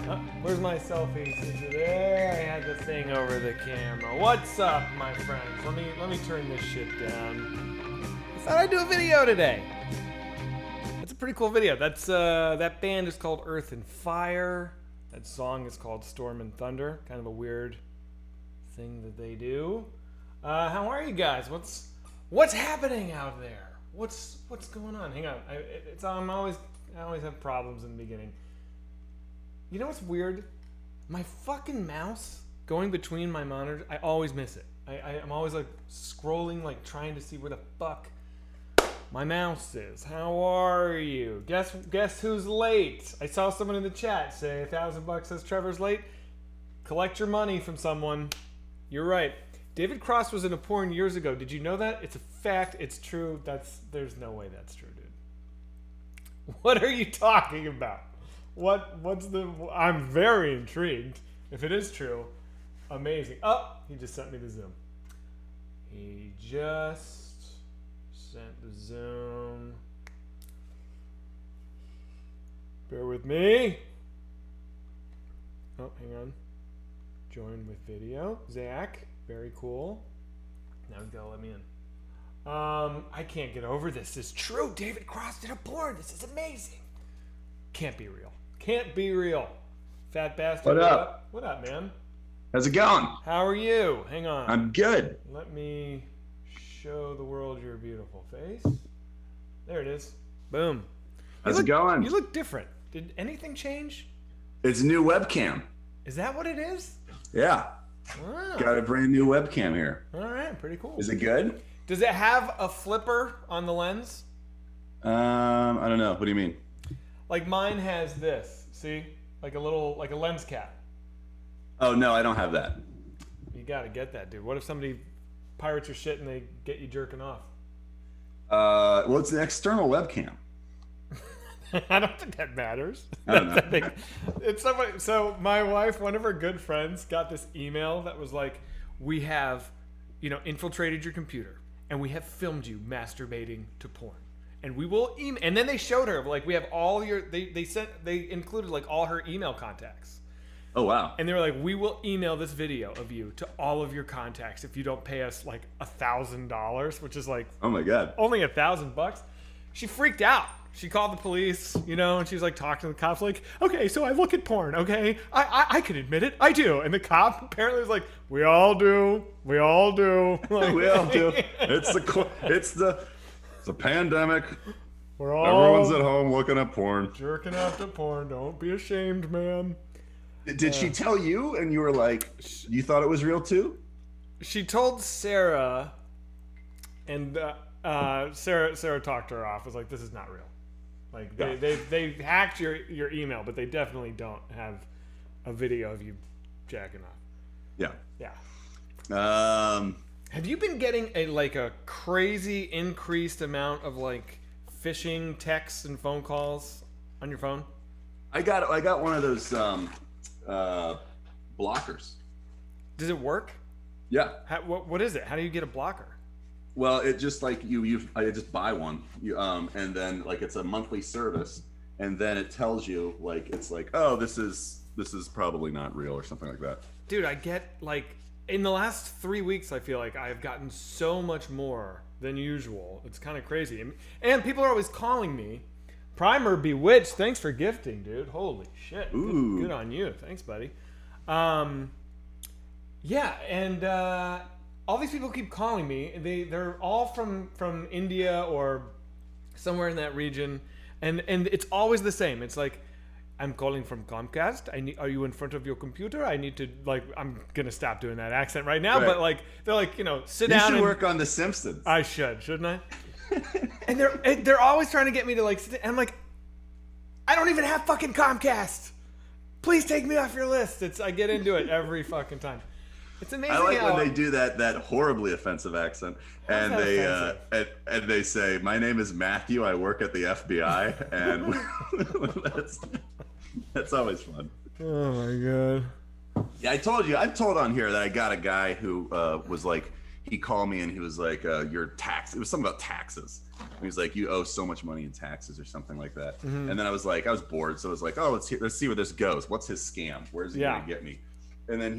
Where's my selfie? There, I had the thing over the camera. What's up, my friends? Let me turn this shit down. I thought I'd do a video today. That's a pretty cool video. That band is called Earth and Fire. That song is called Storm and Thunder. Kind of a weird thing that they do. How are you guys? What's happening out there? What's going on? Hang on. I always have problems in the beginning. You know what's weird? My fucking mouse going between my monitors, I always miss it. I'm always like scrolling, like trying to see where the fuck my mouse is. How are you? Guess who's late? I saw someone in the chat say $1,000 says Trevor's late. Collect your money from someone. You're right. David Cross was in a porn years ago. Did you know that? It's a fact. It's true. There's no way that's true, dude. What are you talking about? I'm very intrigued. If it is true, amazing. Oh, he just sent me the Zoom. He just sent the Zoom. Bear with me. Oh, hang on. Join with video. Zach, very cool. Now he's gotta let me in. I can't get over this. It's true. David Cross did a porn. This is amazing. Can't be real. Can't be real. Fat bastard. What up? What up, man? How's it going? How are you? Hang on. I'm good. Let me show the world your beautiful face. There it is. Boom. How's it going? You look different. Did anything change? It's a new webcam. Is that what it is? Yeah. Wow. Got a brand new webcam here. All right. Pretty cool. Is it good? Does it have a flipper on the lens? I don't know. What do you mean? Like mine has this. See? Like a lens cap. Oh, no, I don't have that. You gotta get that, dude. What if somebody pirates your shit and they get you jerking off? Well, it's an external webcam. I don't think that matters. I don't know. It's somebody. So my wife, one of her good friends, got this email that was like, "We have, infiltrated your computer, and we have filmed you masturbating to porn, and we will email." And then they showed her like, "We have all your." They included like all her email contacts. Oh, wow. And they were like, "We will email this video of you to all of your contacts if you don't pay us like $1,000," which is like, oh my God, only $1,000. She freaked out. She called the police, and she's like talking to the cops, like, "Okay, so I look at porn, okay? I can admit it, I do." And the cop apparently was like, "We all do, we all do, like, we all do. It's the pandemic. We're all Everyone's at home looking at porn, jerking off to porn. Don't be ashamed, man." Did she tell you, and you were like, you thought it was real too? She told Sarah, and Sarah talked her off. Was like, "This is not real. Like they hacked your email, but they definitely don't have a video of you jacking off." Yeah. Have you been getting a crazy increased amount of like phishing texts and phone calls on your phone? I got one of those blockers. Does it work? Yeah. What is it? How do you get a blocker? Well, it just like I just buy one, and then like it's a monthly service, and then it tells you like it's like, oh, this is probably not real or something like that. Dude, I get like in the last 3 weeks, I feel like I've gotten so much more than usual. It's kind of crazy, and people are always calling me. Primer Bewitched, thanks for gifting, dude. Holy shit. Ooh. Good on you. Thanks, buddy. Yeah, and all these people keep calling me. They're all from India or somewhere in that region, and it's always the same. It's like, "I'm calling from Comcast. Are you in front of your computer? I need to I'm gonna stop doing that accent right now." Right. But they're like, sit down. You should work on The Simpsons. I shouldn't I? And they're always trying to get me to like sit, and I'm like, I don't even have fucking Comcast. Please take me off your list. I get into it every fucking time. It's amazing. I like when they do that horribly offensive accent, and they say, "My name is Matthew. I work at the FBI," and that's always fun. Oh my God. Yeah, I told you. I've told on here that I got a guy who was like, he called me and he was like, your tax, it was something about taxes. And he was like, you owe so much money in taxes or something like that. And then I was bored. So I was like, oh, let's see where this goes. What's his scam? Where's he going to get me? And then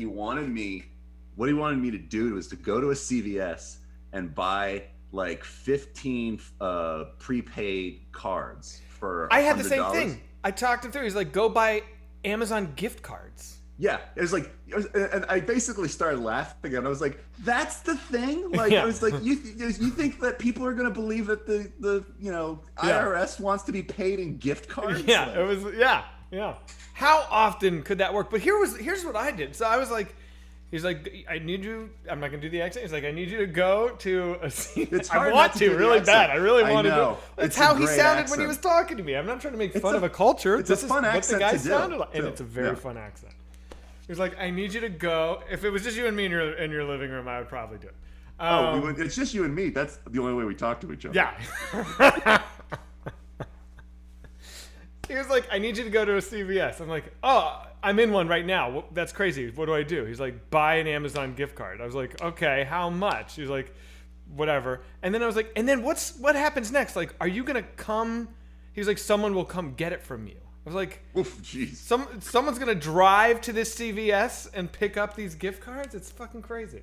what he wanted me to do was to go to a CVS and buy like 15 prepaid cards for I had the same $100. thing. I talked him through. He's like, go buy Amazon gift cards. Yeah, it was like, and I basically started laughing, and I was like, "That's the thing." Like, Yeah. I was like, "You think that people are going to believe that the IRS wants to be paid in gift cards?" Yeah, Like, it was. Yeah. How often could that work? But here's what I did. So I was like, he's like, I need you. I'm not gonna do the accent. He's like, I need you to go to a scene. It's I hard want not to to do the really accent. bad. I really want to do. know. That's It's how a he great sounded when accent. he was talking to me. I'm not trying to make fun a- of a culture. it's This a is fun what accent the guy to do, sounded like, and too. it's a very Yeah. fun accent. He was like, I need you to go. If it was just you and me in your living room, I would probably do it. it's just you and me. That's the only way we talk to each other. Yeah. He was like, I need you to go to a CVS. I'm like, oh, I'm in one right now. That's crazy. What do I do? He's like, buy an Amazon gift card. I was like, okay, how much? He was like, whatever. And then I was like, and then what happens next? Like, are you going to come? He was like, someone will come get it from you. I was like, Oof, jeez. someone's going to drive to this CVS and pick up these gift cards? It's fucking crazy.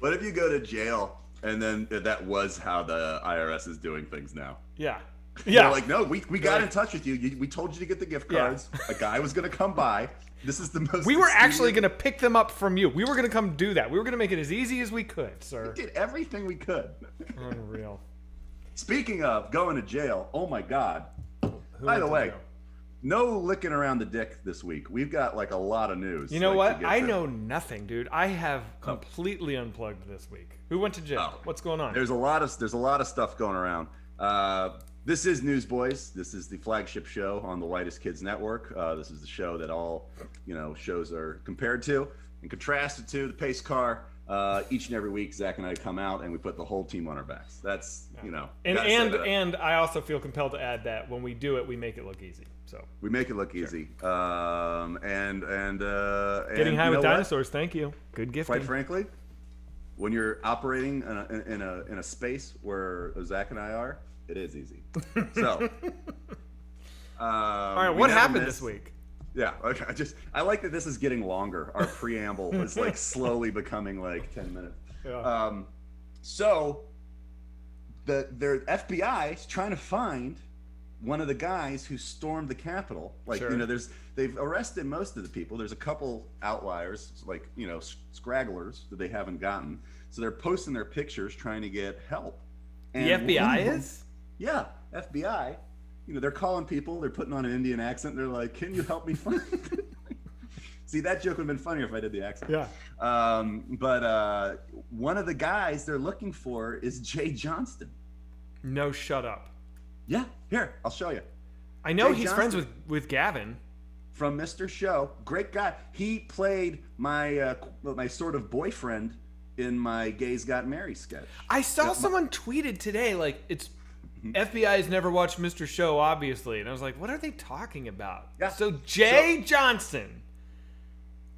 What if you go to jail and then that was how the IRS is doing things now? Yeah. They're Yeah. like, no, we got in touch with you. We told you to get the gift cards. A guy was going to come by. This is the most. We were actually expedient- going to pick them up from you. We were going to come do that. We were going to make it as easy as we could, sir. We did everything we could. Unreal. Speaking of going to jail, oh my God. Who By went the to way, jail? no licking around the dick this week. We've got like a lot of news. You know like, what? to get I to. know nothing, dude. I have completely unplugged this week. Who went to jail? Oh. What's going on? There's a lot of stuff going around. This is Newsboyz. This is the flagship show on the Whitest Kids Network. This is the show that all shows are compared to and contrasted to. The pace car. Each and every week, Zach and I come out and we put the whole team on our backs. That's gotta say that. And I also feel compelled to add that when we do it, we make it look easy. So we make it look easy. And getting high you with know what? dinosaurs. Thank you. Good gifting. Quite frankly, when you're operating in a space where Zach and I are, it is easy. So, All right, what happened this week? Yeah, okay. I like that this is getting longer. Our preamble is like slowly becoming like 10 minutes. Yeah. So their FBI is trying to find one of the guys who stormed the Capitol. Like, Sure. they've arrested most of the people. There's a couple outliers, like, scragglers that they haven't gotten. So they're posting their pictures trying to get help. The And FBI one of them- is? Yeah, FBI. They're calling people. They're putting on an Indian accent. They're like, "Can you help me find?" See, that joke would have been funnier if I did the accent. Yeah. But one of the guys they're looking for is Jay Johnston. No, shut up. Yeah, here, I'll show you. I know Jay he's friends Johnston. with Gavin. From Mr. Show. Great guy. He played my my sort of boyfriend in my Gays Got Married sketch. I saw someone tweeted today, like, it's FBI's never watched Mr. Show, obviously. And I was like, what are they talking about? Yeah. So Jay Johnson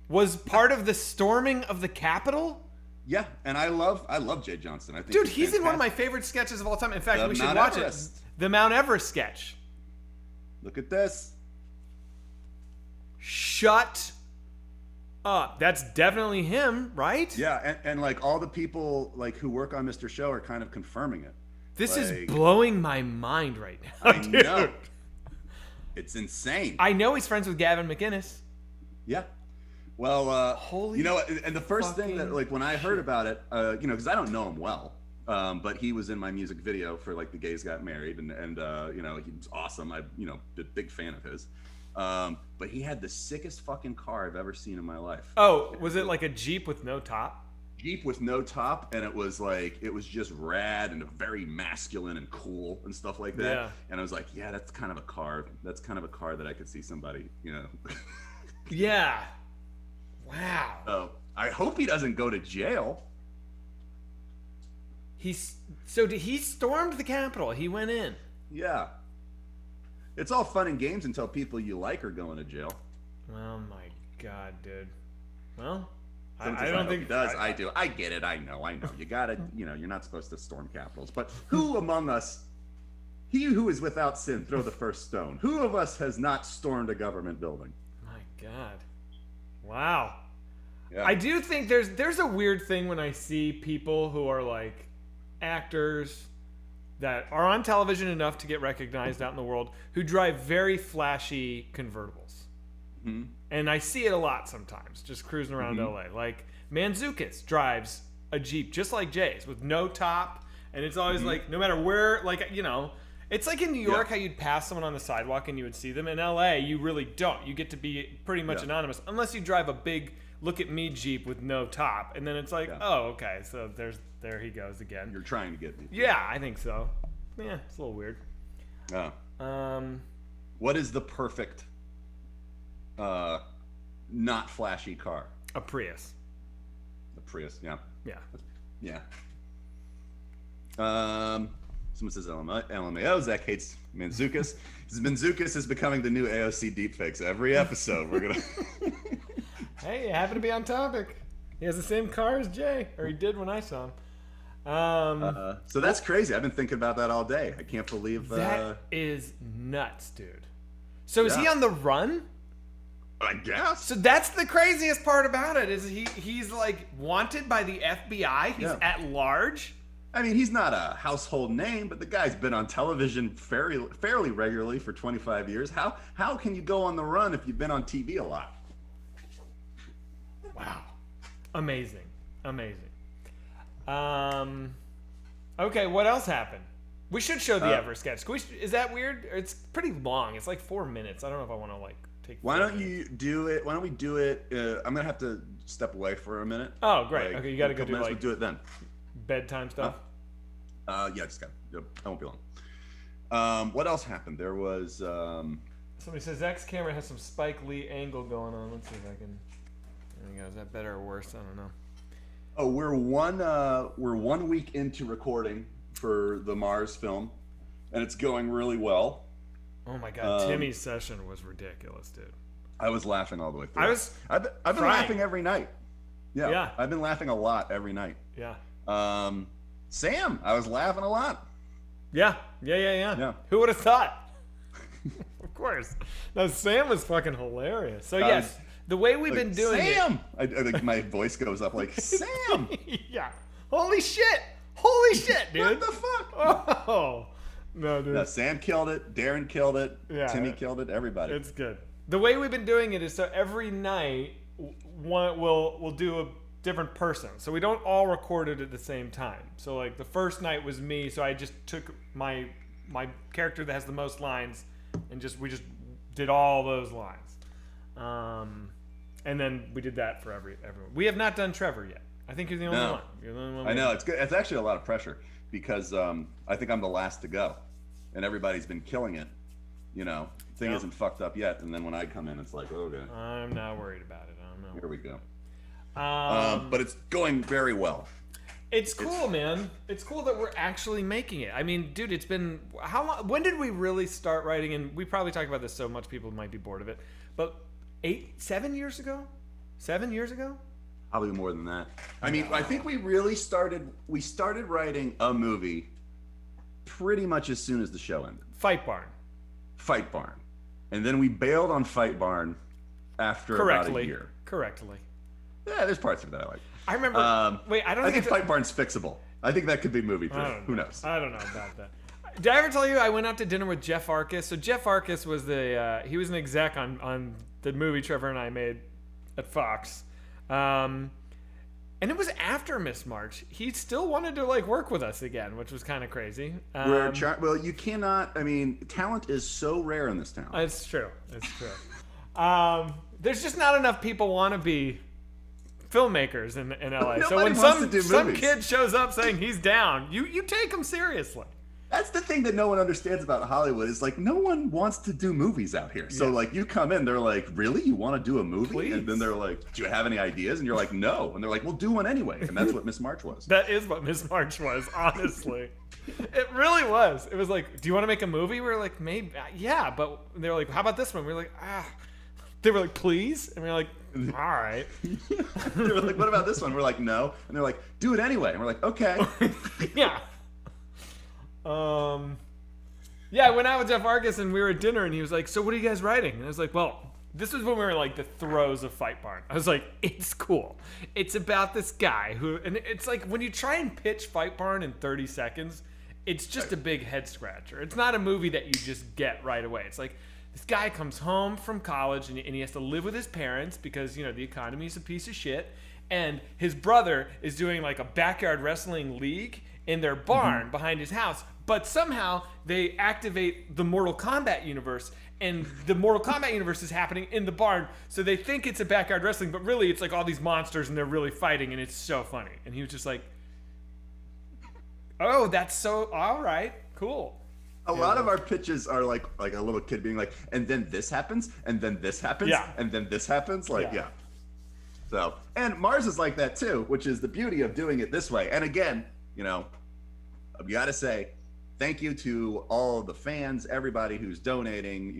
was part of the storming of the Capitol? Yeah, and I love Jay Johnston. I think Dude, he's in one of my fantastic. favorite sketches of all time. In fact, The we should Mount watch Everest. it. The Mount Everest sketch. Look at this. Shut up. That's definitely him, right? Yeah, and like all the people like who work on Mr. Show are kind of confirming it. This is Like, blowing my mind right now, I dude. know. It's insane. I know he's friends with Gavin McInnes. Yeah. Well, Holy and the first thing that, fucking like, when I heard about it, because I don't know him well, but he was in my music video for like the Gays Got Married, and he was awesome. I big fan of his. But he had the sickest fucking car I've ever seen in my life. Oh, was it like a Jeep with no top? Jeep with no top, and it was just rad and very masculine and cool and stuff like that. Yeah. And I was like, yeah, that's kind of a car. That's kind of a car that I could see somebody, Yeah. Wow. So I hope he doesn't go to jail. He stormed the Capitol. He went in. Yeah. It's all fun and games until people you like are going to jail. Oh my god, dude. Well, I don't think he does. I do. I get it. I know. You gotta, you're not supposed to storm capitals. But who among us, he who is without sin, throw the first stone. Who of us has not stormed a government building? My God. Wow. Yeah. I do think there's a weird thing when I see people who are like actors that are on television enough to get recognized out in the world who drive very flashy convertibles. Mm-hmm. And I see it a lot sometimes, just cruising around LA. Like Manzukis drives a Jeep just like Jay's with no top, and it's always like no matter where, like it's like in New York how you'd pass someone on the sidewalk and you would see them. In LA, you really don't. You get to be pretty much anonymous unless you drive a big look at me Jeep with no top, and then it's like, oh, okay, so there he goes again. You're trying to get me. Yeah, I think so. Yeah, it's a little weird. Oh. What is the perfect not flashy car? A Prius. A Prius, yeah. Yeah. Someone says LMAO. Zach hates Manzukis. Manzukis is becoming the new AOC deepfakes. Every episode, we're gonna. Hey, you happen to be on topic. He has the same car as Jay, or he did when I saw him. So that's crazy. I've been thinking about that all day. I can't believe that is nuts, dude. So is he on the run? I guess. So that's the craziest part about it. Is he's like wanted by the FBI? He's at large. I mean, he's not a household name, but the guy's been on television fairly regularly for 25 years. How can you go on the run if you've been on TV a lot? Wow. Amazing. Okay, what else happened? We should show the Ever sketch. Is that weird? It's pretty long. It's like 4 minutes. I don't know if I want to take. Why don't we do it? I'm gonna have to step away for a minute. Oh, great. Okay, you got to go do We'll do it then. Bedtime stuff. Just got. I won't be long. What else happened? There was. Somebody says Zach's camera has some Spike Lee angle going on. Let's see if I can. There we go. Is that better or worse? I don't know. Oh, we're 1 week into recording for the Mars film, and it's going really well. Oh my God, Timmy's session was ridiculous, dude. I was laughing all the way through. I've been crying. laughing every night. Yeah, I've been laughing a lot every night. Yeah. Sam, I was laughing a lot. Yeah. Who would have thought? Of course. No, Sam was fucking hilarious. So yes, the way we've been doing Sam! I think my voice goes up like, Sam! Yeah. Holy shit, dude. What the fuck? Oh. No, dude. No, Sam killed it. Darren killed it. Yeah, Timmy killed it. Everybody. It's good. The way we've been doing it is so every night we'll do a different person. So we don't all record it at the same time. So like the first night was me, so I just took my character that has the most lines and we just did all those lines. And then we did that for everyone. We have not done Trevor yet. I think you're the only one. You're the only one. I know, it's good. It's actually a lot of pressure because I think I'm the last to go. And everybody's been killing it. Thing isn't fucked up yet. And then when I come in, it's like, okay. I'm not worried about it. I don't know. Here we go. But it's going very well. It's cool, man. It's cool that we're actually making it. I mean, dude, it's been how long? When did we really start writing? And we probably talk about this so much people might be bored of it. But 7 years ago? 7 years ago? Probably more than that. I mean, I think we really started writing a movie pretty much as soon as the show ended. Fight Barn. And then we bailed on Fight Barn after about a year. Correctly. Yeah, there's parts of that I like. I remember. I think Fight Barn's fixable. I think that could be movie proof. Who knows? I don't know about that. Did I ever tell you I went out to dinner with Jeff Arcus? So Jeff Arcus was he was an exec on the movie Trevor and I made at Fox. And it was after Miss March. He still wanted to work with us again, which was kind of crazy. Well, you cannot. I mean, talent is so rare in this town. It's true. There's just not enough people want to be filmmakers in LA. So when some kid shows up saying he's down, you take him seriously. That's the thing that no one understands about Hollywood is no one wants to do movies out here. So you come in, they're like, really? You want to do a movie? Please. And then they're like, do you have any ideas? And you're like, no. And they're like, we'll do one anyway. And that's what Miss March was. That is what Miss March was, honestly. It really was. It was like, do you want to make a movie? We were like, maybe, yeah. But they were like, how about this one? We were like, They were like, please? And we were like, all right. They were like, what about this one? We're like, no. And they're like, do it anyway. And we're like, okay. Yeah. Yeah, I went out with Jeff Arcus and we were at dinner and he was like, so what are you guys writing? And I was like, well, this was when we were in like the throes of Fight Barn. I was like, it's cool. It's about this guy who, and it's like when you try and pitch Fight Barn in 30 seconds, it's just a big head scratcher. It's not a movie that you just get right away. It's like this guy comes home from college and he has to live with his parents because, the economy is a piece of shit. And his brother is doing like a backyard wrestling league in their barn behind his house. But somehow they activate the Mortal Kombat universe, and the Mortal Kombat universe is happening in the barn. So they think it's a backyard wrestling, but really it's like all these monsters and they're really fighting, and it's so funny. And he was just like, oh, that's so, all right, cool. A lot of our pitches are like a little kid being like, and then this happens, and then this happens, and then this happens. Like, yeah. So, and Mars is like that too, which is the beauty of doing it this way. And again, I've got to say, thank you to all of the fans, everybody who's donating.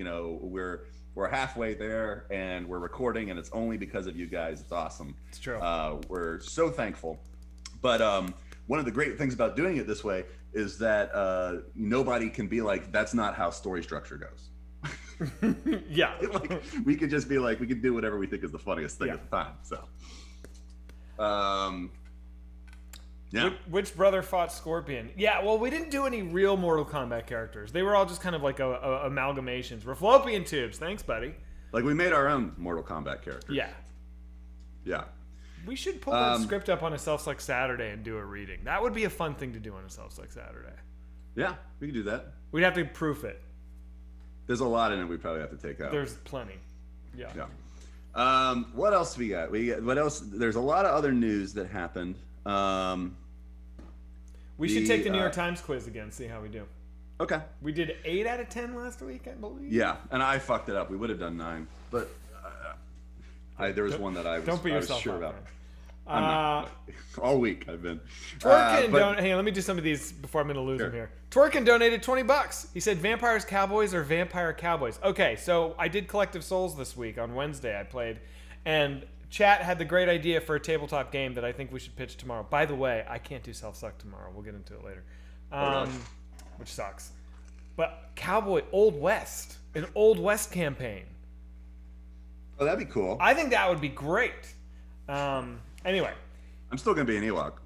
We're halfway there, and we're recording, and it's only because of you guys. It's awesome. It's true. We're so thankful. But one of the great things about doing it this way is that nobody can be like, that's not how story structure goes. Yeah. Like, we could just be like, we could do whatever we think is the funniest thing at the time. So, yeah. Which brother fought Scorpion? Yeah, well, we didn't do any real Mortal Kombat characters. They were all just kind of like amalgamations. Fallopian tubes. Thanks, buddy. Like, we made our own Mortal Kombat characters. Yeah. Yeah. We should pull that script up on a Self-Select Saturday and do a reading. That would be a fun thing to do on a Self-Select Saturday. Yeah, we could do that. We'd have to proof it. There's a lot in it we probably have to take out. There's plenty. Yeah. Yeah. What else we got? What else? There's a lot of other news that happened. We should take the New York Times quiz again, see how we do. Okay. We did 8 out of 10 last week, I believe. Yeah, and I fucked it up. We would have done 9, but there was one that I was sure about. I'm not. All week I've been. Hang on, let me do some of these before I'm going to lose them here. Twerkin donated $20. He said, Vampires Cowboys or Vampire Cowboys? Okay, so I did Collective Souls this week. On Wednesday I played, and chat had the great idea for a tabletop game that I think we should pitch tomorrow. By the way, I can't do Self-Suck tomorrow. We'll get into it later. Which sucks. But Cowboy Old West. An Old West campaign. Oh, that'd be cool. I think that would be great. Anyway. I'm still going to be an Ewok.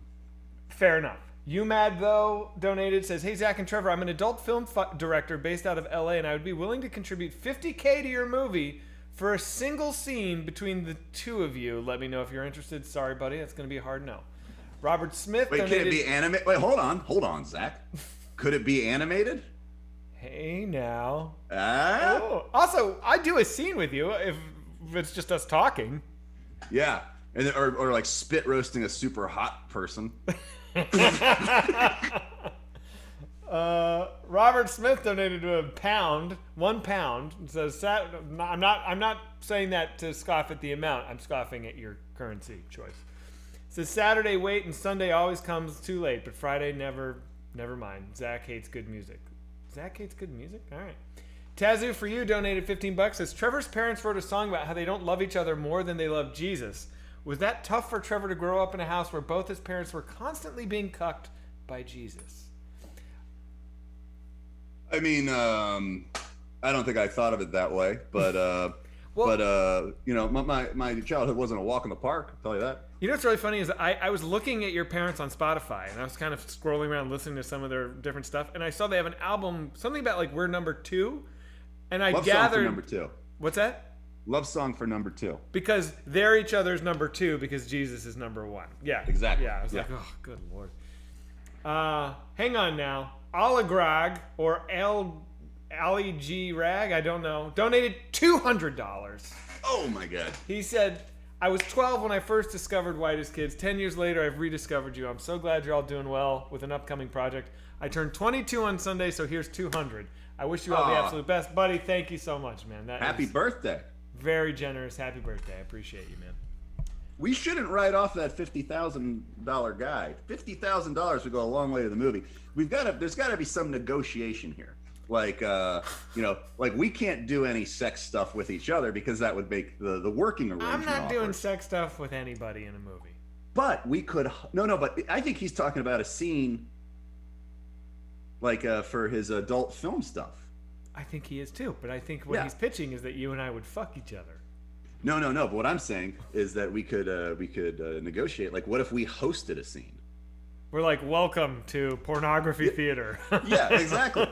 Fair enough. UMAD, though, donated, says, hey, Zach and Trevor, I'm an adult film director based out of LA, and I would be willing to contribute $50K to your movie for a single scene between the two of you. Let me know if you're interested. Sorry, buddy. That's going to be a hard no. Robert Smith donated... Wait, can it be animated? Wait, hold on, Zach. Could it be animated? Hey, now. Ah? Oh. Also, I'd do a scene with you if it's just us talking. Yeah. And or like spit roasting a super hot person. Robert Smith donated £1 pound. Says, I'm not saying that to scoff at the amount. I'm scoffing at your currency choice. Says Saturday wait and Sunday always comes too late, but Friday never mind. Zach hates good music. Zach hates good music? All right. Tazu for you donated $15. Says Trevor's parents wrote a song about how they don't love each other more than they love Jesus. Was that tough for Trevor to grow up in a house where both his parents were constantly being cucked by Jesus? I mean, I don't think I thought of it that way, but my childhood wasn't a walk in the park. I'll tell you that. You know what's really funny is I was looking at your parents on Spotify, and I was kind of scrolling around listening to some of their different stuff, and I saw they have an album, something about like we're number 2, and I gathered song for number 2. What's that? Love song for number 2. Because they're each other's number 2 because Jesus is number 1. Yeah. Exactly. Yeah. I was like, oh, good Lord. Hang on now. Alagrag or Ali G Rag, I don't know, donated $200. Oh my God. He said, I was 12 when I first discovered Whitest Kids. 10 years later, I've rediscovered you. I'm so glad you're all doing well with an upcoming project. I turned 22 on Sunday, so here's $200. I wish you all the absolute best. Buddy, thank you so much, man. Happy birthday. Very generous. Happy birthday. I appreciate you, man. We shouldn't write off that $50,000 guy. $50,000 would go a long way to the movie. There's got to be some negotiation here. like like we can't do any sex stuff with each other because that would make the working arrangement I'm not doing awkward. sex stuff with anybody in a movie. But we could but I think he's talking about a scene like for his adult film stuff. I think he is too, but I think what he's pitching is that you and I would fuck each other. No. But what I'm saying is that we could negotiate. Like, what if we hosted a scene? We're like, welcome to pornography theater. Yeah, exactly.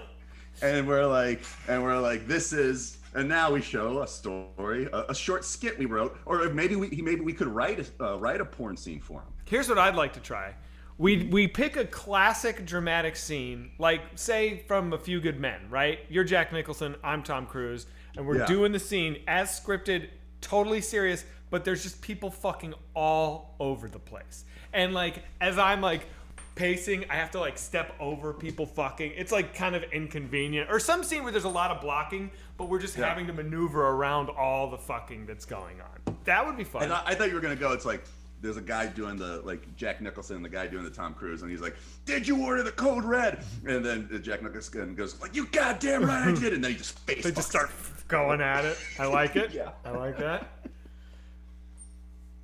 And we're like, this is, and now we show a story, a short skit we wrote, or maybe we could write a porn scene for him. Here's what I'd like to try. We pick a classic dramatic scene, like say from A Few Good Men, right? You're Jack Nicholson, I'm Tom Cruise, and we're doing the scene as scripted, totally serious, but there's just people fucking all over the place. And like as I'm like pacing, I have to like step over people fucking. It's like kind of inconvenient. Or some scene where there's a lot of blocking, but we're just having to maneuver around all the fucking that's going on. That would be fun. And I thought you were gonna go, it's like there's a guy doing the, like, Jack Nicholson and the guy doing the Tom Cruise, and he's like, did you order the code red? And then Jack Nicholson goes like, you goddamn right I did. And then he just They just start going at it. I like it. Yeah. I like that.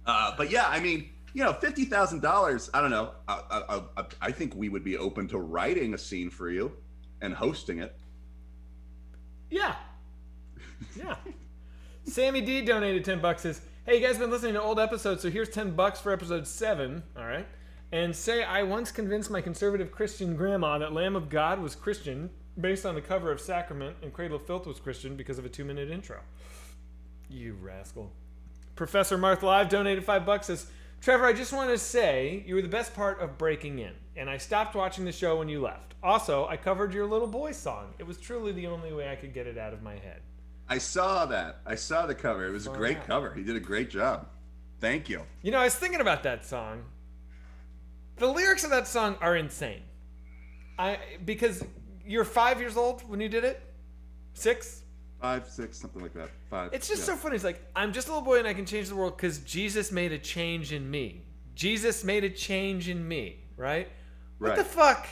But yeah, I mean, $50,000, I don't know. I think we would be open to writing a scene for you and hosting it. Yeah. Yeah. Sammy D donated $10. Says, hey, you guys been listening to old episodes, so here's $10 for episode 7. All right. And say, I once convinced my conservative Christian grandma that Lamb of God was Christian based on the cover of Sacrament, and Cradle of Filth was Christian because of a 2-minute intro. You rascal. Professor Marth Live donated $5. Says, Trevor, I just want to say you were the best part of breaking in, and I stopped watching the show when you left. Also, I covered your Little Boy song. It was truly the only way I could get it out of my head. I saw that. I saw the cover. It was a great cover. He did a great job. Thank you. You know, I was thinking about that song. The lyrics of that song are insane. Because you're 5 years old when you did it? 6? 5, 6, something like that. 5. It's just so funny. It's like, I'm just a little boy and I can change the world because Jesus made a change in me. Jesus made a change in me, right? What the fuck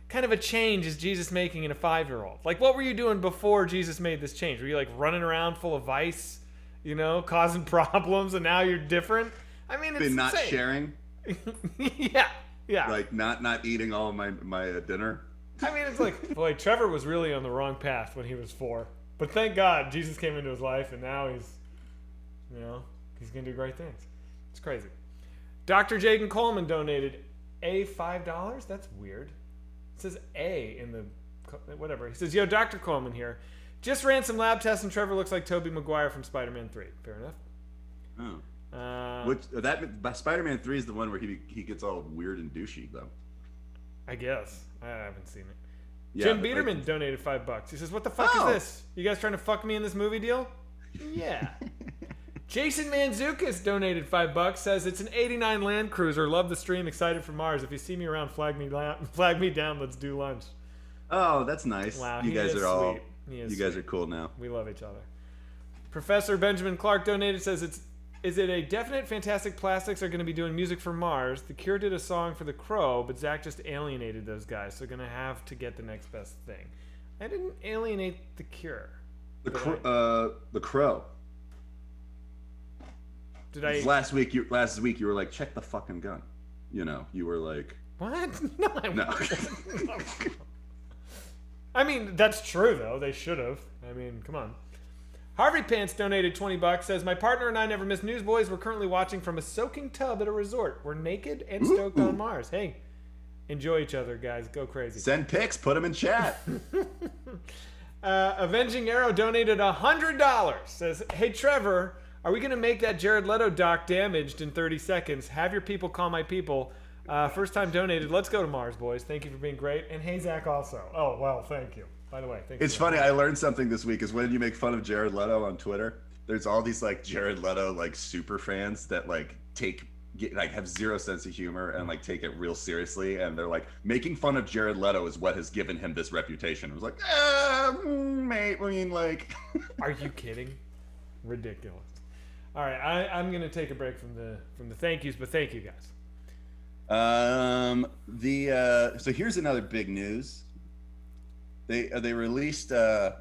kind of a change is Jesus making in a 5-year-old? Like, what were you doing before Jesus made this change? Were you like running around full of vice, causing problems, and now you're different? I mean, it's not insane. Sharing. Yeah. Like not eating all of my dinner. I mean, it's like, boy, Trevor was really on the wrong path when he was 4. But thank God Jesus came into his life, and now he's going to do great things. It's crazy. Dr. Jaden Coleman donated $5. That's weird. It says A in the whatever. He says, yo, Dr. Coleman here. Just ran some lab tests, and Trevor looks like Tobey Maguire from Spider-Man 3. Fair enough. Oh. Spider-Man 3 is the one where he gets all weird and douchey, though. I guess. I haven't seen it. Yeah, Jim Biederman donated $5. He says, what the fuck is this? You guys trying to fuck me in this movie deal? Yeah. Jason Manzukis donated $5. Says, it's an 89 Land Cruiser. Love the stream. Excited for Mars. If you see me around, flag me down. Let's do lunch. Oh, that's nice. Wow, you guys are all sweet. You guys are cool now. We love each other. Professor Benjamin Clark donated, says, is it a definite Fantastic Plastics are going to be doing music for Mars? The Cure did a song for The Crow, but Zach just alienated those guys, so going to have to get the next best thing. I didn't alienate The Cure. The Crow. Did I? Last week you were like, check the fucking gun. You were like, what? No, no. I mean, that's true though. They should have. I mean, come on. Harvey Pants donated $20. Says, my partner and I never miss Newsboyz. We're currently watching from a soaking tub at a resort. We're naked and stoked on Mars. Hey, enjoy each other, guys. Go crazy. Send pics. Put them in chat. Avenging Arrow donated $100. Says, hey, Trevor, are we going to make that Jared Leto doc Damaged in 30 seconds? Have your people call my people. First time donated. Let's go to Mars, boys. Thank you for being great. And hey, Zach also. Oh, well, thank you. By the way, thank you. It's funny. I learned something this week is when you make fun of Jared Leto on Twitter, there's all these like Jared Leto like super fans that like have zero sense of humor and like take it real seriously, and they're like, making fun of Jared Leto is what has given him this reputation. It was like, mate, I mean, like, are you kidding? Ridiculous. All right, I'm gonna take a break from the thank yous, but thank you guys. So here's another big news. They released the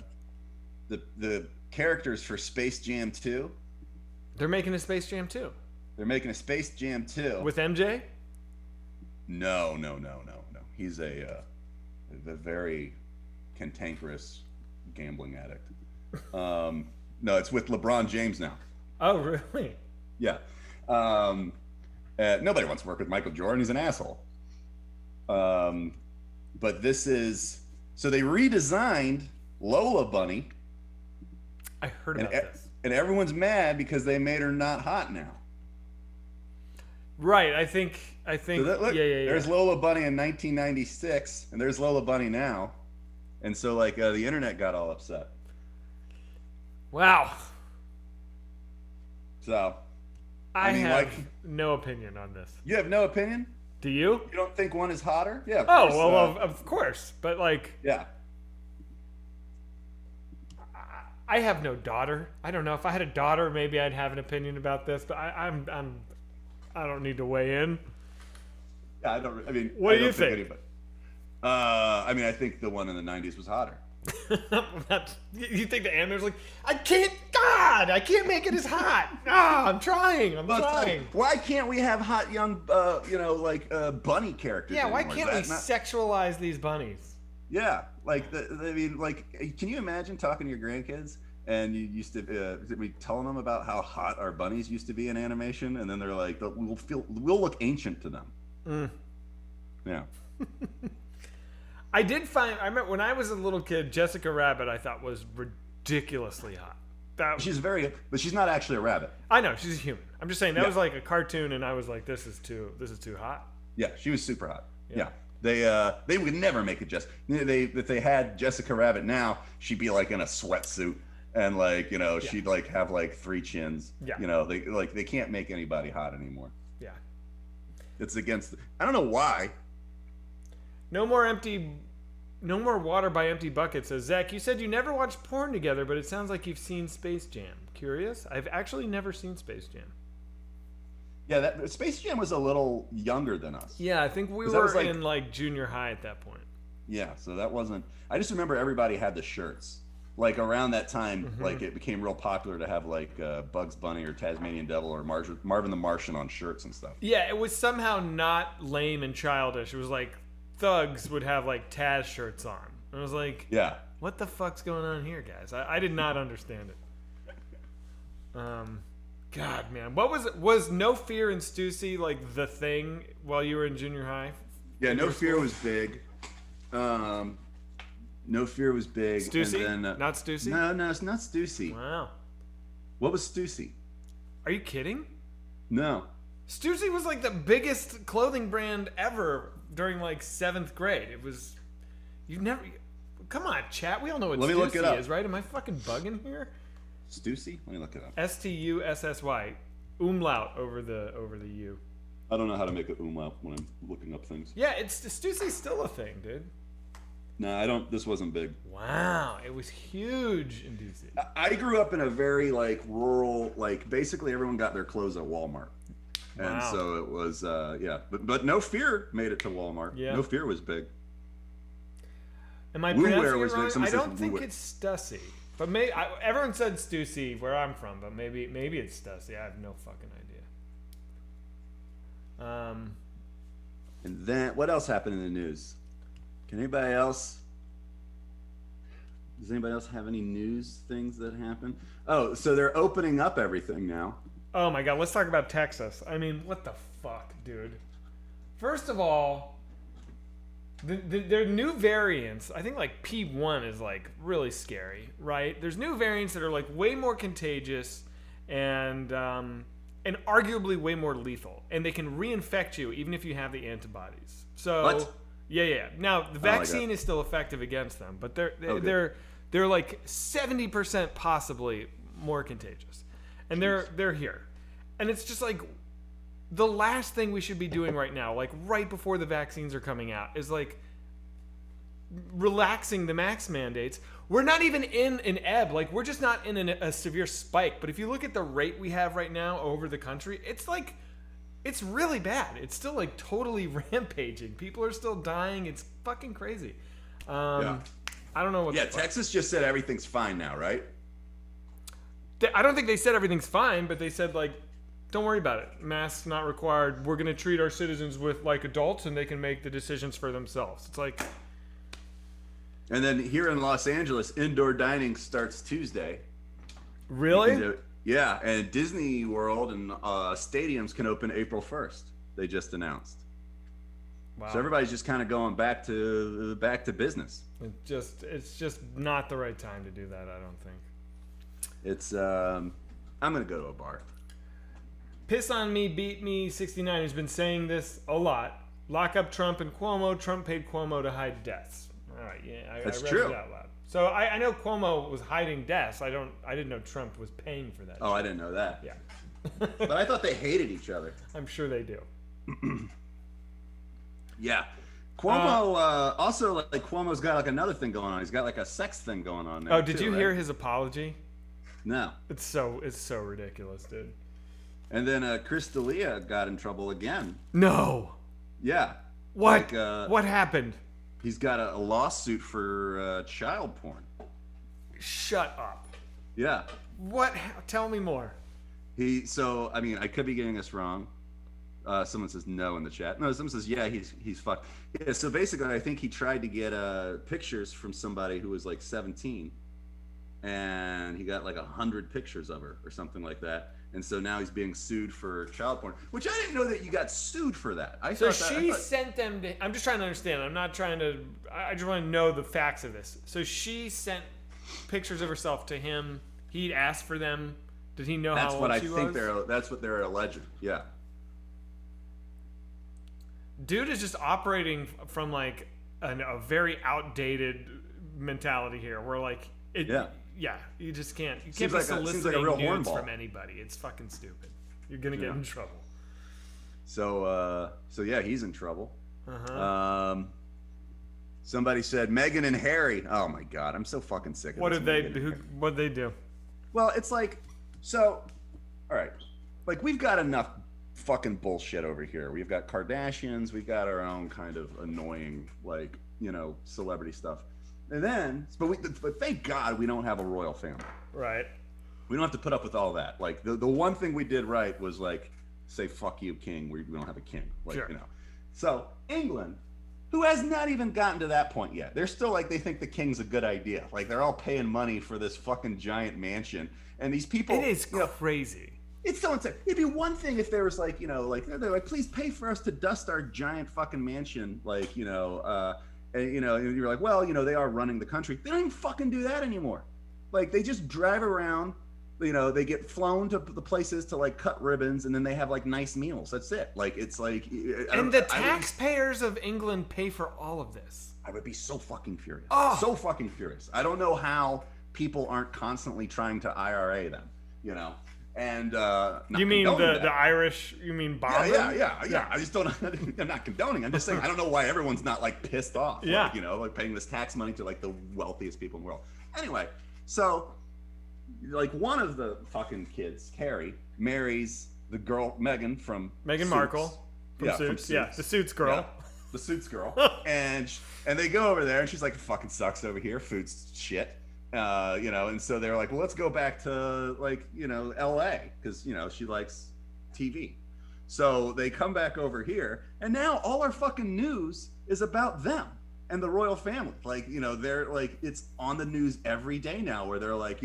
characters for Space Jam 2. They're making a Space Jam 2. They're making a Space Jam 2 with MJ. No. He's a very cantankerous gambling addict. No, it's with LeBron James now. Oh, really? Yeah. Nobody wants to work with Michael Jordan. He's an asshole. But this is... So they redesigned Lola Bunny. I heard about this. And everyone's mad because they made her not hot now. Right. I think. So look, yeah. There's Lola Bunny in 1996, and there's Lola Bunny now. And so, like, the internet got all upset. Wow. So... I mean, have no opinion on this. You have no opinion? Do you? You don't think one is hotter? Yeah. Of course. But like, yeah. I have no daughter. I don't know. If I had a daughter, maybe I'd have an opinion about this. But I don't need to weigh in. Yeah, I don't. I mean, what do you think? I mean, I think the one in the '90s was hotter. You think the animator's like, I can't make it as hot. I'm trying. Like, why can't we have hot young, bunny characters? Yeah, anymore? why can't we sexualize these bunnies? Yeah, can you imagine talking to your grandkids and you used to be telling them about how hot our bunnies used to be in animation, and then they're like, we'll look ancient to them. Yeah. I remember when I was a little kid, Jessica Rabbit I thought was ridiculously hot. But she's not actually a rabbit. I know, she's a human. I'm just saying that was like a cartoon, and I was like, this is too hot. Yeah, she was super hot. Yeah. They would never make it if they had Jessica Rabbit now, she'd be like in a sweatsuit and she'd like have like 3 chins. Yeah. They can't make anybody hot anymore. Yeah. It's against I don't know why. No more water by empty buckets, says Zach. You said you never watched porn together, but it sounds like you've seen Space Jam. Curious? I've actually never seen Space Jam. Yeah, Space Jam was a little younger than us. Yeah, I think we were in like junior high at that point. Yeah, so that wasn't... I just remember everybody had the shirts. Like around that time, like it became real popular to have like Bugs Bunny or Tasmanian Devil or Marvin the Martian on shirts and stuff. Yeah, it was somehow not lame and childish. It was like thugs would have like Taz shirts on. And I was like, yeah, what the fuck's going on here, guys? I did not understand it. God, man, was No Fear and Stussy like the thing while you were in junior high? Yeah, No Fear was big. No Fear was big. Stussy? And then, not Stussy? No, it's not Stussy. Wow. What was Stussy? Are you kidding? No. Stussy was like the biggest clothing brand ever during like 7th grade. It was... Come on, chat. We all know what Stussy is, right? Am I fucking bugging here? Stussy? Let me look it up. Stussy. Umlaut over the U. I don't know how to make an umlaut when I'm looking up things. Yeah, Stussy's still a thing, dude. No, I don't. This wasn't big. Wow, it was huge in DC. I grew up in a very like rural, like basically everyone got their clothes at Walmart, and so it was But No Fear made it to Walmart. Yeah. No Fear was big. Am I pronouncing it wrong? I don't think it's Stussy, but everyone said Stussy where I'm from, but maybe it's Stussy. I have no fucking idea. And then what else happened in the news? Does anybody else have any news things that happen? Oh, so they're opening up everything now. Oh my god, let's talk about Texas. I mean, what the fuck, dude? First of all, their new variants, I think like P1 is like really scary, right? There's new variants that are like way more contagious and arguably way more lethal, and they can reinfect you even if you have the antibodies. So what? Yeah. Now the vaccine is still effective against them, but they're like 70% possibly more contagious, and they're here, and it's just like the last thing we should be doing right now, like right before the vaccines are coming out, is like relaxing the mask mandates. We're not even in an ebb, like we're just not in a severe spike. But if you look at the rate we have right now over the country, it's like. It's really bad. It's still like totally rampaging. People are still dying. It's fucking crazy. I don't know what. Yeah, Texas just said everything's fine now, right? I don't think they said everything's fine, but they said like, don't worry about it. Masks not required. We're gonna treat our citizens with like adults, and they can make the decisions for themselves. It's like. And then here in Los Angeles, indoor dining starts Tuesday. Really? Yeah, and Disney World and stadiums can open April 1st. They just announced. Wow. So everybody's just kind of going back to business. It's just not the right time to do that, I don't think. It's I'm gonna go to a bar. Piss on me, beat me. 69 has been saying this a lot. Lock up Trump and Cuomo. Trump paid Cuomo to hide deaths. All right, yeah, I read true. it out loud. So I know Cuomo was hiding deaths. I didn't know Trump was paying for that. Oh, I didn't know that. Yeah. But I thought they hated each other. I'm sure they do. Yeah. Cuomo also, like, Cuomo's got like another thing going on. He's got like a sex thing going on now. Oh, did you hear his apology? No. It's so ridiculous, dude. And then Chris D'Elia got in trouble again. No. Yeah. What? What happened? He's got a lawsuit for child porn. Shut up. Yeah. What? Tell me more. So I mean, I could be getting this wrong. Someone says no in the chat. No, someone says yeah, he's fucked. Yeah. So basically, I think he tried to get pictures from somebody who was like 17, and he got like 100 pictures of her or something like that. And so now he's being sued for child porn, which I didn't know that you got sued for that. Sent them to. I'm just trying to understand. I'm not trying to. I just want to know the facts of this. So she sent pictures of herself to him. He'd asked for them. Did he know how old she was? That's what they're alleging. Yeah. Dude is just operating from like a very outdated mentality here, where like it. Yeah, you just can't. You can't be soliciting nudes from anybody. It's fucking stupid. You're gonna get in trouble. So yeah, he's in trouble. Somebody said Meghan and Harry. Oh my god, I'm so fucking sick of what did they do? What'd they do? Well, it's like, so, all right, like we've got enough fucking bullshit over here. We've got Kardashians. We've got our own kind of annoying, like, celebrity stuff. And then, but thank God we don't have a royal family. Right. We don't have to put up with all that. Like the one thing we did right was like say fuck you, king. We don't have a king. Like sure. So England, who has not even gotten to that point yet, they're still like they think the king's a good idea. Like they're all paying money for this fucking giant mansion, and these people. It is crazy. It's so insane. It'd be one thing if there was like they're like please pay for us to dust our giant fucking mansion, like and you're like, well, they are running the country. They don't even fucking do that anymore. Like they just drive around, they get flown to the places to like cut ribbons, and then they have like nice meals. That's it. Like it's like. And the taxpayers of England pay for all of this. I would be so fucking furious. Oh. So fucking furious. I don't know how people aren't constantly trying to IRA them. And you mean the Irish? You mean Bob? Yeah. I just don't. I'm not condoning. I'm just saying I don't know why everyone's not like pissed off. Yeah. Like, like paying this tax money to like the wealthiest people in the world. Anyway, so like one of the fucking kids, Carrie, marries the girl Meghan from Meghan Markle. From Suits. Yeah, the Suits girl. Yeah, the Suits girl. and they go over there, and she's like, "It fucking sucks over here. Food's shit." And so they're like, well, let's go back to like, LA because, she likes TV. So they come back over here, and now all our fucking news is about them and the royal family. Like, they're like, it's on the news every day now where they're like,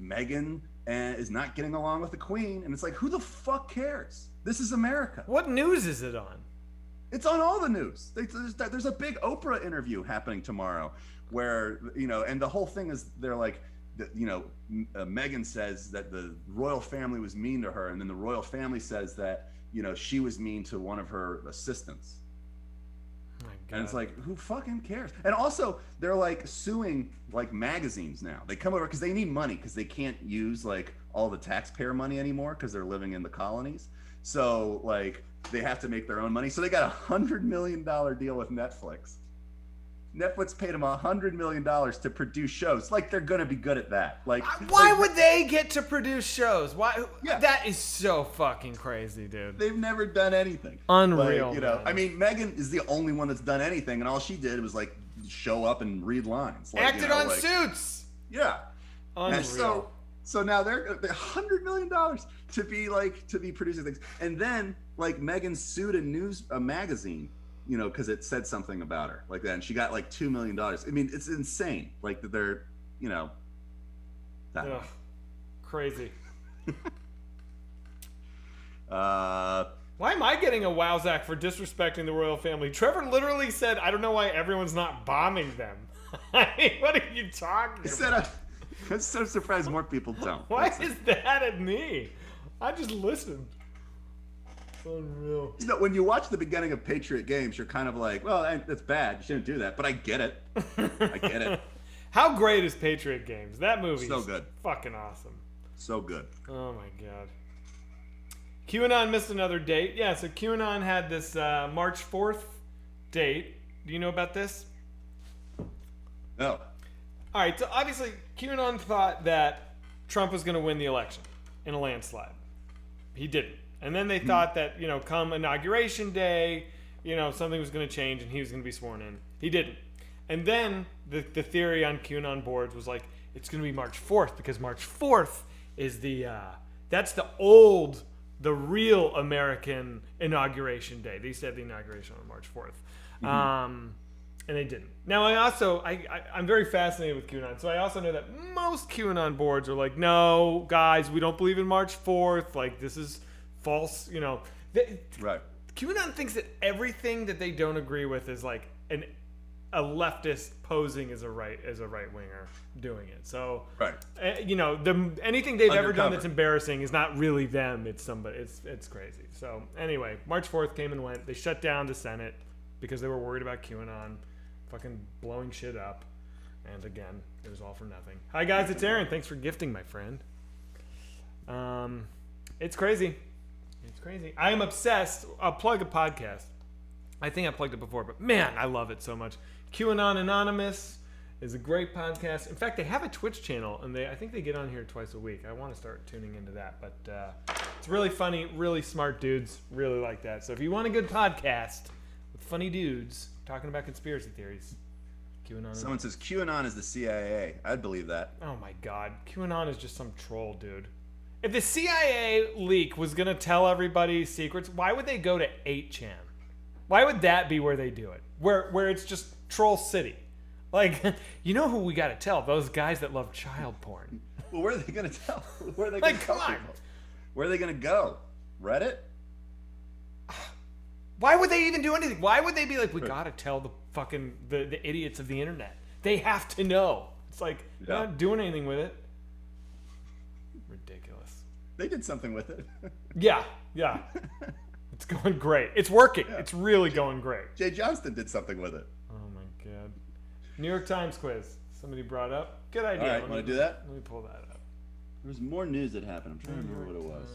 Meghan is not getting along with the Queen. And it's like, who the fuck cares? This is America. What news is it on? It's on all the news. There's a big Oprah interview happening tomorrow where, and the whole thing is they're like, Meghan says that the royal family was mean to her. And then the royal family says that, she was mean to one of her assistants. Oh my God. And it's like, who fucking cares? And also they're like suing like magazines now. They come over because they need money because they can't use like all the taxpayer money anymore because they're living in the colonies. So like they have to make their own money. So they got $100 million deal with Netflix. Netflix paid them $100 million to produce shows. Like they're gonna be good at that. Like, why would they get to produce shows? Why? Yeah. That is so fucking crazy, dude. They've never done anything. Unreal. Like, I mean, Meghan is the only one that's done anything, and all she did was like show up and read lines. Like, Acted on Suits. Yeah. Unreal. And so now they're $100 million to be producing things, and then like Megan sued a magazine, you know, because it said something about her like that, and she got like $2 million. I mean, it's insane. Like they're, you know, that. Ugh, crazy. Why am I getting a Wowzack for disrespecting the royal family? Trevor literally said, I don't know why everyone's not bombing them. I mean, what are you talking about? I'm so surprised more people don't. Why is that at me? I just listened. Unreal. You know, when you watch the beginning of Patriot Games, you're kind of like, well, that's bad. You shouldn't do that. But I get it. I get it. How great is Patriot Games? That movie so good. Fucking awesome. So good. Oh, my God. QAnon missed another date. Yeah, so QAnon had this March 4th date. Do you know about this? No. All right, so obviously QAnon thought that Trump was going to win the election in a landslide. He didn't. And then they thought that, you know, come Inauguration Day, you know, something was going to change and he was going to be sworn in. He didn't. And then the theory on QAnon boards was like, it's going to be March 4th because March 4th is that's the real American Inauguration Day. They used to have the inauguration on March 4th. And they didn't. Now, I'm very fascinated with QAnon. So I also know that most QAnon boards are like, no, guys, we don't believe in March 4th. Like, this is false, you know. Right. QAnon thinks that everything that they don't agree with is like a leftist posing as a right winger doing it. So, right. You know, anything they've ever done Undercover. that's embarrassing is not really them. It's somebody. It's crazy. So anyway, March 4th came and went. They shut down the Senate because they were worried about QAnon fucking blowing shit up. And again, it was all for nothing. Hi guys, it's Aaron. Thanks for gifting, my friend. It's crazy. It's crazy. I am obsessed. I'll plug a podcast. I think I plugged it before, but man, I love it so much. QAnon Anonymous is a great podcast. In fact, they have a Twitch channel, and I think they get on here twice a week. I want to start tuning into that, but it's really funny, really smart dudes. Really like that. So if you want a good podcast with funny dudes talking about conspiracy theories, QAnon. Someone says QAnon is the CIA. I'd believe that. Oh my God, QAnon is just some troll, dude. If the CIA leak was gonna tell everybody secrets, why would they go to 8chan? Why would that be where they do it? Where it's just troll city? Like, you know who we got to tell? Those guys that love child porn. Well, where are they gonna tell? Where are they Like, gonna tell come on. people? Where are they gonna go? Reddit? Why would they even do anything? Why would they be like, we gotta tell the fucking the idiots of the internet? They have to know. It's like they're not doing anything with it. Ridiculous. They did something with it. Yeah. It's going great. It's working. Yeah. It's really going great. Jay Johnston did something with it. Oh my God. New York Times quiz. Somebody brought up. Good idea. All right, want to do that? Let me pull that up. There was more news that happened. I'm trying to remember what it was.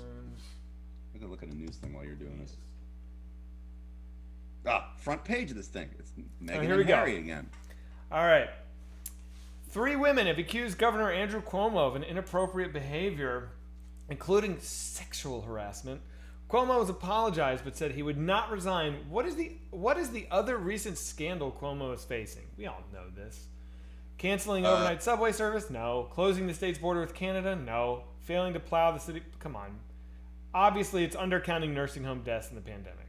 I'm gonna look at a news thing while you're doing this. Front page of this thing. It's Meghan and Harry again. All right. 3 women have accused Governor Andrew Cuomo of an inappropriate behavior, including sexual harassment. Cuomo has apologized but said he would not resign. What is the other recent scandal Cuomo is facing? We all know this. Canceling overnight subway service? No. Closing the state's border with Canada? No. Failing to plow the city? Come on. Obviously, it's undercounting nursing home deaths in the pandemic.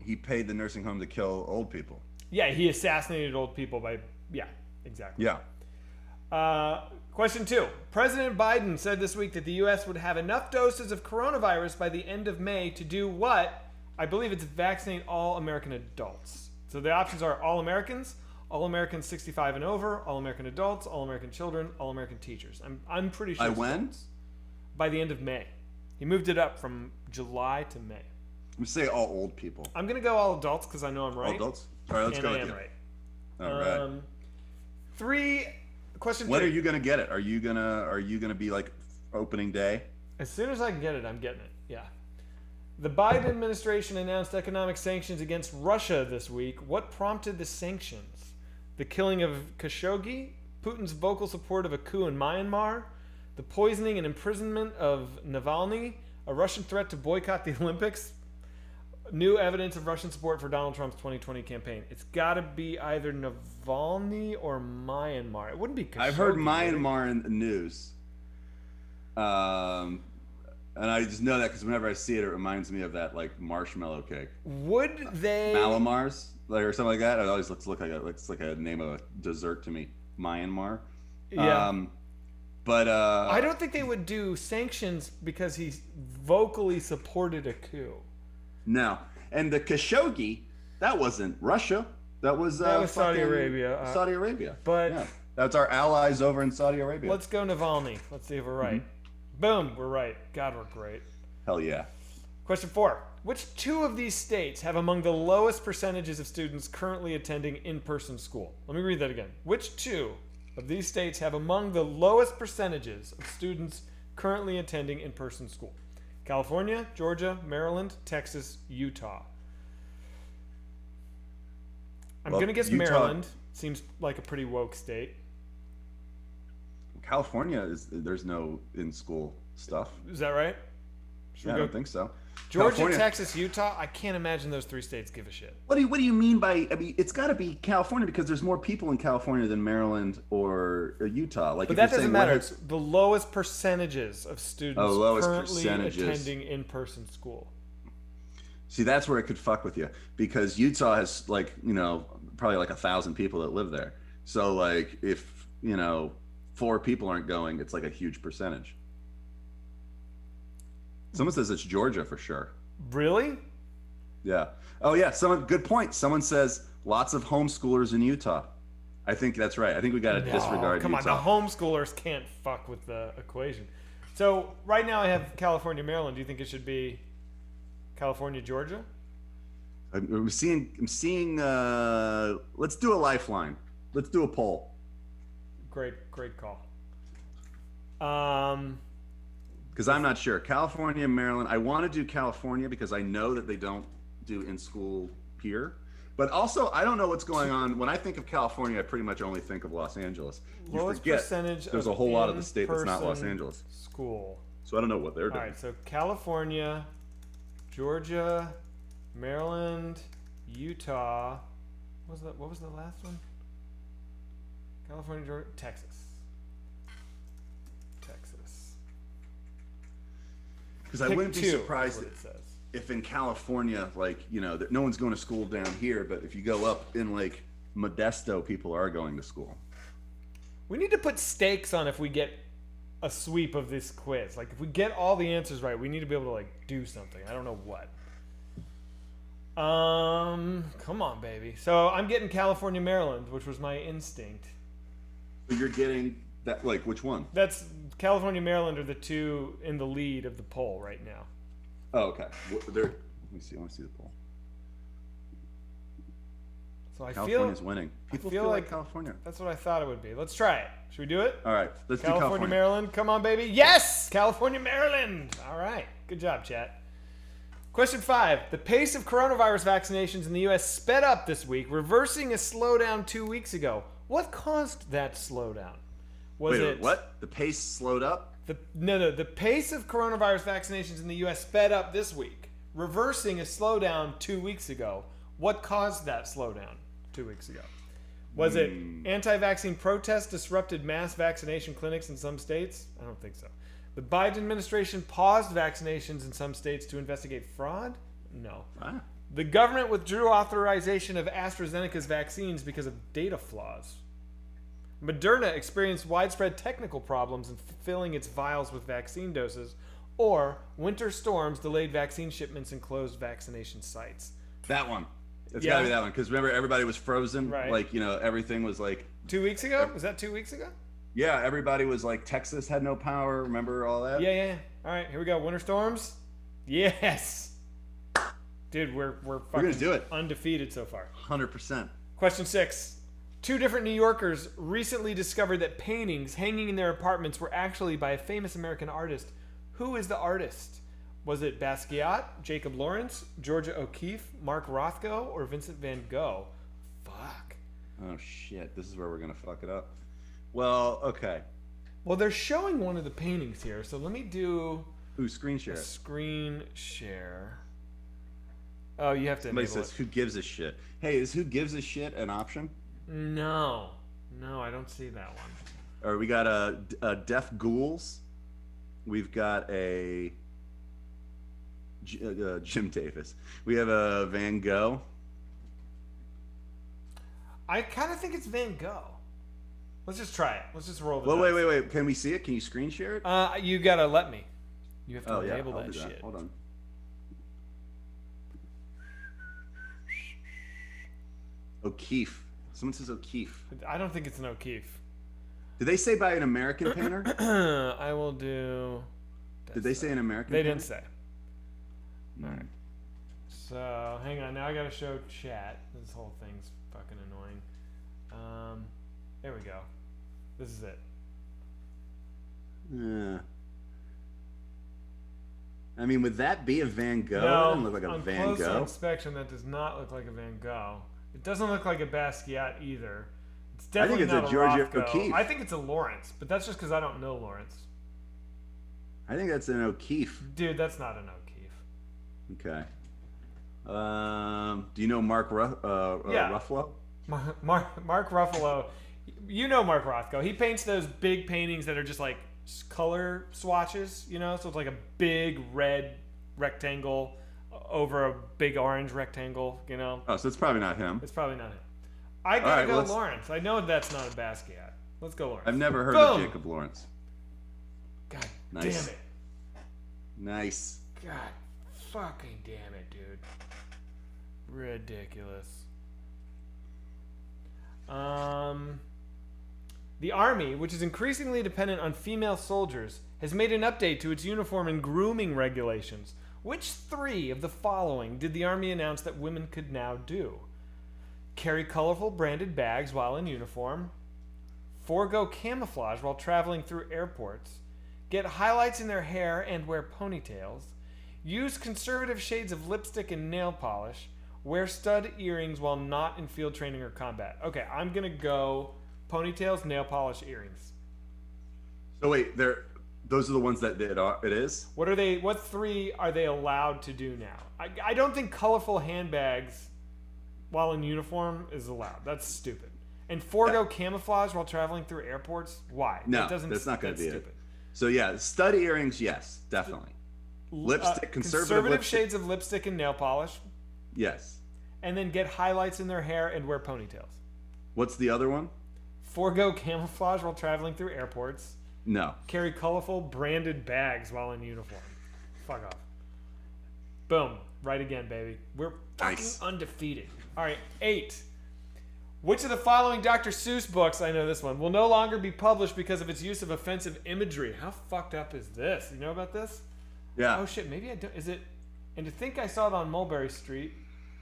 He paid the nursing home to kill old people. Yeah, he assassinated old people by... Yeah, exactly. Yeah. Question 2. President Biden said this week that the U.S. would have enough doses of coronavirus by the end of May to do what? I believe it's vaccinate all American adults. So the options are all Americans, all Americans 65 and over, all American adults, all American children, all American teachers. I'm pretty sure. By when? Adults. By the end of May. He moved it up from July to May. I'm say all old people. I'm gonna go all adults because I know I'm right. All adults. All right, let's go with you. Right. All right. 3. Question 3. When are you gonna get it? Are you gonna be like opening day? As soon as I can get it, I'm getting it. Yeah. The Biden administration announced economic sanctions against Russia this week. What prompted the sanctions? The killing of Khashoggi, Putin's vocal support of a coup in Myanmar, the poisoning and imprisonment of Navalny, a Russian threat to boycott the Olympics. New evidence of Russian support for Donald Trump's 2020 campaign. It's got to be either Navalny or Myanmar. It wouldn't be Khashoggi. I've heard Myanmar in the news. And I just know that because whenever I see it, it reminds me of that like marshmallow cake. Would they Malamars, like, or something like that? It always looks like a name of a dessert to me. Myanmar. Yeah. But I don't think they would do sanctions because he vocally supported a coup. No, and the Khashoggi, that wasn't Russia. That was Saudi Arabia. Saudi Arabia. But yeah, that's our allies over in Saudi Arabia. Let's go Navalny. Let's see if we're right. Boom, we're right. God, we're great. Hell yeah. Question 4. Which two of these states have among the lowest percentages of students currently attending in-person school? Let me read that again. Which two of these states have among the lowest percentages of students currently attending in-person school? California, Georgia, Maryland, Texas, Utah. I'm going to guess Utah, Maryland. Seems like a pretty woke state. California, there's no in-school stuff. Is that right? I don't think so. Georgia, California. Texas, Utah. I can't imagine those three states give a shit. What do you mean by? I mean, it's got to be California because there's more people in California than Maryland or Utah. Like, but that doesn't matter. It's the lowest percentages of students currently attending in-person school. See, that's where it could fuck with you because Utah has probably like 1,000 people that live there. So like if 4 people aren't going, it's like a huge percentage. Someone says it's Georgia for sure. Really? Yeah. Oh yeah. Good point. Someone says lots of homeschoolers in Utah. I think that's right. I think we got to disregard come Utah. On, the homeschoolers can't fuck with the equation. So right now I have California, Maryland. Do you think it should be California, Georgia? I'm seeing. Let's do a lifeline. Let's do a poll. Great call. Because I'm not sure. California, Maryland. I want to do California because I know that they don't do in school here. But also, I don't know what's going on. When I think of California, I pretty much only think of Los Angeles. Lowest percentage there's a whole lot of the state that's not Los Angeles. School. So I don't know what they're doing. All right, so California, Georgia, Maryland, Utah. What was the last one? California, Georgia, Texas. Because I wouldn't be surprised if in California, no one's going to school down here, but if you go up in like Modesto, people are going to school. We need to put stakes on if we get a sweep of this quiz. Like if we get all the answers right, we need to be able to do something. I don't know what. Come on, baby. So I'm getting California, Maryland, which was my instinct. But you're getting that, which one? That's California, Maryland are the two in the lead of the poll right now. Oh, okay. Let me see. I want to see the poll. So California's winning. People feel like California. That's what I thought it would be. Let's try it. Should we do it? All right. Let's do California, Maryland. Come on, baby. Yes! California, Maryland. All right. Good job, chat. Question 5. The pace of coronavirus vaccinations in the U.S. sped up this week, reversing a slowdown 2 weeks ago. What caused that slowdown? Wait, what? The pace slowed up? The pace of coronavirus vaccinations in the U.S. sped up this week, reversing a slowdown 2 weeks ago. What caused that slowdown 2 weeks ago? Was it anti-vaccine protests disrupted mass vaccination clinics in some states? I don't think so. The Biden administration paused vaccinations in some states to investigate fraud? No. Ah. The government withdrew authorization of AstraZeneca's vaccines because of data flaws. Moderna experienced widespread technical problems in filling its vials with vaccine doses, or winter storms delayed vaccine shipments and closed vaccination sites. That one. It's got to be that one. Because remember, everybody was frozen. Right. Everything was like... 2 weeks ago? Was that 2 weeks ago? Yeah, everybody was like, Texas had no power. Remember all that? Yeah. All right, here we go. Winter storms? Yes. Dude, we're gonna do it. Undefeated so far. 100%. Question 6. 2 different New Yorkers recently discovered that paintings hanging in their apartments were actually by a famous American artist. Who is the artist? Was it Basquiat, Jacob Lawrence, Georgia O'Keeffe, Mark Rothko, or Vincent van Gogh? Fuck. Oh, shit. This is where we're going to fuck it up. Well, okay. Well, they're showing one of the paintings here, so let me do... Ooh, screen share. Screen share. Oh, you have to Somebody enable says, it. "Who gives a shit?" Hey, is "Who gives a shit" an option? No, I don't see that one. Or we got a Deaf Ghouls. We've got a Jim Davis. We have a Van Gogh. I kind of think it's Van Gogh. Let's just try it. Let's just roll the Well, dice. wait. Can we see it? Can you screen share it? You gotta let me. You have to Yeah, enable I'll that do shit. Hold on. O'Keefe. Someone says O'Keefe. I don't think it's an O'Keefe. Did they say by an American painter? I will do. Did they say an American They painter? didn't say. All right. So hang on. Now I gotta show chat. This whole thing's fucking annoying. There we go. This is it. Yeah. I mean, would that be a Van Gogh? No, That doesn't look like a on Van closer Gogh. inspection, that does not look like a Van Gogh. It doesn't look like a Basquiat either. It's I think definitely it's not a Georgia Rothko. O'Keeffe. I think it's a Lawrence, but that's just because I don't know Lawrence. I think that's an O'Keefe. Dude, that's not an O'Keefe. Okay. Do you know Mark Ruffalo? Mark Ruffalo. You know Mark Rothko. He paints those big paintings that are just like color swatches, you know? So it's like a big red rectangle over a big orange rectangle, you know? Oh, so it's probably not him. It's probably not him. I gotta right, go let's- Lawrence. I know that's not a Basquiat. Let's go Lawrence. I've never heard Boom! of Jacob Lawrence. God Nice. damn it. Nice. God fucking damn it, dude. Ridiculous. The Army, which is increasingly dependent on female soldiers, has made an update to its uniform and grooming regulations. Which three of the following did the Army announce that women could now do? Carry colorful branded bags while in uniform, forego camouflage while traveling through airports, get highlights in their hair and wear ponytails, use conservative shades of lipstick and nail polish, wear stud earrings while not in field training or combat. Okay, I'm gonna go ponytails, nail polish, earrings. So wait, those are the ones that it is? What are they? What three are they allowed to do now? I don't think colorful handbags while in uniform is allowed. That's stupid. And forego camouflage while traveling through airports? Why? No, that's not going to be stupid. it. So yeah, stud earrings, yes, definitely. Lipstick, conservative lipstick. shades of lipstick and nail polish. Yes. And then get highlights in their hair and wear ponytails. What's the other one? Forego camouflage while traveling through airports. No. Carry colorful branded bags while in uniform. Fuck off. Boom. Right again, baby. We're fucking Nice. undefeated. All right, 8. Which of the following Dr. Seuss books, I know this one, will no longer be published because of its use of offensive imagery? How fucked up is this? You know about this? Yeah. Oh shit, maybe I don't. Is it? And to think I saw it on Mulberry Street.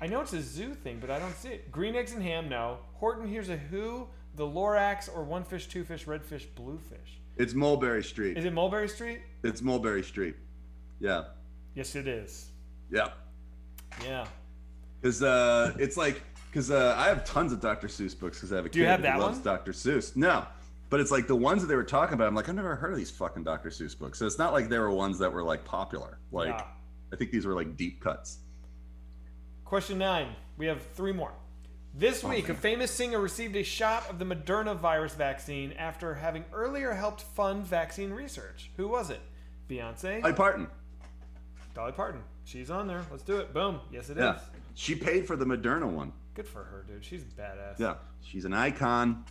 I know it's a zoo thing, but I don't see it. Green Eggs and Ham, no. Horton Hears a Who, The Lorax, or One Fish, Two Fish, Red Fish, Blue Fish. It's Mulberry Street. Is it Mulberry Street? It's Mulberry Street. Yeah. Yes, it is. Yeah. Yeah. Because I have tons of Dr. Seuss books because I have a kid you have who that loves one? Dr. Seuss. No. But it's like the ones that they were talking about, I'm like, I've never heard of these fucking Dr. Seuss books. So it's not like they were ones that were like popular. Like, Yeah. I think these were like deep cuts. Question 9. We have 3 more. This week, a famous singer received a shot of the Moderna virus vaccine after having earlier helped fund vaccine research. Who was it? Beyonce? Dolly Parton. Dolly Parton. She's on there. Let's do it. Boom. Yes, it is. Yeah. She paid for the Moderna one. Good for her, dude. She's badass. Yeah. She's an icon.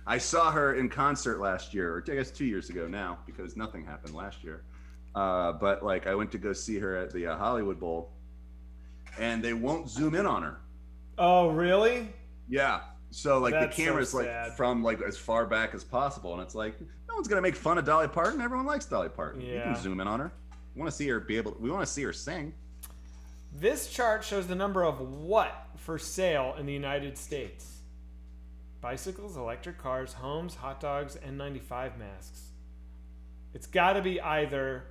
I saw her in concert last year, or I guess 2 years ago now, because nothing happened last year. But like, I went to go see her at the Hollywood Bowl, and they won't zoom in on her. Oh, really? Yeah. So like That's the camera's so like sad. from like as far back as possible, and it's like no one's gonna make fun of Dolly Parton. Everyone likes Dolly Parton. You Yeah. can zoom in on her. We want to see her we want to see her sing. This chart shows the number of what for sale in the United States? Bicycles, electric cars, homes, hot dogs, N95 masks. It's got to be either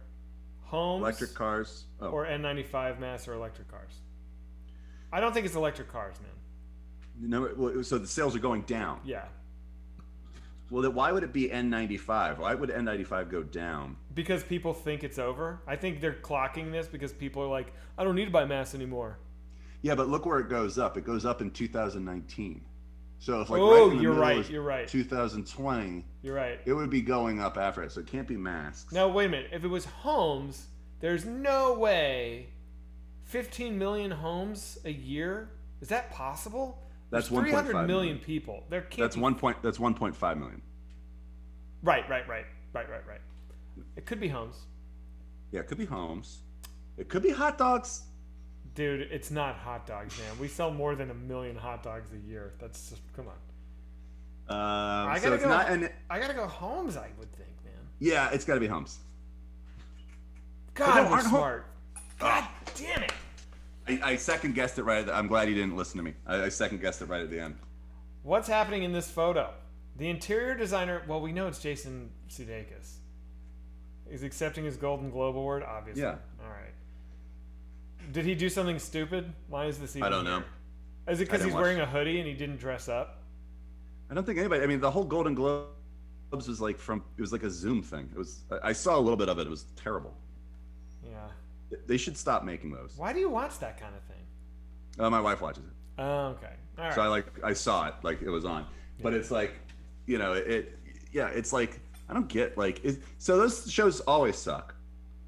homes, Electric cars. Oh. or N95 masks or electric cars. I don't think it's electric cars, man. You know, well, so the sales are going down. Yeah. Well, then why would it be N95? Why would N95 go down? Because people think it's over. I think they're clocking this because people are like, I don't need to buy masks anymore. Yeah, but look where it goes up. It goes up in 2019. So if like you're right. 2020, you're right. It would be going up after it. So it can't be masks. No, wait a minute. If it was homes, there's no way 15 million homes a year. Is that possible? That's 300 million people. There can't. That's 1.5 million. Right. It could be homes. Yeah, it could be homes. It could be hot dogs. Dude, it's not hot dogs, man. We sell more than 1 million hot dogs a year. That's just, come on. I gotta go homes, I would think, man. Yeah, it's gotta be homes. God, we're smart. God damn it. I second guessed it right. I'm glad you didn't listen to me. I second guessed it right at the end. What's happening in this photo? The interior designer, well, we know it's Jason Sudeikis. He's accepting his Golden Globe Award, obviously. Yeah. All right. Did he do something stupid? Why is this even I don't know. Is it because he's wearing a hoodie and he didn't dress up? I don't think anybody. I mean, the whole Golden Globes was like it was like a Zoom thing. It was. I saw a little bit of it. It was terrible. Yeah. They should stop making those. Why do you watch that kind of thing? My wife watches it. Oh, okay. All right. So I saw it, like it was on, but it's like, it's like I don't get so those shows always suck.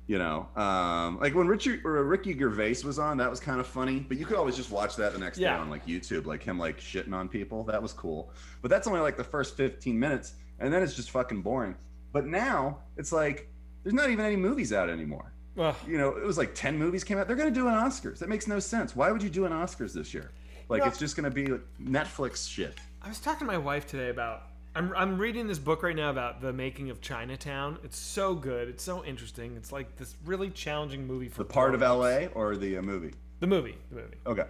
Like when Ricky Gervais was on, that was kind of funny, but you could always just watch that the next day on like YouTube, like him like shitting on people. That was cool, but that's only like the first 15 minutes, and then it's just fucking boring. But now it's like there's not even any movies out anymore. It was like 10 movies came out. They're gonna do an Oscars. That makes no sense. Why would you do an Oscars this year? Like it's just gonna be like Netflix shit. I was talking to my wife today about. I'm reading this book right now about the making of Chinatown. It's so good. It's so interesting. It's like this really challenging movie for the part of LA or the movie. The movie. Okay.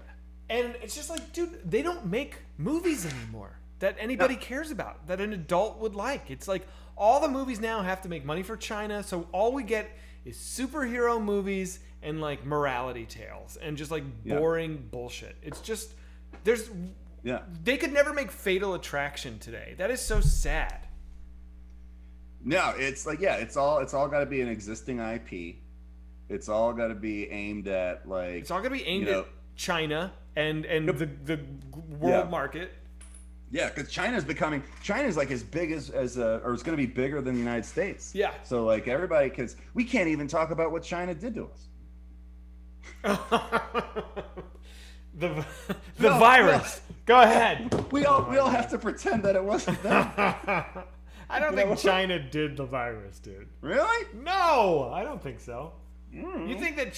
And it's just like, dude, they don't make movies anymore that anybody cares about, that an adult would like. It's like all the movies now have to make money for China, so all we get is superhero movies and like morality tales and just like boring bullshit. It's just they could never make Fatal Attraction today. That is so sad. No, it's like it's all got to be an existing IP. It's all got to be aimed at like it's all got to be aimed at China and the world market. Yeah, because China's like as big as or it's going to be bigger than the United States. Yeah. So like everybody, because we can't even talk about what China did to us. the virus. Go ahead. We all have to pretend that it wasn't them. I don't think China did the virus, dude. Really? No, I don't think so. You think that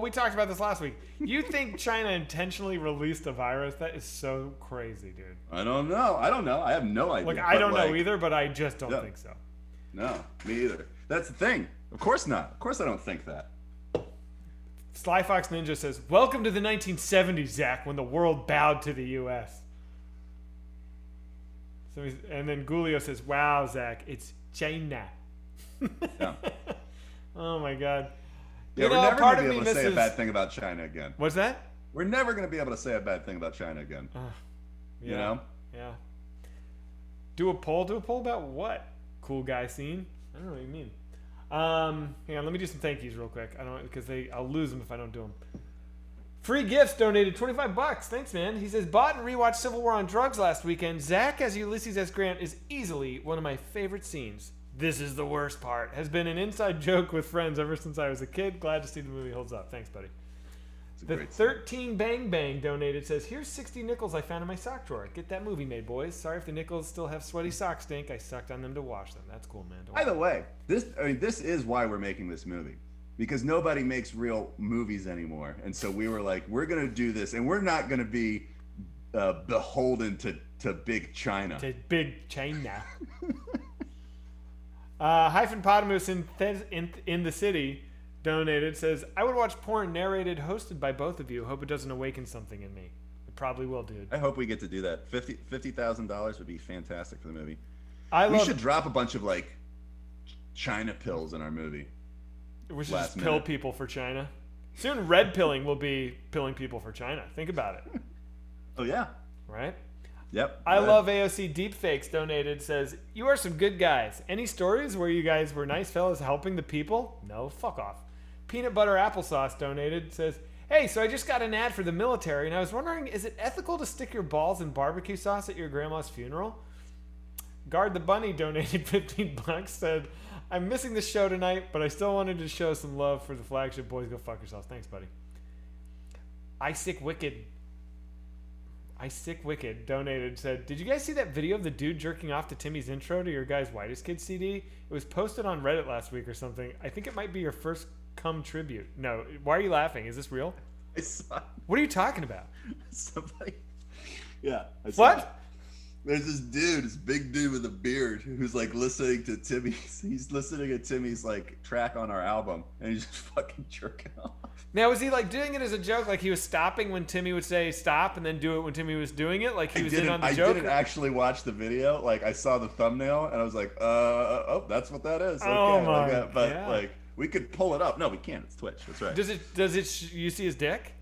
we talked about this last week. You think China intentionally released a virus? That is so crazy, dude. I don't know. I have no idea. Look, I don't know either, but I just don't think so. No, me either. That's the thing. Of course not. Of course I don't think that. Sly Fox Ninja says, "Welcome to the 1970s, Zach, when the world bowed to the U.S." And then Gulio says, "Wow, Zach, it's China." Yeah. Oh my God. Yeah, we're never going to be able to say a bad thing about China again. What's that? We're never going to be able to say a bad thing about China again. You know? Yeah. Do a poll about what? Cool guy scene? I don't know what you mean. Hang on, let me do some thank yous real quick. I don't because I'll lose them if I don't do them. Free Gifts donated $25. Thanks, man. He says, bought and rewatched Civil War on Drugs last weekend. Zach as Ulysses S. Grant is easily one of my favorite scenes. This is the worst part. Has been an inside joke with friends ever since I was a kid. Glad to see the movie holds up. Thanks, buddy. The 13 Bang Bang donated says, here's 60 nickels I found in my sock drawer. Get that movie made, boys. Sorry if the nickels still have sweaty sock stink. I sucked on them to wash them. That's cool, man. By the way, this is why we're making this movie. Because nobody makes real movies anymore. And so we were like, we're going to do this. And we're not going to be beholden to big China. To big China. Hyphenpotamus in the city donated, says, I would watch porn narrated, hosted by both of you. Hope it doesn't awaken something in me. It probably will, dude. I hope we get to do that. $50,000 would be fantastic for the movie. We should drop a bunch of like China pills in our movie. We should just pill people for China. Soon red pilling will be pilling people for China. Think about it. Oh yeah. Right? Yep. I love AOC Deepfakes donated, says, you are some good guys. Any stories where you guys were nice fellas helping the people? No, fuck off. Peanut Butter Applesauce donated, says, Hey, so I just got an ad for the military, and I was wondering, is it ethical to stick your balls in barbecue sauce at your grandma's funeral? Guard the Bunny donated 15 bucks, said, I'm missing the show tonight, but I still wanted to show some love for the flagship boys. Go fuck yourselves. Thanks, buddy. I Sick Wicked donated, said, did you guys see that video of the dude jerking off to Timmy's intro to your guys' Whitest Kids CD? It was posted on Reddit last week or something. I think it might be your first cum tribute. No, why are you laughing? Is this real? I saw What are you talking about? somebody. Yeah. I saw What? it. There's this dude, this big dude with a beard, who's like listening to Timmy's. He's listening to Timmy's like track on our album, and he's just fucking jerking off. Now, was he like doing it as a joke? Like he was stopping when Timmy would say stop and then do it when Timmy was doing it? Like he was in on the joke? I didn't actually watch the video. Like I saw the thumbnail and I was like, oh, that's what that is. Okay. Oh my like, but God. like we could pull it up. No, we can't. It's Twitch. That's right. Does it you see his dick?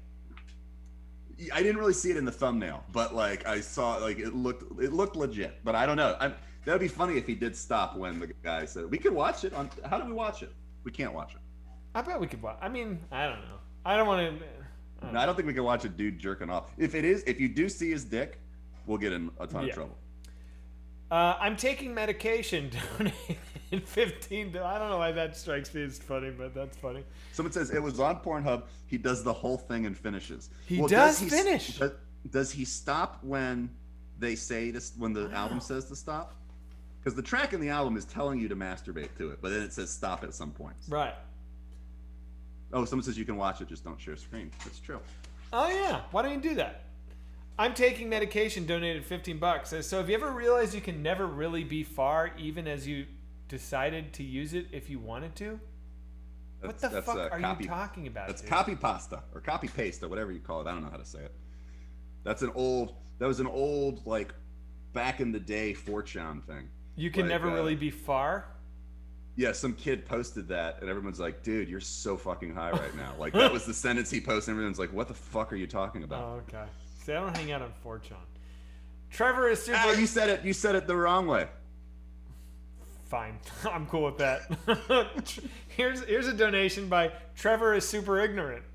I didn't really see it in the thumbnail, but like I saw, like it looked legit. But I don't know. That'd be funny if he did stop when the guy said we could watch it on. How do we watch it? We can't watch it. I bet we could watch. I mean, I don't know. I don't want to. No, I don't think we can watch a dude jerking off. If you do see his dick, we'll get in a ton of trouble. I'm taking medication. Donated 15. I don't know why that strikes me as funny, but that's funny. Someone says it was on Pornhub. He does the whole thing and finishes. Does finish. Does he stop when they say this? When the album says to stop? Because the track in the album is telling you to masturbate to it, but then it says stop at some points. Right. Oh, someone says you can watch it, just don't share screen. That's true. Oh yeah. Why don't you do that? I'm taking medication. Donated 15 bucks. So have you ever realized you can never really be far, even as you decided to use it if you wanted to? What the fuck are you talking about? That's copy pasta or copy paste or whatever you call it. I don't know how to say it. That was an old like back in the day 4chan thing. You can never really be far? Yeah, some kid posted that, and everyone's like, dude, you're so fucking high right now. Like, that was the sentence he posted, and everyone's like, what the fuck are you talking about? Oh, okay. See, I don't hang out on 4chan. Trevor is super... You said it the wrong way. Fine. I'm cool with that. Here's a donation by Trevor is super ignorant.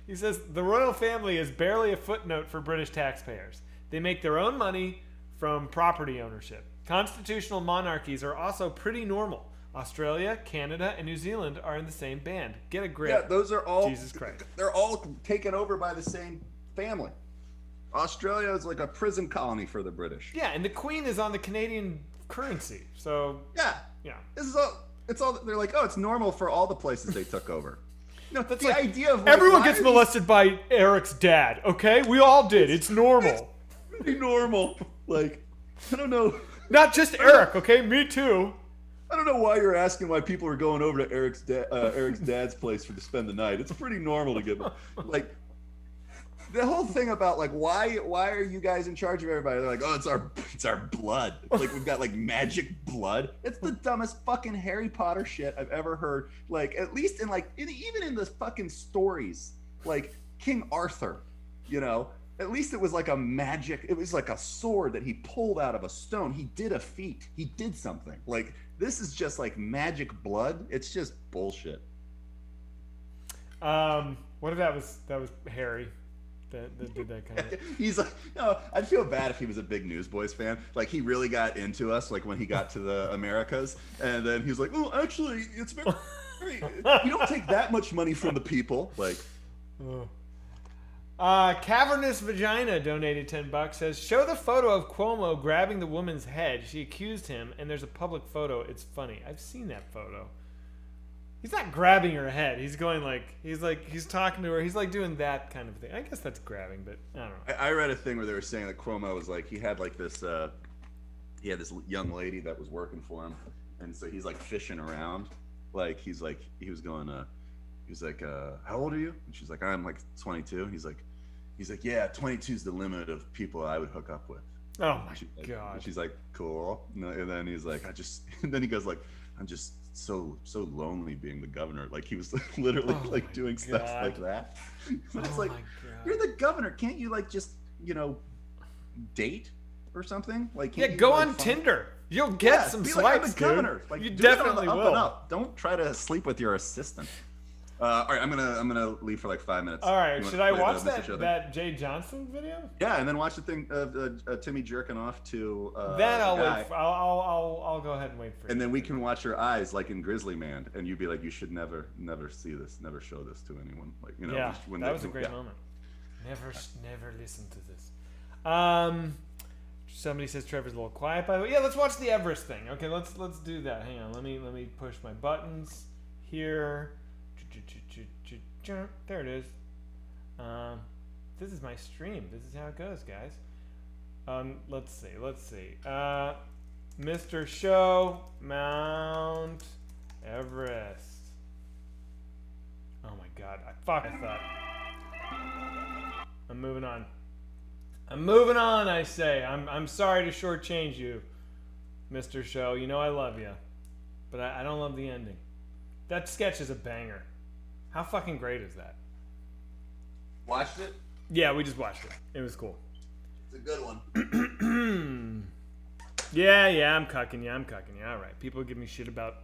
He says, the royal family is barely a footnote for British taxpayers. They make their own money from property ownership. Constitutional monarchies are also pretty normal. Australia, Canada, and New Zealand are in the same band. Get a grip. Yeah, those are all... Jesus Christ. They're all taken over by the same family. Australia is like a prison colony for the British. Yeah, and the Queen is on the Canadian currency, so... Yeah. This is all... It's all... They're like, oh, it's normal for all the places they took over. No, that's the idea of... Like, everyone gets molested by Eric's dad, okay? We all did. It's normal. It's pretty normal. Like, I don't know... Not just Eric, okay? Me too. I don't know why you're asking why people are going over to Eric's dad's place to spend the night. It's pretty normal to get like the whole thing about like why are you guys in charge of everybody? They're like, oh, it's our blood. Like we've got like magic blood. It's the dumbest fucking Harry Potter shit I've ever heard. Like at least in like even in the fucking stories, like King Arthur, you know. At least it was like it was like a sword that he pulled out of a stone. He did a feat. He did something. Like, this is just like magic blood. It's just bullshit. What if that was Harry that did that kind of... He's like, no, I'd feel bad if he was a big Newsboyz fan. Like, he really got into us, like, when he got to the Americas. And then he was like, oh, actually, it's very... you don't take that much money from the people. Like... Cavernous Vagina donated 10 bucks. Says, show the photo of Cuomo grabbing the woman's head. She accused him, and there's a public photo. It's funny. I've seen that photo. He's not grabbing her head. He's going he's talking to her. He's like doing that kind of thing. I guess that's grabbing, but I don't know. I read a thing where they were saying that Cuomo was like, he had like this, he had this young lady that was working for him, and so he's like fishing around. Like, he was like, how old are you? And she's like, I'm like 22. He's like, yeah, 22 is the limit of people I would hook up with. Oh my God. She's like, cool. And then he's like, and then he goes like, I'm just so lonely being the governor. Like he was literally like doing stuff like that. But it's like, you're the governor. Can't you like just, date or something? Like, go on Tinder. You'll get some swipes, like the governor. Like, you do definitely it on the will. up and up. Don't try to sleep with your assistant. All right, I'm gonna leave for like 5 minutes. All right, should I watch Mr. Show thing? that Jay Johnson video? Yeah, and then watch the thing of Timmy jerking off to. Then I'll wait. I'll go ahead and wait for you. And then we can watch your eyes like in Grizzly Man, and you'd be like, you should never see this, never show this to anyone. Like, you know. Yeah, that was a great moment. Never listen to this. Somebody says Trevor's a little quiet. By the way, yeah, let's watch the Everest thing. Okay, let's do that. Hang on, let me push my buttons here. There it is. This is my stream. This is how it goes, guys. Let's see. Mr. Show, Mount Everest. Oh my God! I thought. I'm moving on. I say. I'm sorry to shortchange you, Mr. Show. You know I love you, but I don't love the ending. That sketch is a banger. How fucking great is that? Watched it? Yeah, we just watched it. It was cool. It's a good one. Yeah, I'm cucking you. All right. People give me shit about.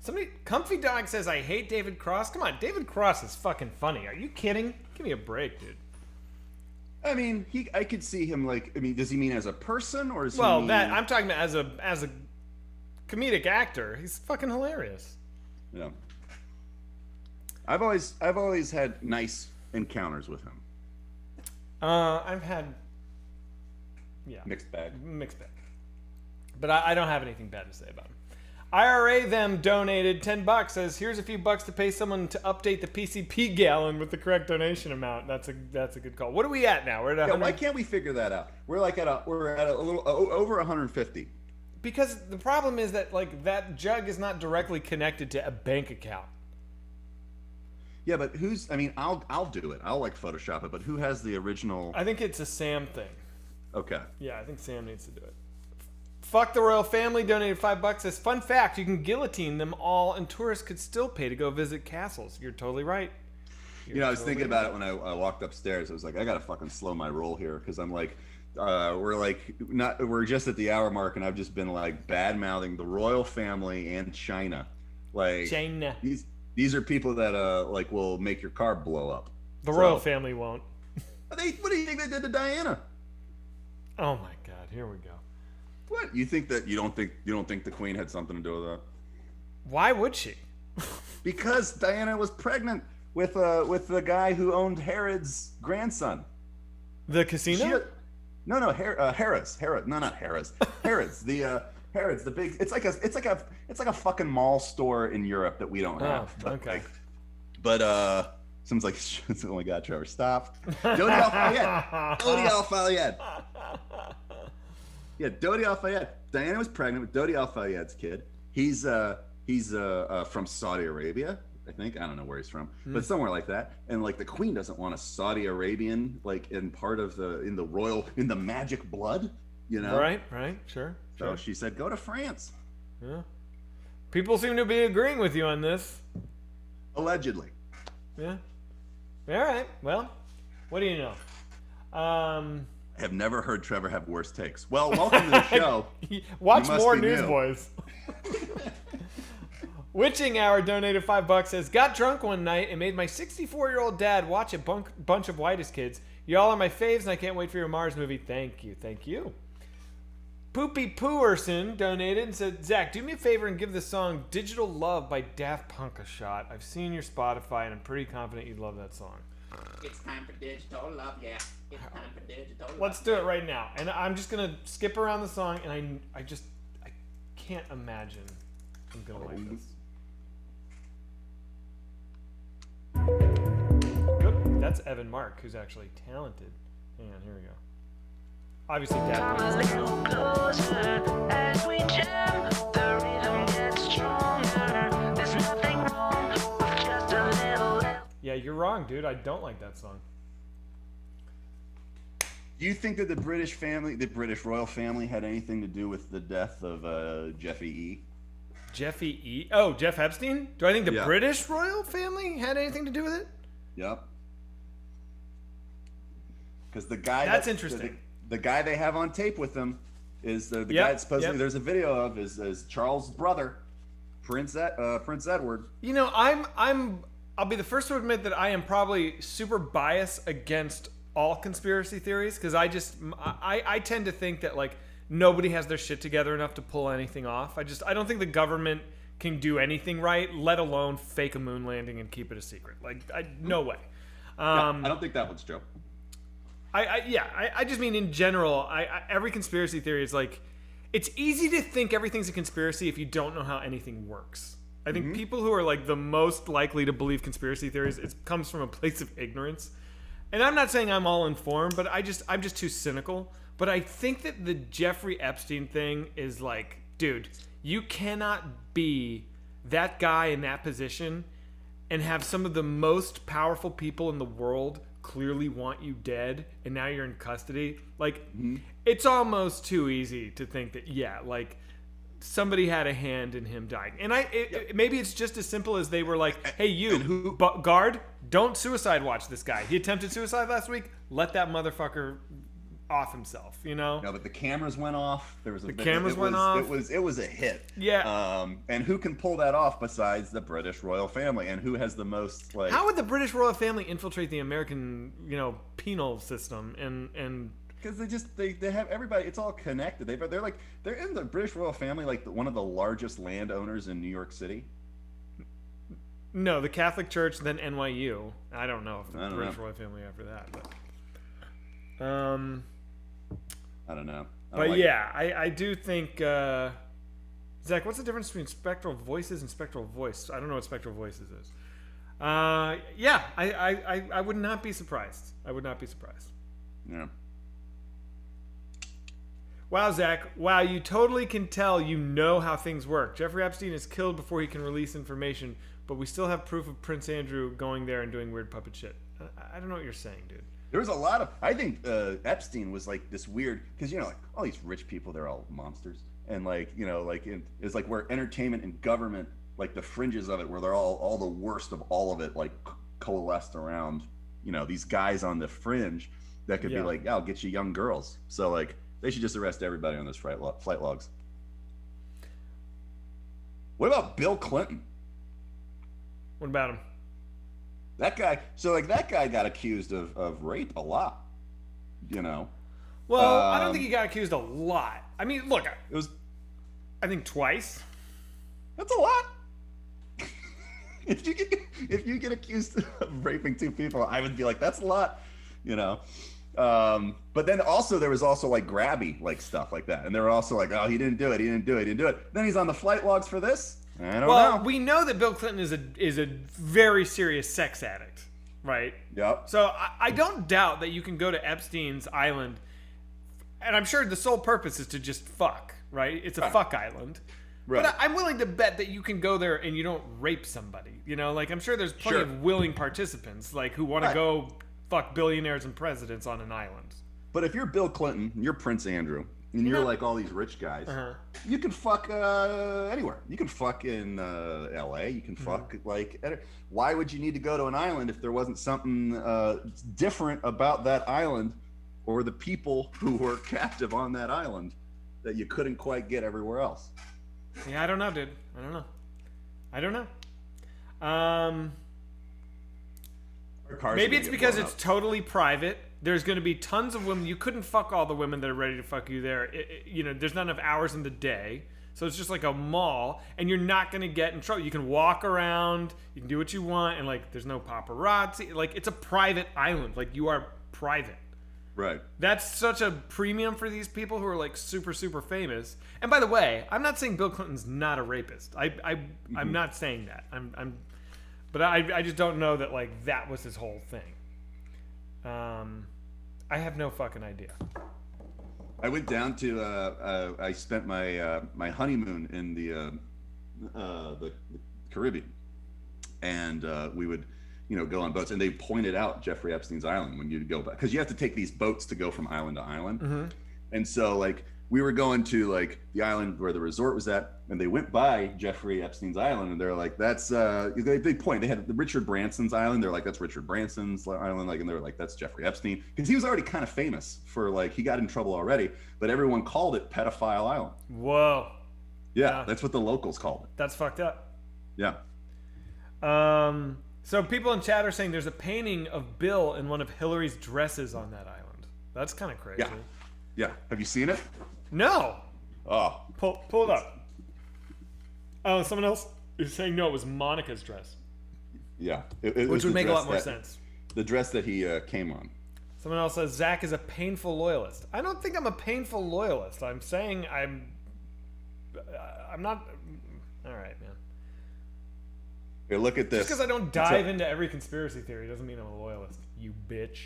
Somebody, Comfy Dog says I hate David Cross. Come on, David Cross is fucking funny. Are you kidding? Give me a break, dude. I mean, I could see him like. I mean, does he mean as a person or is he? Well, that I'm talking about as a comedic actor. He's fucking hilarious. Yeah. I've always had nice encounters with him. I've had. Yeah. Mixed bag. But I don't have anything bad to say about him. IRA them donated $10. Says here's a few bucks to pay someone to update the PCP gallon with the correct donation amount. That's a good call. What are we at now? We're at 100. Why can't we figure that out? We're at a little over 150. Because the problem is that like that jug is not directly connected to a bank account. Yeah, but who's? I mean, I'll do it. I'll like Photoshop it. But who has the original? I think it's a Sam thing. Okay. Yeah, I think Sam needs to do it. Fuck the royal family donated $5. Says fun fact: you can guillotine them all, and tourists could still pay to go visit castles. You're totally right. I was thinking about it when I walked upstairs. I was like, I gotta fucking slow my roll here because I'm like, we're just at the hour mark, and I've just been like bad mouthing the royal family and China. Like China. These are people that like will make your car blow up. The royal family won't. What do you think they did to Diana? Oh my God! Here we go. What you think that you don't think the Queen had something to do with that? Why would she? Because Diana was pregnant with the guy who owned Herod's grandson. The casino? Harris. No, not Harris. Herod's the big. It's like a fucking mall store in Europe that we don't have. Okay. Someone's like, oh my God, Trevor, stop. Dodi Al-Fayed. Yeah, Dodi Al-Fayed. Diana was pregnant with Dodi Al-Fayed's kid. He's from Saudi Arabia, I think. I don't know where he's from, but somewhere like that. And like the Queen doesn't want a Saudi Arabian like in the magic blood, you know? Right, sure. So she said, go to France. Yeah. People seem to be agreeing with you on this. Allegedly. Yeah. All right. Well, what do you know? I have never heard Trevor have worse takes. Well, welcome to the show. Watch more Newsboyz. Witching Hour donated $5. Says, got drunk one night and made my 64-year-old dad watch a bunch of Whitest Kids. Y'all are my faves, and I can't wait for your Mars movie. Thank you. Poopy Pooerson donated and said, Zach, do me a favor and give the song Digital Love by Daft Punk a shot. I've seen your Spotify, and I'm pretty confident you'd love that song. It's time for digital love, yeah. It's time for digital love. Let's do it right now. And I'm just going to skip around the song, and I can't imagine I'm going to like this. Good. That's Evan Mark, who's actually talented. Hang on, here we go. Obviously, Daft Punk. A little closer as we jam. The rhythm gets stronger. There's nothing wrong with just a little. Yeah, you're wrong, dude. I don't like that song. Do you think that the British royal family, had anything to do with the death of Jeffy E? Jeffy E? Oh, Jeff Epstein? Do I think the Yeah. British royal family had anything to do with it? Yep. Because the guy That's interesting. The guy they have on tape with them is the Yep, guy that supposedly yep. there's a video of is Charles' brother, Prince Edward. You know, I'll be the first to admit that I am probably super biased against all conspiracy theories because I tend to think that like nobody has their shit together enough to pull anything off. I don't think the government can do anything right, let alone fake a moon landing and keep it a secret. Like, no way. I don't think that one's true. I just mean in general, every conspiracy theory is like, it's easy to think everything's a conspiracy if you don't know how anything works. I think people who are like the most likely to believe conspiracy theories, it comes from a place of ignorance. And I'm not saying I'm all informed, but I'm just too cynical. But I think that the Jeffrey Epstein thing is like, dude, you cannot be that guy in that position and have some of the most powerful people in the world clearly want you dead, and now you're in custody. Like, it's almost too easy to think that, yeah, like, somebody had a hand in him dying. And maybe it's just as simple as they were like, hey, you, guard, don't suicide watch this guy. He attempted suicide last week. Let that motherfucker off himself, you know? No, but the cameras went off. The cameras went off. It was a hit. Yeah. And who can pull that off besides the British royal family? And who has the most, like... How would the British royal family infiltrate the American, penal system and... Because they have everybody. It's all connected. They're in the British royal family, like one of the largest landowners in New York City. No, the Catholic Church, then NYU. I don't know if the British royal family after that, but I don't know. I do think Zach, what's the difference between spectral voices and spectral voice? I don't know what spectral voices is. I would not be surprised. I would not be surprised. Yeah. Wow, Zach. Wow, you totally can tell you know how things work. Jeffrey Epstein is killed before he can release information, but we still have proof of Prince Andrew going there and doing weird puppet shit. I don't know what you're saying, dude. There was a lot of... I think Epstein was like this weird... Because, like all these rich people, they're all monsters. And it's like where entertainment and government, like the fringes of it, where they're all the worst of all of it, like coalesced around, these guys on the fringe that could be like, I'll get you young girls. So like... They should just arrest everybody on those flight logs. What about Bill Clinton? What about him? That guy. So that guy got accused of rape a lot. Well, I don't think he got accused a lot. I mean, look, I think twice. That's a lot. If you get accused of raping two people, I would be like, that's a lot. But then also there was also like grabby like stuff like that, and they were also like, oh, he didn't do it. Then he's on the flight logs for this. I don't know. Well, we know that Bill Clinton is a very serious sex addict, right? Yep. So I don't doubt that you can go to Epstein's island, and I'm sure the sole purpose is to just fuck, right? It's a fuck island. Right. But I'm willing to bet that you can go there and you don't rape somebody. Like I'm sure there's plenty of willing participants like who want to go fuck billionaires and presidents on an island. But if you're Bill Clinton, you're Prince Andrew, and you're like all these rich guys, you can fuck anywhere. You can fuck in L.A. You can fuck why would you need to go to an island if there wasn't something different about that island or the people who were captive on that island that you couldn't quite get everywhere else? Yeah, I don't know, dude. I don't know. Maybe it's because it's totally private. There's going to be tons of women. You couldn't fuck all the women that are ready to fuck you there. There's not enough hours in the day. So it's just like a mall, and you're not going to get in trouble. You can walk around. You can do what you want, and there's no paparazzi. It's a private island. You are private. Right. That's such a premium for these people who are super, super famous. And by the way, I'm not saying Bill Clinton's not a rapist. I'm not saying that. But I just don't know that that was his whole thing. I have no fucking idea. I went down to I spent my honeymoon in the Caribbean, and we would go on boats, and they pointed out Jeffrey Epstein's island when you go back, because you have to take these boats to go from island to island. And so we were going to the island where the resort was at, and they went by Jeffrey Epstein's island, and they're like, that's they point. They had the Richard Branson's island. They're like, that's Richard Branson's island. And they were like, that's Jeffrey Epstein, because he was already kind of famous for he got in trouble already, but everyone called it Pedophile Island. Whoa. Yeah, that's what the locals called it. That's fucked up. Yeah. So people in chat are saying there's a painting of Bill in one of Hillary's dresses on that island. That's kind of crazy. Yeah. Yeah. Have you seen it? No. Oh. Pull it up. Oh, someone else is saying no, it was Monica's dress. Yeah. Which would make a lot more sense. The dress that he came on. Someone else says Zach is a painful loyalist. I don't think I'm a painful loyalist. I'm saying I'm not. All right, man. Here, look at this. Just because I don't dive into every conspiracy theory doesn't mean I'm a loyalist. You bitch.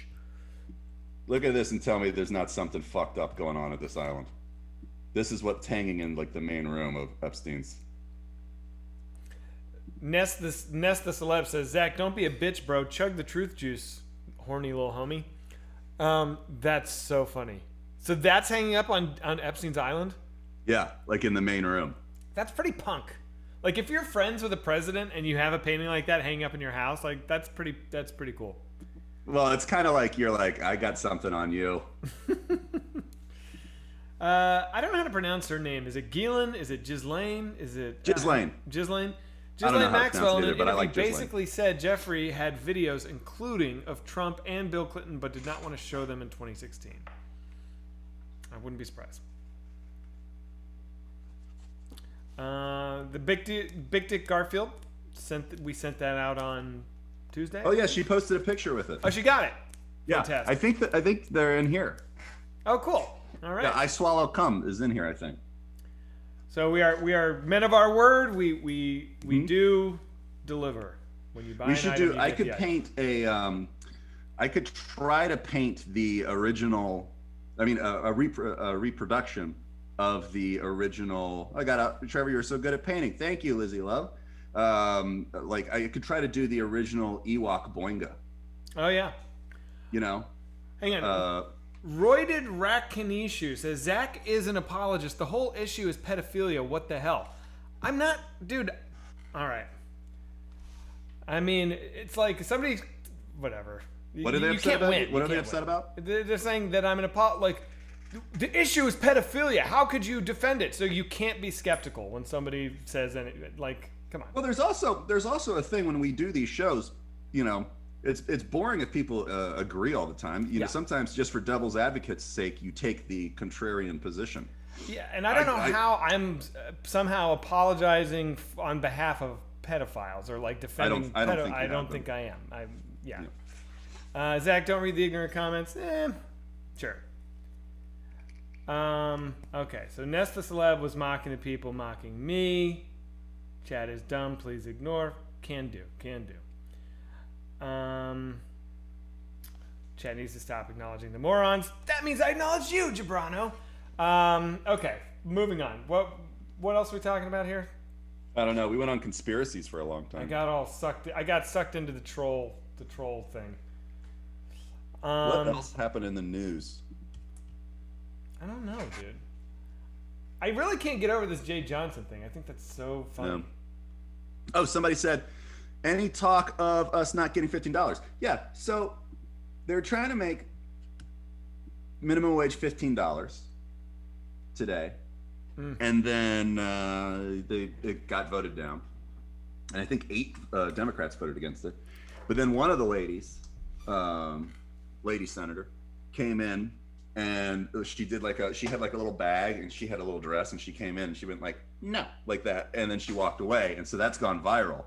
Look at this and tell me there's not something fucked up going on at this island. This is what's hanging in like the main room of Epstein's. Nest the celeb says, Zach, don't be a bitch, bro. Chug the truth juice, horny little homie. That's so funny. So that's hanging up on Epstein's island? Yeah, like in the main room. That's pretty punk. Like if you're friends with the president and you have a painting like that hanging up in your house, like that's pretty cool. Well, it's kind of like you're like, I got something on you. I don't know how to pronounce her name. Is it Ghislaine? Is it Ghislaine? Is it Ghislaine? Ghislaine I don't know how to Maxwell pronounce it either, but I like Ghislaine. basically said Jeffrey had videos including of Trump and Bill Clinton, but did not want to show them in 2016. I wouldn't be surprised. The Big Dick Garfield we sent that out on Tuesday. Oh yeah, she posted a picture with it. Oh, she got it. Yeah, Fantastic. I think they're in here. Oh, cool. All right. Yeah, I Swallow Cum is in here, I think. So we are men of our word. We do deliver. When you buy We an should item, do. you I get the could item. paint a. I could try to paint the original. I mean, a reproduction of the original. Trevor, you're so good at painting. Thank you, Lizzie Love. Like I could try to do the original Ewok Boinga. Oh yeah. You know. Hang on. Roided Rakanishu says Zach is an apologist. The whole issue is pedophilia. What the hell? I'm not, dude. All right. I mean, it's like somebody, whatever. What are they upset about? What are they upset about? They're saying that I'm an like. The issue is pedophilia. How could you defend it? So you can't be skeptical when somebody says anything. Like, come on. Well, there's also a thing when we do these shows. You know, it's boring if people agree all the time. You know, sometimes just for devil's advocate's sake, you take the contrarian position. Yeah, and I don't know how I'm somehow apologizing on behalf of pedophiles or like defending. I don't think I am. Zach, don't read the ignorant comments. Sure. Okay, so Nest the Celeb was mocking the people, mocking me. Chat is dumb. Please ignore. Can do. Chat needs to stop acknowledging the morons. That means I acknowledge you, Jabrano. Okay, moving on. What else are we talking about here? I don't know. We went on conspiracies for a long time. I got sucked into the troll thing. What else happened in the news? I don't know, dude. I really can't get over this Jay Johnson thing. I think that's so funny. Yeah. Oh, somebody said, any talk of us not getting $15? Yeah, so they're trying to make minimum wage $15 today. And then it got voted down. And I think 8 Democrats voted against it. But then one of the ladies, lady senator, came in and she did she had like a little bag and she had a little dress and she came in and she went like, no, like that. And then she walked away. And so that's gone viral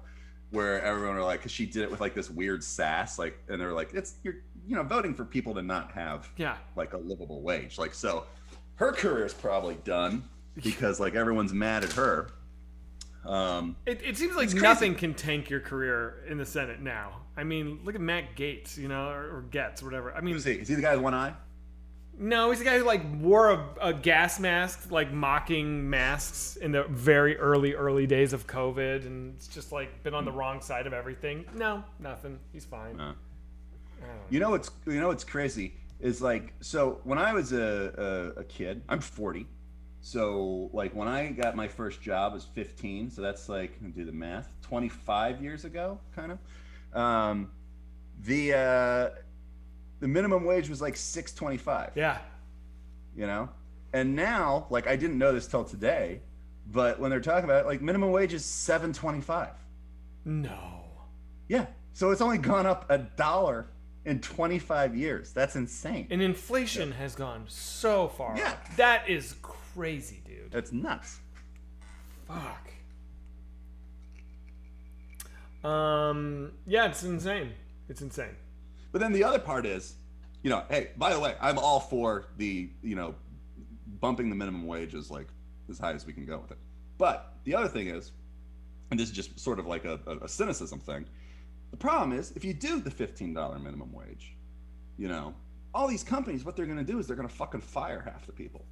where everyone were like, cause she did it with like this weird sass, like, and they were like, you're voting for people to not have like a livable wage. Like, so her career's probably done because like everyone's mad at her. It seems like nothing can tank your career in the Senate now. I mean, look at Matt Gaetz, or Getz, whatever. I mean, is he the guy with one eye? No, he's the guy who like wore a gas mask, like mocking masks in the very early days of COVID, and it's just like been on the wrong side of everything. No, nothing. He's fine. You know what's crazy is like, so when I was a kid, I'm 40. So like when I got my first job I was 15, so that's like, do the math, 25 years ago, kind of. The minimum wage was like $6.25. Yeah. And now, like I didn't know this till today, But when they're talking about it, like minimum wage is $7.25. No. Yeah. So it's only gone up $1 in 25 years. That's insane. And inflation has gone so far. Yeah. Up. That is crazy, dude. That's nuts. Fuck. Yeah, it's insane. It's insane. But then the other part is, hey, by the way, I'm all for the, bumping the minimum wage is like as high as we can go with it. But the other thing is, and this is just sort of like a cynicism thing, the problem is if you do the $15 minimum wage, all these companies, what they're going to do is they're going to fucking fire half the people.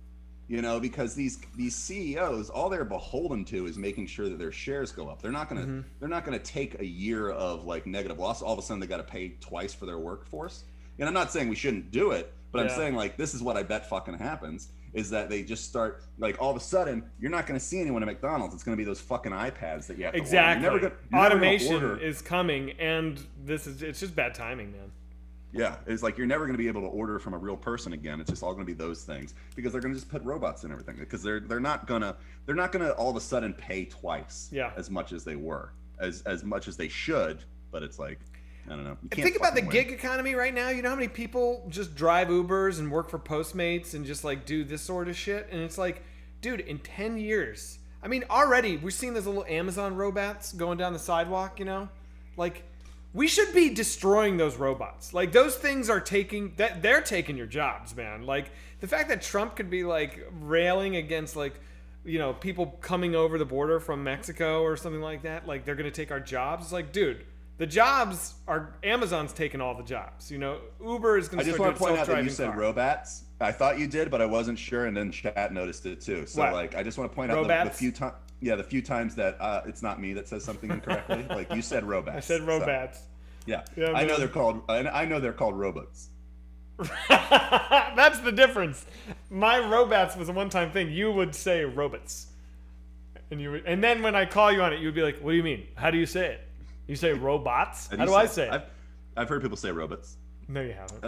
Because these CEOs, all they're beholden to is making sure that their shares go up. They're not gonna take a year of like negative loss. All of a sudden they got to pay twice for their workforce. And I'm not saying we shouldn't do it, but I'm saying like this is what I bet fucking happens is that they just start like all of a sudden you're not going to see anyone at McDonald's. It's going to be those fucking iPads that you have to exactly. Order. Automation is coming, and it's just bad timing, man. Yeah, it's like you're never going to be able to order from a real person again. It's just all going to be those things because they're going to just put robots in everything because they're not gonna all of a sudden pay twice as much as they were as much as they should. But it's like I don't know. Think about the gig economy right now. You know how many people just drive Ubers and work for Postmates and just like do this sort of shit? And it's like, dude, in 10 years, I mean, already we're seeing those little Amazon robots going down the sidewalk. Like. We should be destroying those robots. Like those things are they're taking your jobs, man. Like the fact that Trump could be like railing against like, people coming over the border from Mexico or something like that. Like they're going to take our jobs. It's like, dude, the jobs are Amazon's taking all the jobs. Uber is going to start doing self-driving cars. I just want to point out that you said robots. I thought you did, but I wasn't sure. And then chat noticed it too. So like, I just want to point out the few times. Yeah, the few times that it's not me that says something incorrectly. Like you said robots. I said robots. So, yeah I know they're called robots. That's the difference. My robots was a one-time thing. You would say robots. And then when I call you on it, you would be like, what do you mean? How do you say it? You say robots? How do I say it? I've heard people say robots. No, you haven't.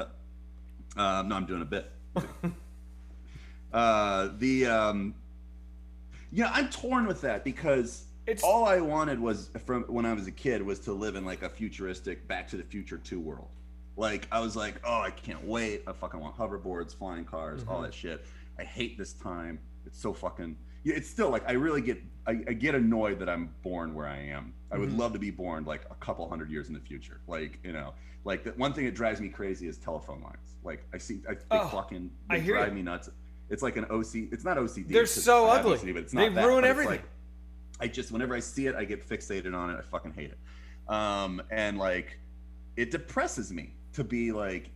No, I'm doing a bit. I'm torn with that because all I wanted was from when I was a kid was to live in like a futuristic Back to the Future 2 world. Like I was like, oh, I can't wait. I fucking want hoverboards, flying cars, all that shit. I hate this time. It's so fucking. It's still like I really get annoyed that I'm born where I am. I would love to be born like a couple hundred years in the future. Like like the one thing that drives me crazy is telephone lines. Like they drive me nuts. It's like an OC. It's not OCD. They're so ugly. OCD, but it's not they ruin everything. Whenever I see it, I get fixated on it. I fucking hate it. And like, it depresses me to be like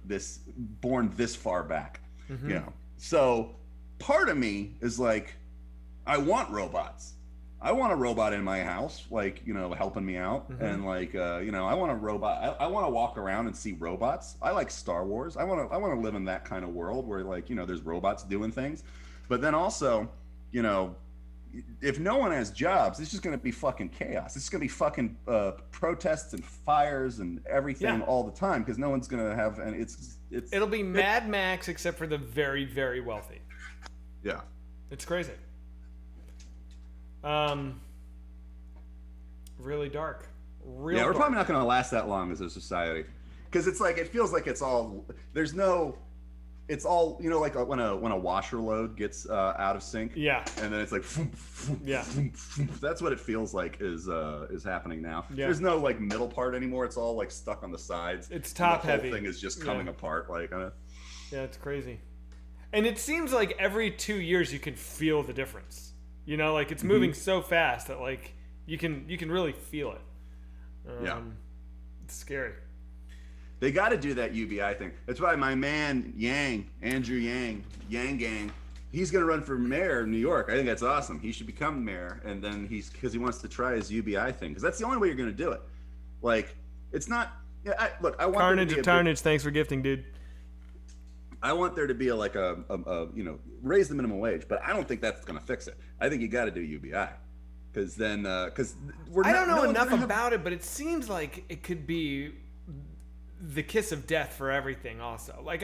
this born this far back, So part of me is like, I want robots. I want a robot in my house, like, helping me out. And like, I want a robot. I want to walk around and see robots. I like Star Wars. I want to live in that kind of world where like, there's robots doing things. But then also, if no one has jobs, it's just going to be fucking chaos. It's going to be fucking protests and fires and everything all the time because no one's going to have, and it'll be Mad Max except for the very, very wealthy. Yeah. It's crazy. Really dark. We're probably not going to last that long as a society because it's like, it feels like it's all like when a washer load gets out of sync. Yeah. And then it's like, that's what it feels like is happening now. Yeah. There's no like middle part anymore. It's all like stuck on the sides. It's top heavy. The whole thing is just coming apart. Like, yeah, it's crazy. And it seems like every 2 years you can feel the difference. Like it's moving so fast that like you can really feel it. It's scary. They got to do that UBI thing. That's why my man Andrew Yang Gang, he's going to run for mayor of New York. I think that's awesome. He should become mayor, and then because he wants to try his UBI thing, because that's the only way you're going to do it. Like, it's not. Yeah, I want Carnage of Tarnage. Thanks for gifting, dude. I want there to be raise the minimum wage, but I don't think that's going to fix it. I think you got to do UBI. Because then, I don't know enough about it, but it seems like it could be the kiss of death for everything also. Like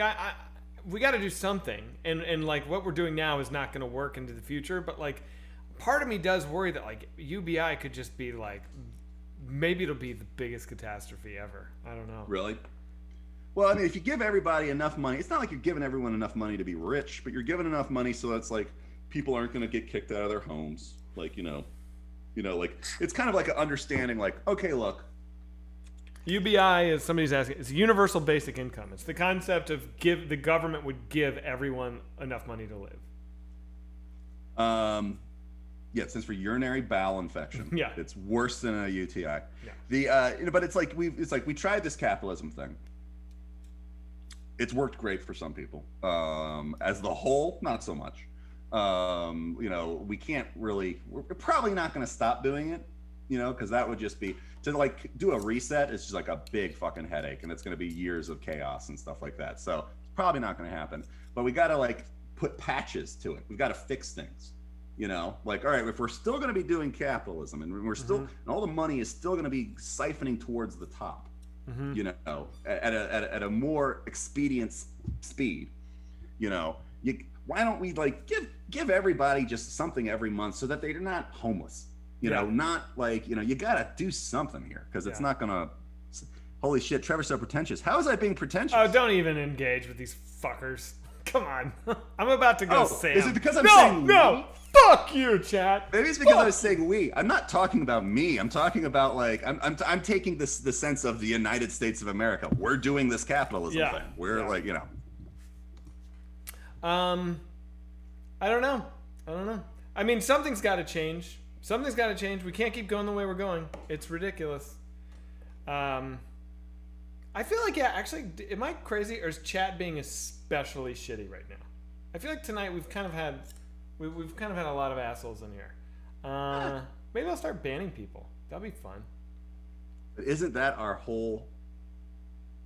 we got to do something, and like what we're doing now is not going to work into the future. But like, part of me does worry that like UBI could just be like, maybe it'll be the biggest catastrophe ever. I don't know. Really? Well, I mean, if you give everybody enough money, it's not like you're giving everyone enough money to be rich, but you're giving enough money so it's like people aren't going to get kicked out of their homes. Like, like it's kind of like an understanding. Like, okay, look. UBI is somebody's asking. It's universal basic income. It's the concept of the government would give everyone enough money to live. Yeah, it stands for urinary bowel infection. Yeah, it's worse than a UTI. Yeah. But it's like we tried this capitalism thing. It's worked great for some people. As the whole, not so much. We can't really. We're probably not going to stop doing it. Because that would just be to like do a reset. It's just like a big fucking headache, and it's going to be years of chaos and stuff like that. So it's probably not going to happen. But we got to like put patches to it. We've got to fix things. Like, all right, if we're still going to be doing capitalism, and we're still, and all the money is still going to be siphoning towards the top, at a more expedient speed, why don't we like give everybody just something every month so that they're not homeless. Not like, you gotta do something here because it's not gonna. Holy shit, Trevor's so pretentious. How is that being pretentious? Oh, don't even engage with these fuckers. Come on. I'm about to go Sam. Is it because I'm saying No, fuck you, chat. Maybe it's because I was saying we. I'm not talking about me. I'm talking about like, I'm taking the sense of the United States of America. We're doing this capitalism thing. We're like, I don't know. I mean, something's got to change. We can't keep going the way we're going. It's ridiculous. I feel like, actually, am I crazy, or is chat being especially shitty right now? I feel like tonight we've kind of had a lot of assholes in here. Maybe I'll start banning people. That'll be fun. Isn't that our whole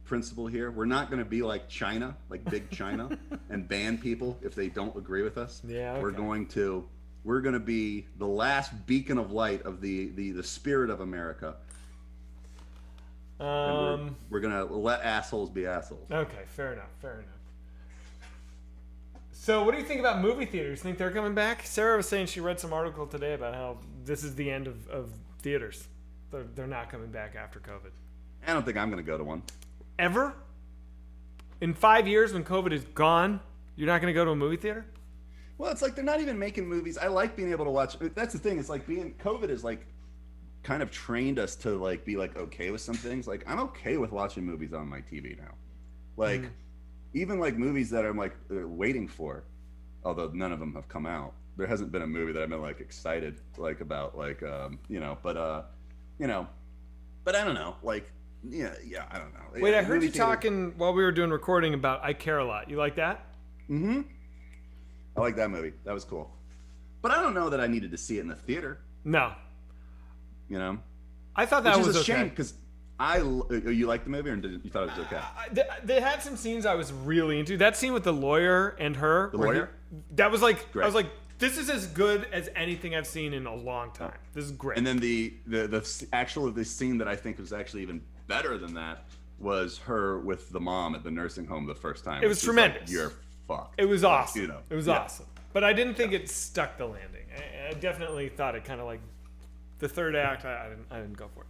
principle here? We're not going to be like China, like big China, and ban people if they don't agree with us. Yeah, okay. We're going to be the last beacon of light of the spirit of America. We're going to let assholes be assholes. Okay, fair enough. So what do you think about movie theaters? Think they're coming back? Sarah was saying she read some article today about how this is the end of theaters. They're not coming back after COVID. I don't think I'm going to go to one. Ever? In 5 years when COVID is gone, you're not going to go to a movie theater? Well, it's like they're not even making movies. I like being able to watch. That's the thing. It's like COVID is like kind of trained us to like be like okay with some things. Like I'm okay with watching movies on my TV now. Like even like movies that I'm like waiting for, although none of them have come out. There hasn't been a movie that I've been like excited like about like but I don't know. Like yeah, I don't know. Wait, I heard you talking while we were doing recording about I Care a Lot. You like that? Mm-hmm. I like that movie. That was cool. But I don't know that I needed to see it in the theater. No. I thought that was a okay. shame because you liked the movie or you thought it was okay? They had some scenes I was really into. That scene with the lawyer and her. The lawyer? That was like, great. I was like, this is as good as anything I've seen in a long time. This is great. And then the scene that I think was actually even better than that was her with the mom at the nursing home the first time. It was tremendous. Like, you're fucked. It was awesome. It was yeah. awesome. But I didn't think it stuck the landing. I definitely thought it kind of like the third act. I didn't go for it.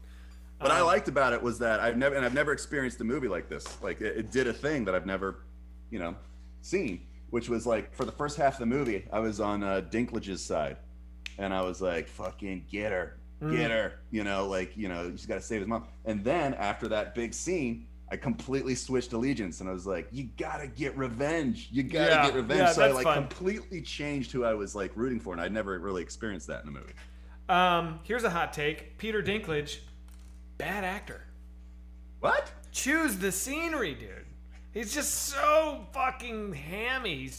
What I liked about it was that I've never experienced a movie like this. Like it did a thing that I've never, seen, which was like for the first half of the movie, I was on Dinklage's side, and I was like, "Fucking get her, you just got to save his mom." And then after that big scene, I completely switched allegiance, and I was like, "You gotta get revenge. You gotta get revenge." So I like completely changed who I was like rooting for, and I'd never really experienced that in a movie. Here's a hot take: Peter Dinklage. Bad actor. What? Choose the scenery, dude. He's just so fucking hammy. He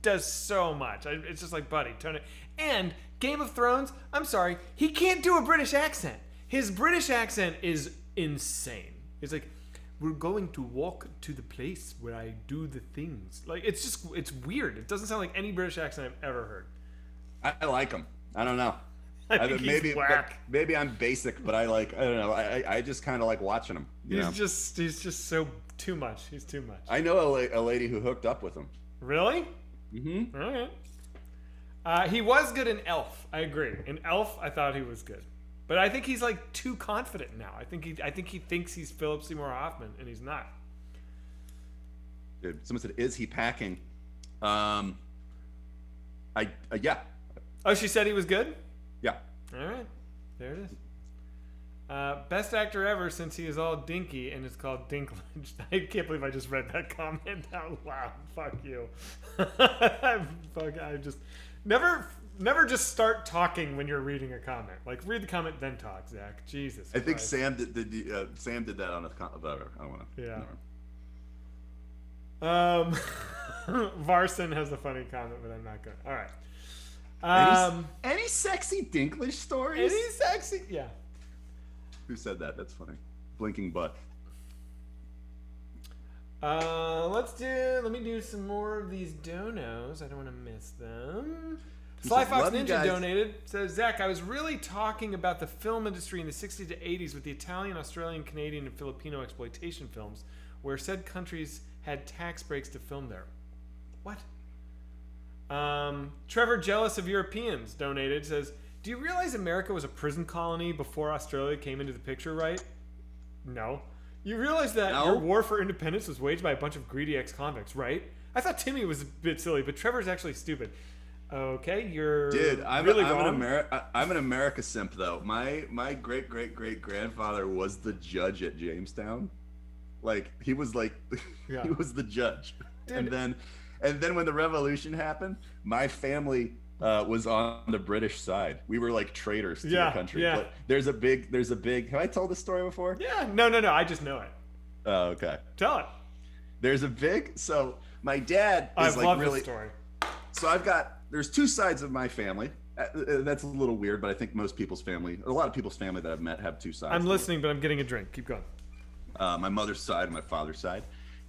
does so much. It's just like, buddy, tone it. And Game of Thrones, I'm sorry, he can't do a British accent. His British accent is insane. He's like, we're going to walk to the place where I do the things. Like, it's weird. It doesn't sound like any British accent I've ever heard. I like him. I don't know. I think he's whack. Maybe I'm basic, but I don't know. I just kind of like watching him. He's just so too much. He's too much. I know a lady who hooked up with him. Really? Mm-hmm. All right. He was good in Elf. I agree. In Elf, I thought he was good, but I think he's like too confident now. I think he thinks he's Philip Seymour Hoffman, and he's not. Dude, someone said, "Is he packing?" Yeah. Oh, she said he was good? Yeah. All right. There it is. Best actor ever since he is all dinky and it's called Dinklage. I can't believe I just read that comment out loud. Fuck you. I just never just start talking when you're reading a comment. Like read the comment then talk, Zach. Jesus. I think Christ. Sam did that on a comment. I don't want to. Yeah. Varson has a funny comment, but I'm not going. All right. Any sexy Dinklage stories? Any sexy? Yeah. Who said that? That's funny. Blinking butt. Let me do some more of these donos. I don't want to miss them. Sly Fox Ninja donated. Says, Zach, I was really talking about the film industry in the 60s to 80s with the Italian, Australian, Canadian, and Filipino exploitation films, where said countries had tax breaks to film there. What? Trevor, jealous of Europeans, donated. Says, do you realize America was a prison colony before Australia came into the picture, right? No. You realize that your war for independence was waged by a bunch of greedy ex-convicts, right? I thought Timmy was a bit silly, but Trevor's actually stupid. Okay, you're I'm wrong. I'm an America simp, though. My great-great-great-great-grandfather was the judge at Jamestown. Like, he was like, Yeah. he was the judge. Dude. And then when the revolution happened, my family was on the British side. We were like traitors to the country. Yeah. But there's a big. Have I told this story before? Yeah. No. I just know it. Oh, okay. Tell it. There's a big. So my dad is I like love really. this story. So there's two sides of my family. That's a little weird, but I think most people's family, a lot of people's family that I've met have two sides. I'm listening, but I'm getting a drink. Keep going. My mother's side and my father's side.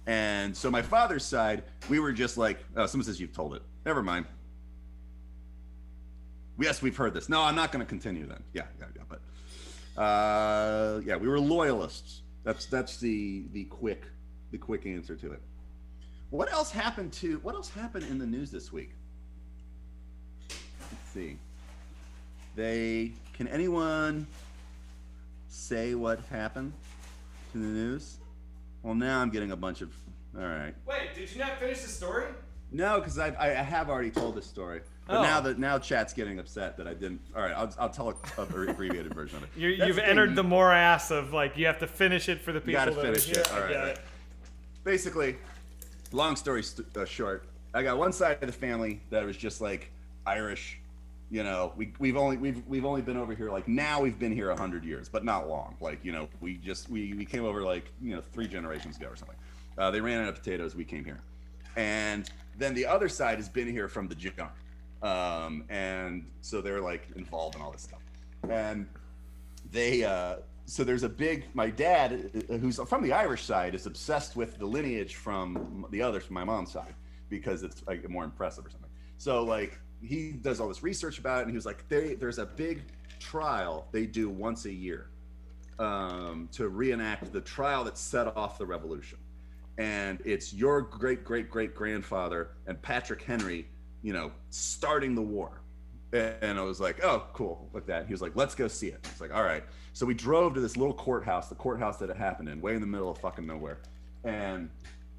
And so my father's side, we were just like, someone says you've told it. Never mind. Yes, we've heard this. No, I'm not going to continue then. Yeah. But we were loyalists. That's the quick answer to it. What else happened in the news this week? Let's see. Can anyone say what happened to the news? Well, now I'm getting a bunch of. All right. Wait, did you not finish the story? No, because I have already told this story. But now chat's getting upset that I didn't. All right, I'll tell a abbreviated version of it. You've entered the morass of like you have to finish it for the people. You gotta that finish are here. it. All right. Basically, long story short, I got one side of the family that was just like Irish. You know, we've only been over here like now we've been here 100 years, but not long. Like we came over like 3 generations ago or something. They ran out of potatoes. We came here, and then the other side has been here from the jump. And so they're like involved in all this stuff, and so there's my dad, who's from the Irish side, is obsessed with the lineage from my mom's side because it's like more impressive or something. So like he does all this research about it, and he was like, there's a big trial they do once a year to reenact the trial that set off the revolution, and it's your great grandfather and Patrick Henry starting the war. And I was like, oh, cool, like that. He was like, let's go see it. It's like, all right. So we drove to this little courthouse, the courthouse that it happened in, way in the middle of fucking nowhere. And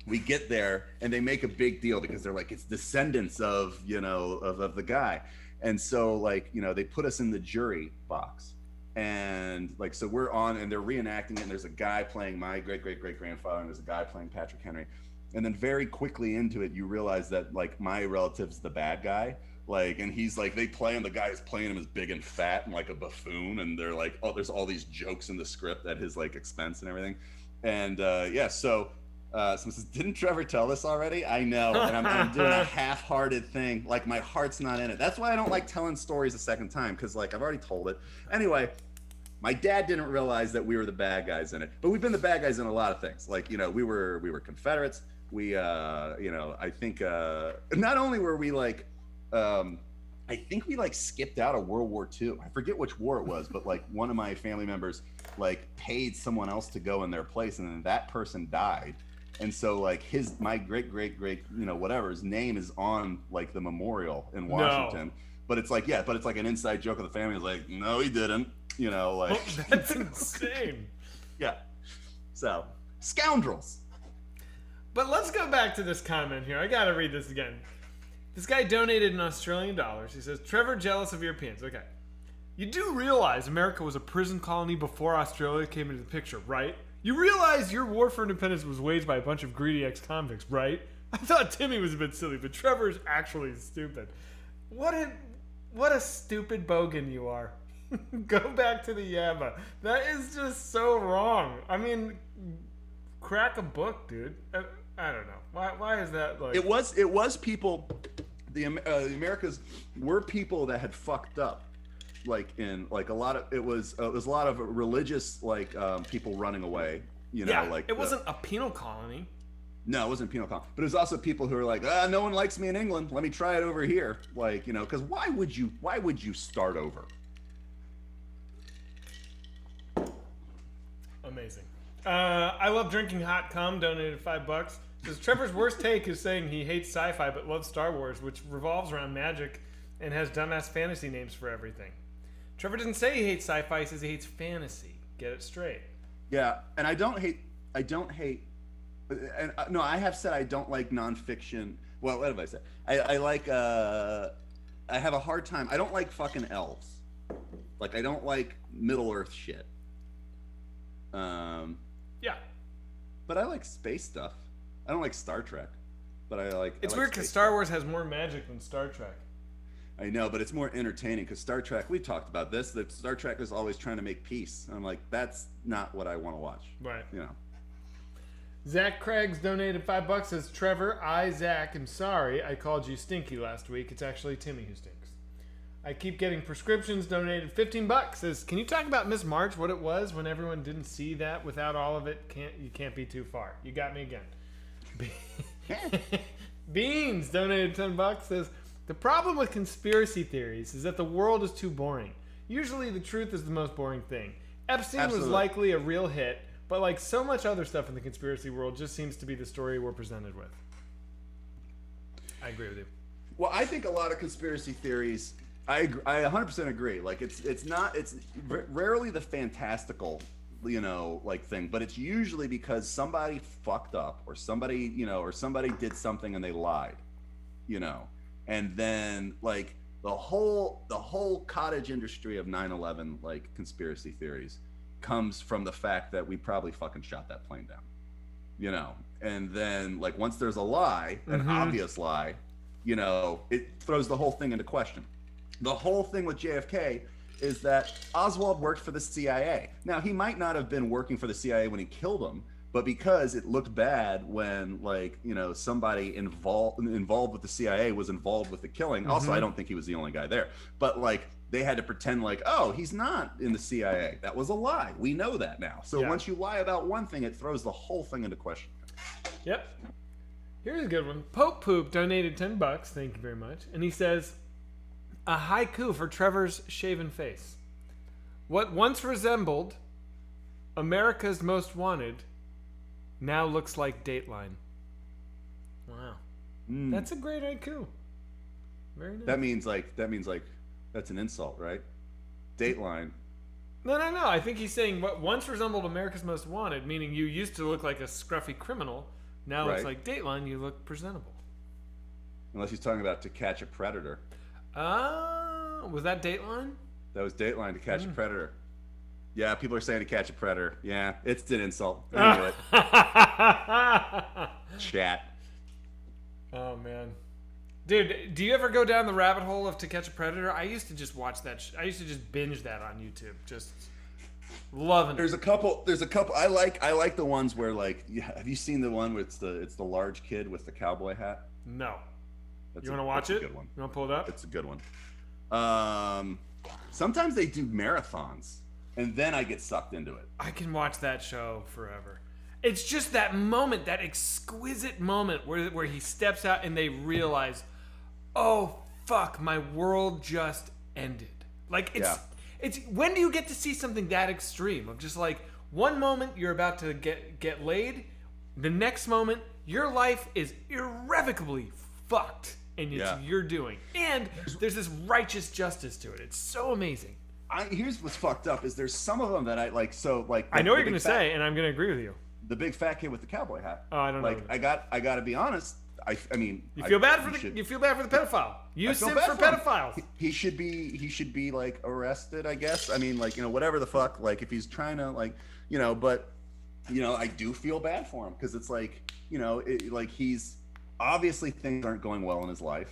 we get there, and they make a big deal because they're like, it's descendants of the guy. And so like, they put us in the jury box. And like, so we're on, and they're reenacting it, and there's a guy playing my great-great-great-grandfather, and there's a guy playing Patrick Henry. And then very quickly into it, you realize that like my relative's the bad guy. Like, and he's like, they play him, the guy is playing him as big and fat and like a buffoon. And they're like, oh, there's all these jokes in the script at his like expense and everything. And so someone says, didn't Trevor tell this already? I know. And I'm doing a half-hearted thing. Like my heart's not in it. That's why I don't like telling stories a second time. Cause like I've already told it. Anyway, my dad didn't realize that we were the bad guys in it, but we've been the bad guys in a lot of things. Like, we were Confederates. We, I think, not only were we like, I think we like skipped out of World War II. I forget which war it was, but like one of my family members like paid someone else to go in their place, and then that person died. And so like my great whatever's name is on like the memorial in Washington. No. But it's like an inside joke of the family. It's like, no, he didn't. Like that's insane. Yeah. So scoundrels. But let's go back to this comment here. I gotta read this again. This guy donated in Australian dollars. He says, Trevor jealous of Europeans. Okay. You do realize America was a prison colony before Australia came into the picture, right? You realize your war for independence was waged by a bunch of greedy ex-convicts, right? I thought Timmy was a bit silly, but Trevor is actually stupid. What a stupid bogan you are. Go back to the Yabba. That is just so wrong. I mean, crack a book, dude. I don't know. Why is that like... It was people... The Americas were people that had fucked up. Like in like a lot of it was a lot of religious like people running away, like it wasn't a penal colony. No, it wasn't a penal colony, but it was also people who were like, no one likes me in England, let me try it over here, like because why would you start over? Amazing. I love drinking hot cum. Donated $5. Says Trevor's worst take is saying he hates sci-fi but loves Star Wars, which revolves around magic and has dumbass fantasy names for everything. Trevor doesn't say he hates sci-fi, he says he hates fantasy. Get it straight. Yeah, and I don't hate, and no, I have said I don't like nonfiction. Well, what have I said? I like, I have a hard time. I don't like fucking elves. Like, I don't like Middle Earth shit. Yeah. But I like space stuff. I don't like Star Trek, but I like. It's weird because Star Wars has more magic than Star Trek. I know, but it's more entertaining because Star Trek, we've talked about this, that Star Trek is always trying to make peace. And I'm like, that's not what I want to watch. Right. Zach Craig's donated $5. Says, Trevor, Zach, am sorry I called you stinky last week. It's actually Timmy who stinks. I keep getting prescriptions. Donated $15. Says, can you talk about Miss March, what it was when everyone didn't see that? Without all of it, you can't be too far. You got me again. Beans donated $10. Says, the problem with conspiracy theories is that the world is too boring. Usually the truth is the most boring thing. Epstein was likely a real hit, but like so much other stuff in the conspiracy world just seems to be the story we're presented with. I agree with you. Well, I think a lot of conspiracy theories, I 100% agree. Like it's rarely the fantastical, like thing, but it's usually because somebody fucked up or somebody did something and they lied, And then like the whole cottage industry of 9/11 like conspiracy theories comes from the fact that we probably fucking shot that plane down, And then like once there's a lie, an obvious lie, it throws the whole thing into question. The whole thing with JFK is that Oswald worked for the CIA. Now he might not have been working for the CIA when he killed him, but because it looked bad when somebody involved with the CIA was involved with the killing. Also, I don't think he was the only guy there, but like they had to pretend like, oh, he's not in the CIA. That was a lie. We know that now. So once you lie about one thing, it throws the whole thing into question. Yep. Here's a good one. Pope Poop donated $10. Thank you very much. And he says, a haiku for Trevor's shaven face. What once resembled America's Most Wanted now looks like Dateline. Wow. That's a great haiku. Very nice. That means like that's an insult, right? Dateline. No. I think he's saying what once resembled America's Most Wanted, meaning you used to look like a scruffy criminal. Now it's like Dateline, you look presentable. Unless he's talking about To Catch a Predator. Was that Dateline? That was Dateline, To Catch a Predator. Yeah, people are saying To Catch a Predator. Yeah, it's an insult. I knew it. Chat. Oh, man. Dude, do you ever go down the rabbit hole of To Catch a Predator? I used to just watch that. I used to just binge that on YouTube. Just loving it. There's a couple. I like the ones where like, have you seen the one where it's the large kid with the cowboy hat? No. You want to watch it? Good one. You want to pull it up? It's a good one. Sometimes they do marathons, and then I get sucked into it. I can watch that show forever. It's just that moment, that exquisite moment where he steps out and they realize, oh, fuck, my world just ended. Like, it's when do you get to see something that extreme? Of just like, one moment you're about to get laid, the next moment your life is irrevocably fucked, and it's you're doing. And there's this righteous justice to it. It's so amazing. Here's what's fucked up is there's some of them that I like. So like, I know what you're gonna say, and I'm gonna agree with you. The big fat kid with the cowboy hat. Oh, I don't know. Like, I got to be honest. I mean, you feel bad for the pedophile. You simp for pedophiles. He should be like arrested, I guess. I mean, like, you know, whatever the fuck. Like, if he's trying to, like, you know, but, you know, I do feel bad for him because it's like, you know, like he's obviously things aren't going well in his life.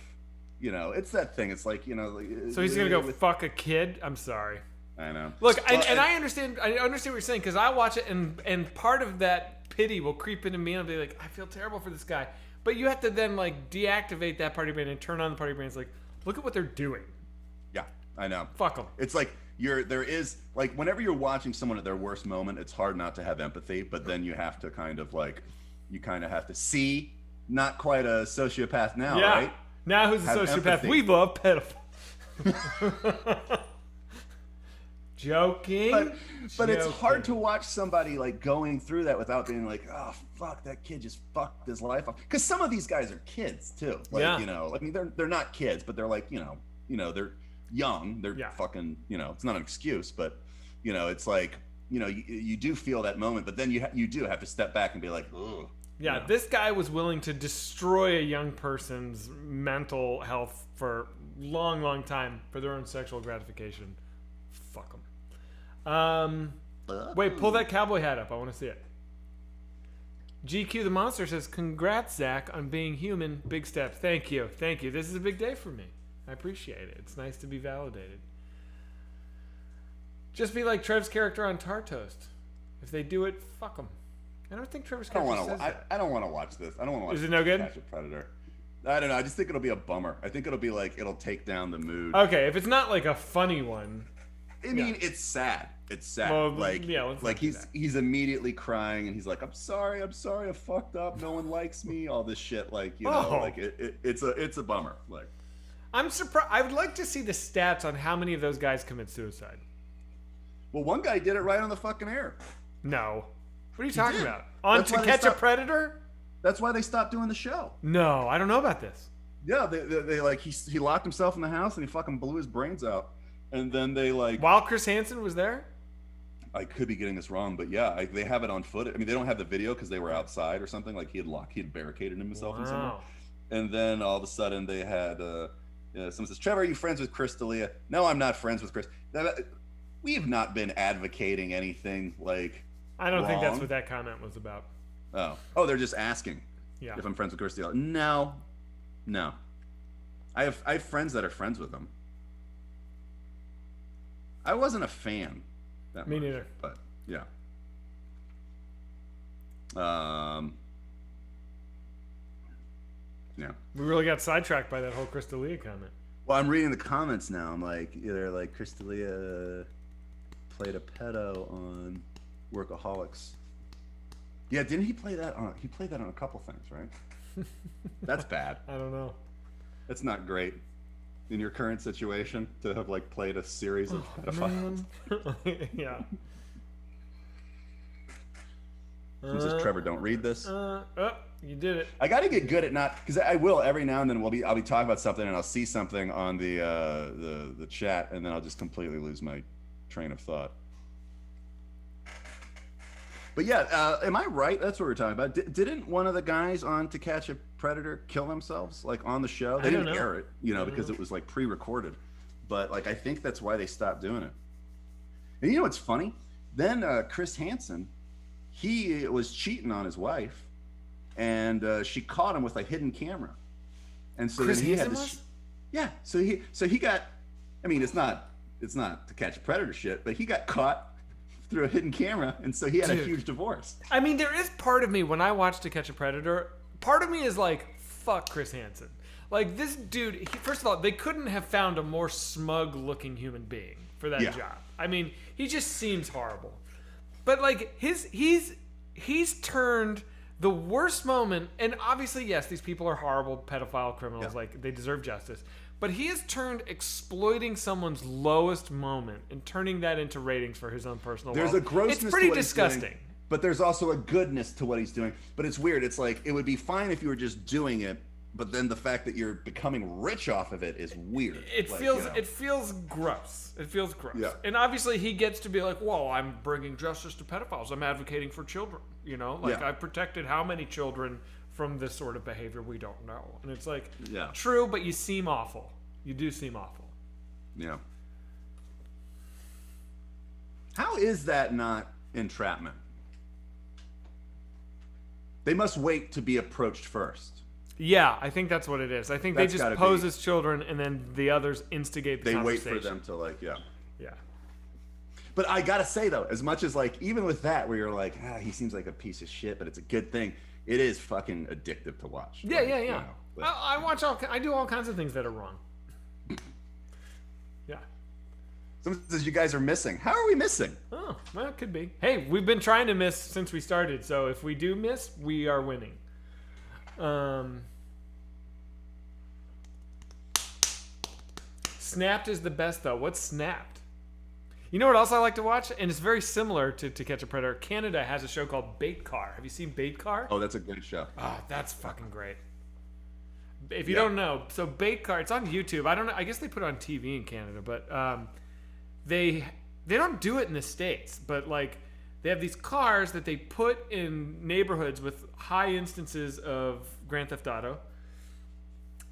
You know, it's that thing. It's like, you know, like, so he's gonna go fuck a kid. I'm sorry. I know. Look, and I understand. I understand what you're saying because I watch it, and part of that pity will creep into me, and I'll be like, I feel terrible for this guy. But you have to then like deactivate that party brain and turn on the party brain. It's like, look at what they're doing. Yeah, I know. Fuck them. It's like there is like whenever you're watching someone at their worst moment, it's hard not to have empathy. But then you have to kind of have to see, not quite a sociopath now, right? Now who's a sociopath? Empathy. We love pedophiles. Joking. But it's hard to watch somebody like going through that without being like, oh fuck, that kid just fucked his life up. Because some of these guys are kids too. Like, you know, I mean, they're not kids, but they're like, you know, they're young. They're fucking, you know, it's not an excuse, but you know, it's like, you know, you do feel that moment, but then you do have to step back and be like, ugh. Yeah, you know? This guy was willing to destroy a young person's mental health for long, long time for their own sexual gratification. Fuck him. Wait, pull that cowboy hat up. I want to see it. GQ the Monster says, congrats, Zach, on being human. Big step. Thank you. Thank you. This is a big day for me. I appreciate it. It's nice to be validated. Just be like Trev's character on Tar Toast. If they do it, fuck them. I don't think Trevor's character says that. I don't want to watch this. I don't want to watch Is it no good? Catch a Predator. I don't know. I just think it'll be a bummer. I think it'll be like, it'll take down the mood. Okay, if it's not like a funny one. I mean, it's sad. It's sad. Well, like, like he's immediately crying and he's like, I'm sorry, I fucked up. No one likes me. All this shit, like, you know, like it's a bummer. Like, I'm surprised. I would like to see the stats on how many of those guys commit suicide. Well, one guy did it right on the fucking air. No, what are you talking about? On To Catch a Predator? That's why they stopped doing the show. No, I don't know about this. Yeah, they like he locked himself in the house and he fucking blew his brains out. And then they like... While Chris Hansen was there? I could be getting this wrong, but yeah, they have it on footage. I mean, they don't have the video because they were outside or something. Like he had barricaded himself in somewhere. And then all of a sudden they had... someone says, Trevor, are you friends with Chris D'Elia? No, I'm not friends with Chris. We've not been advocating anything like I don't think that's what that comment was about. Oh, they're just asking if I'm friends with Chris D'Elia. No. I have friends that are friends with him. I wasn't a fan. Me neither. But yeah. Yeah. We really got sidetracked by that whole Chris D'Elia comment. Well, I'm reading the comments now. I'm like, they're like, Chris D'Elia played a pedo on Workaholics. Yeah, didn't he play that on? He played that on a couple things, right? That's bad. I don't know. That's not great. In your current situation, to have like played a series of pedophiles. Yeah. Says Trevor, don't read this. You did it. I got to get good at not, because I will every now and then. I'll be talking about something and I'll see something on the chat and then I'll just completely lose my train of thought. But yeah, am I right? That's what we're talking about. Didn't one of the guys on To Catch a Predator kill themselves, like on the show? They didn't air it, because it was like pre-recorded. But like, I think that's why they stopped doing it. And you know what's funny? Then Chris Hansen, he was cheating on his wife, and she caught him with a hidden camera. And so Chris then he Hansen had to, yeah. So he got. I mean, it's not To Catch a Predator shit, but he got caught through a hidden camera, and so he had a huge divorce. I mean, there is part of me when I watch To Catch a Predator, part of me is like, fuck Chris Hansen. Like, this dude, first of all, they couldn't have found a more smug-looking human being for that job. I mean, he just seems horrible. But like, he's turned the worst moment, and obviously, yes, these people are horrible pedophile criminals, like they deserve justice. But he has turned exploiting someone's lowest moment and turning that into ratings for his own personal There's wealth. a grossness It's pretty to what he's doing, disgusting. but there's also a goodness to what he's doing. But it's weird. It's like it would be fine if you were just doing it, but then the fact that you're becoming rich off of it is weird. It Like, feels you know. it feels gross. It feels gross. Yeah. And obviously he gets to be like, "Whoa, I'm bringing justice to pedophiles. I'm advocating for children." You know, like Yeah. I've protected how many children from this sort of behavior we don't know. And it's like, Yeah. true, but you seem awful. You do seem awful. Yeah. How is that not entrapment? They must wait to be approached first. Yeah, I think that's what it is. I think That's they gotta just pose be- as children, and then the others instigate the They wait conversation. for them to like, yeah. Yeah. But I gotta say though, as much as like, even with that, where you're like, he seems like a piece of shit, but it's a good thing. It is fucking addictive to watch. Yeah, Like, yeah, you yeah. know, but- I watch I do all kinds of things that are wrong. Yeah. Someone says you guys are missing. How are we missing? Oh, well, it could be. Hey, we've been trying to miss since we started, so if we do miss, we are winning. Snapped is the best, though. What's Snapped? You know what else I like to watch? And it's very similar to Catch a Predator. Canada has a show called Bait Car. Have you seen Bait Car? Oh, that's a good show. Ah, that's fucking great. If you Yeah. don't know, so Bait Car, it's on YouTube. I don't know. I guess they put it on TV in Canada, but they don't do it in the States. But like, they have these cars that they put in neighborhoods with high instances of Grand Theft Auto,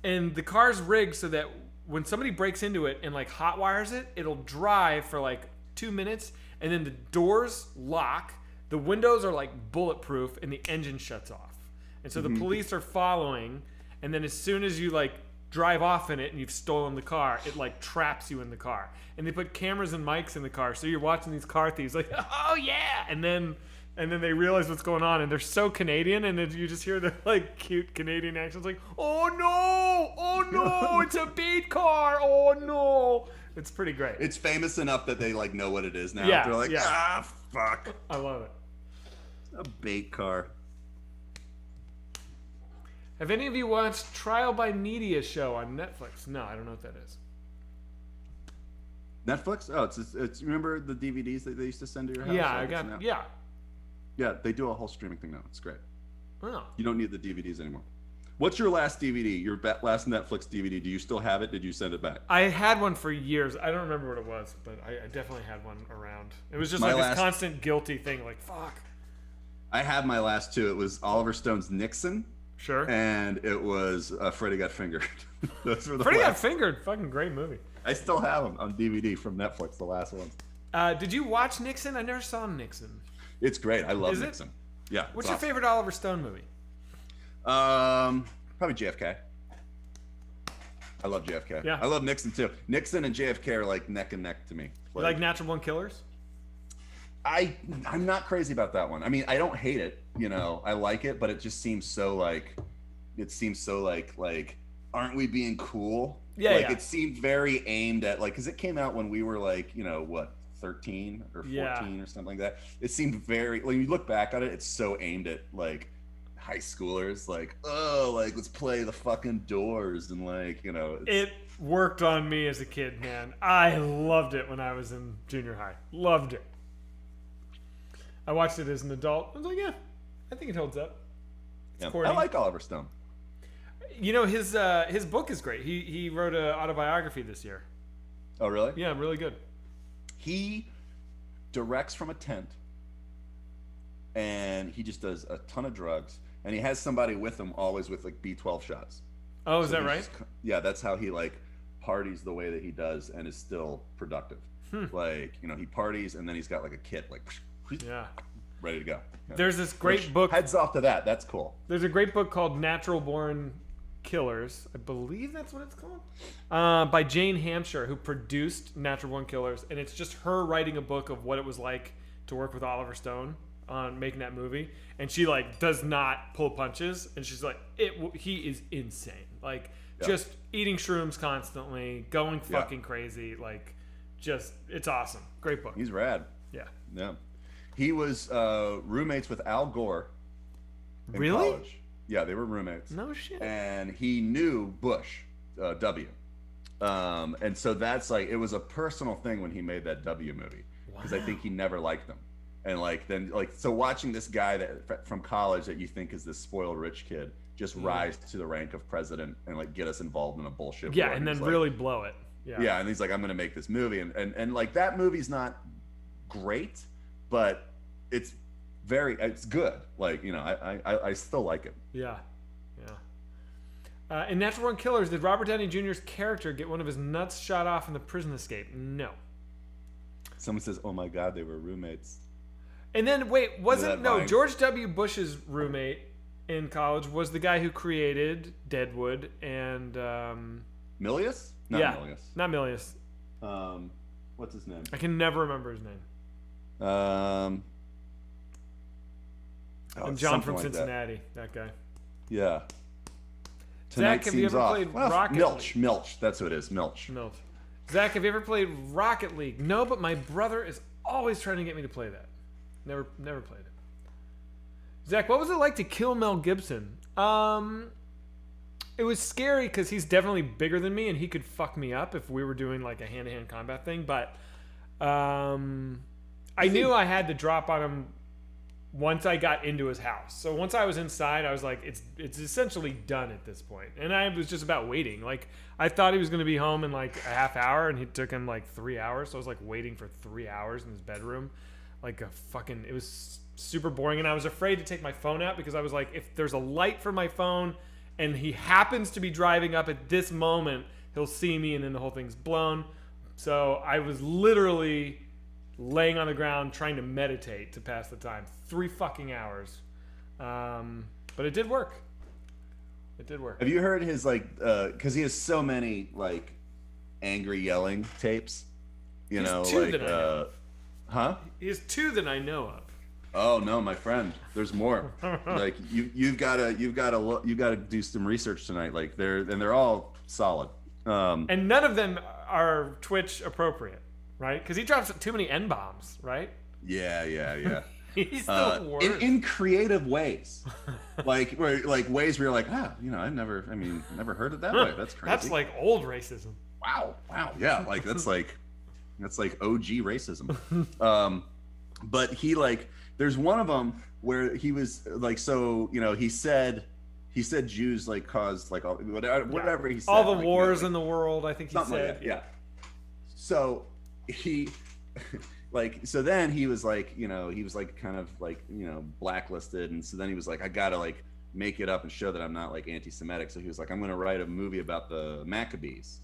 and the car's rigged so that when somebody breaks into it and like hot wires it, it'll drive for like 2 minutes, and then the doors lock, the windows are like bulletproof, and the engine shuts off. And so the police are following, and then as soon as you like drive off in it and you've stolen the car, it like traps you in the car. And they put cameras and mics in the car, so you're watching these car thieves like, oh yeah, and then they realize what's going on, and they're so Canadian, and then you just hear the like cute Canadian accents like, oh no, it's a beat car, oh no. It's pretty great. It's famous enough that they like know what it is now. Yeah, They're like, yeah. fuck. I love it. A bait car. Have any of you watched Trial by Media show on Netflix? No, I don't know what that is. Netflix? Oh, it's remember the DVDs that they used to send to your house? Yeah, I Like, it's got now- yeah. Yeah, they do a whole streaming thing now. It's great. Oh. You don't need the DVDs anymore. What's your last DVD? Your last Netflix DVD? Do you still have it? Did you send it back? I had one for years. I don't remember what it was, but I definitely had one around. It was just My like last- this constant guilty thing, like fuck. I have my last two. It was Oliver Stone's Nixon, Sure. and it was Freddy Got Fingered. Those were the Freddy Got last. Fingered, fucking great movie. I still have them on DVD from Netflix. The last ones. Did you watch Nixon? I never saw Nixon. It's great. I love Is it? Nixon. Yeah. What's it's your awesome. favorite Oliver Stone movie? Probably JFK. I love JFK. Yeah. I love Nixon too. Nixon and JFK are like neck and neck to me. You like Natural Born Killers? I'm not crazy about that one. I mean, I don't hate it. You know, I like it, but it just seems so like, aren't we being cool? Yeah, Like yeah. it seemed very aimed at like, because it came out when we were like, you know, what, 13 or 14 Yeah. or something like that. It seemed very, when you look back on it, it's so aimed at like high schoolers, like, oh, like let's play the fucking Doors and like, you know. It worked on me as a kid, man. I loved it when I was in junior high. Loved it. I watched it as an adult. I was like, yeah, I think it holds up. It's Yeah. corny. I like Oliver Stone. You know, his book is great. He wrote an autobiography this year. Oh, really? Yeah, really good. He directs from a tent, and he just does a ton of drugs, and he has somebody with him always with like B12 shots. Oh, is So that he's right? just- yeah, that's how he like parties the way that he does and is still productive. Like, you know, he parties and then he's got like a kit like Yeah. ready to go. Yeah. There's this great Which, book. Heads off to that. That's cool. There's a great book called Natural Born Killers. I believe that's what it's called. By Jane Hampshire, who produced Natural Born Killers. And it's just her writing a book of what it was like to work with Oliver Stone on making that movie. And she like does not pull punches. And she's like, he is insane. Like just eating shrooms constantly, going fucking crazy. Like just, it's awesome. Great book. He's rad. Yeah. Yeah. He was roommates with Al Gore in Really? college. Yeah, they were roommates. No shit. And he knew Bush, W. And so that's like, it was a personal thing when he made that W movie, because I think he never liked them. And like, then like, so watching this guy that from college that you think is this spoiled rich kid just rise to the rank of president and like get us involved in a bullshit war. And then really blow it. Yeah. And he's like, I'm going to make this movie. And like, that movie's not great, but it's good. Like, you know, I still like it. Yeah. In Natural Born Killers, did Robert Downey Jr.'s character get one of his nuts shot off in the prison escape? No. Someone says, oh my God, they were roommates. And then, wait, George W. Bush's roommate in college was the guy who created Deadwood and... Milius? Not Milius. Not Milius. What's his name? I can never remember his name. And John from Cincinnati, that guy. Yeah. Zach, have you ever played Rocket League? Milch. That's who it is. Milch. Zach, have you ever played Rocket League? No, but my brother is always trying to get me to play that. Never played it. Zach, what was it like to kill Mel Gibson? It was scary because he's definitely bigger than me and he could fuck me up if we were doing like a hand-to-hand combat thing. But I knew I had to drop on him once I got into his house. So once I was inside, I was like, it's essentially done at this point. And I was just about waiting. Like, I thought he was going to be home in like a half hour, and it took him like 3 hours. So I was like waiting for 3 hours in his bedroom. Like it was super boring. And I was afraid to take my phone out because I was like, if there's a light for my phone and he happens to be driving up at this moment, he'll see me and then the whole thing's blown. So I was literally laying on the ground trying to meditate to pass the time. 3 fucking hours. But it did work. Have you heard his like because he has so many like angry yelling tapes, you know, like he has 2 that I know of. Oh no, my friend, there's more. Like you've got to do some research tonight. Like they're all solid. And none of them are Twitch appropriate, right? Because he drops too many N-bombs, right? Yeah. He's the worst. In creative ways, like ways where you're like, you know, I've never heard it that way. That's crazy. That's like old racism. Wow, yeah, like that's like OG racism. But he like, there's one of them where he was like, so you know, he said Jews like caused like whatever he said, all the like, wars you know, like, in the world. I think he said, like yeah. So he. Like, so then he was like, you know, he was like kind of like, you know, blacklisted. And so then he was like, I gotta like make it up and show that I'm not like anti-Semitic. So he was like, I'm going to write a movie about the Maccabees.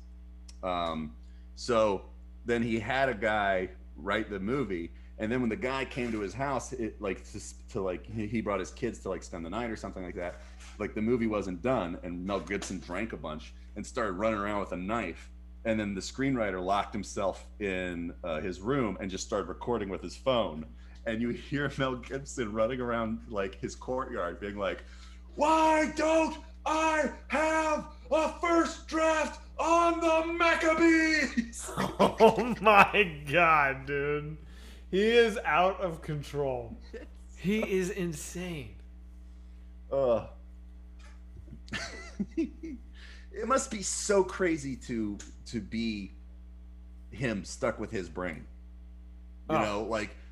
So then he had a guy write the movie. And then when the guy came to his house, it like to like, he brought his kids to like spend the night or something like that. Like the movie wasn't done. And Mel Gibson drank a bunch and started running around with a knife. And then the screenwriter locked himself in his room and just started recording with his phone. And you hear Mel Gibson running around like his courtyard being like, why don't I have a first draft on the Maccabees? Oh my God, dude. He is out of control. He is insane. It must be so crazy to be him stuck with his brain. You know,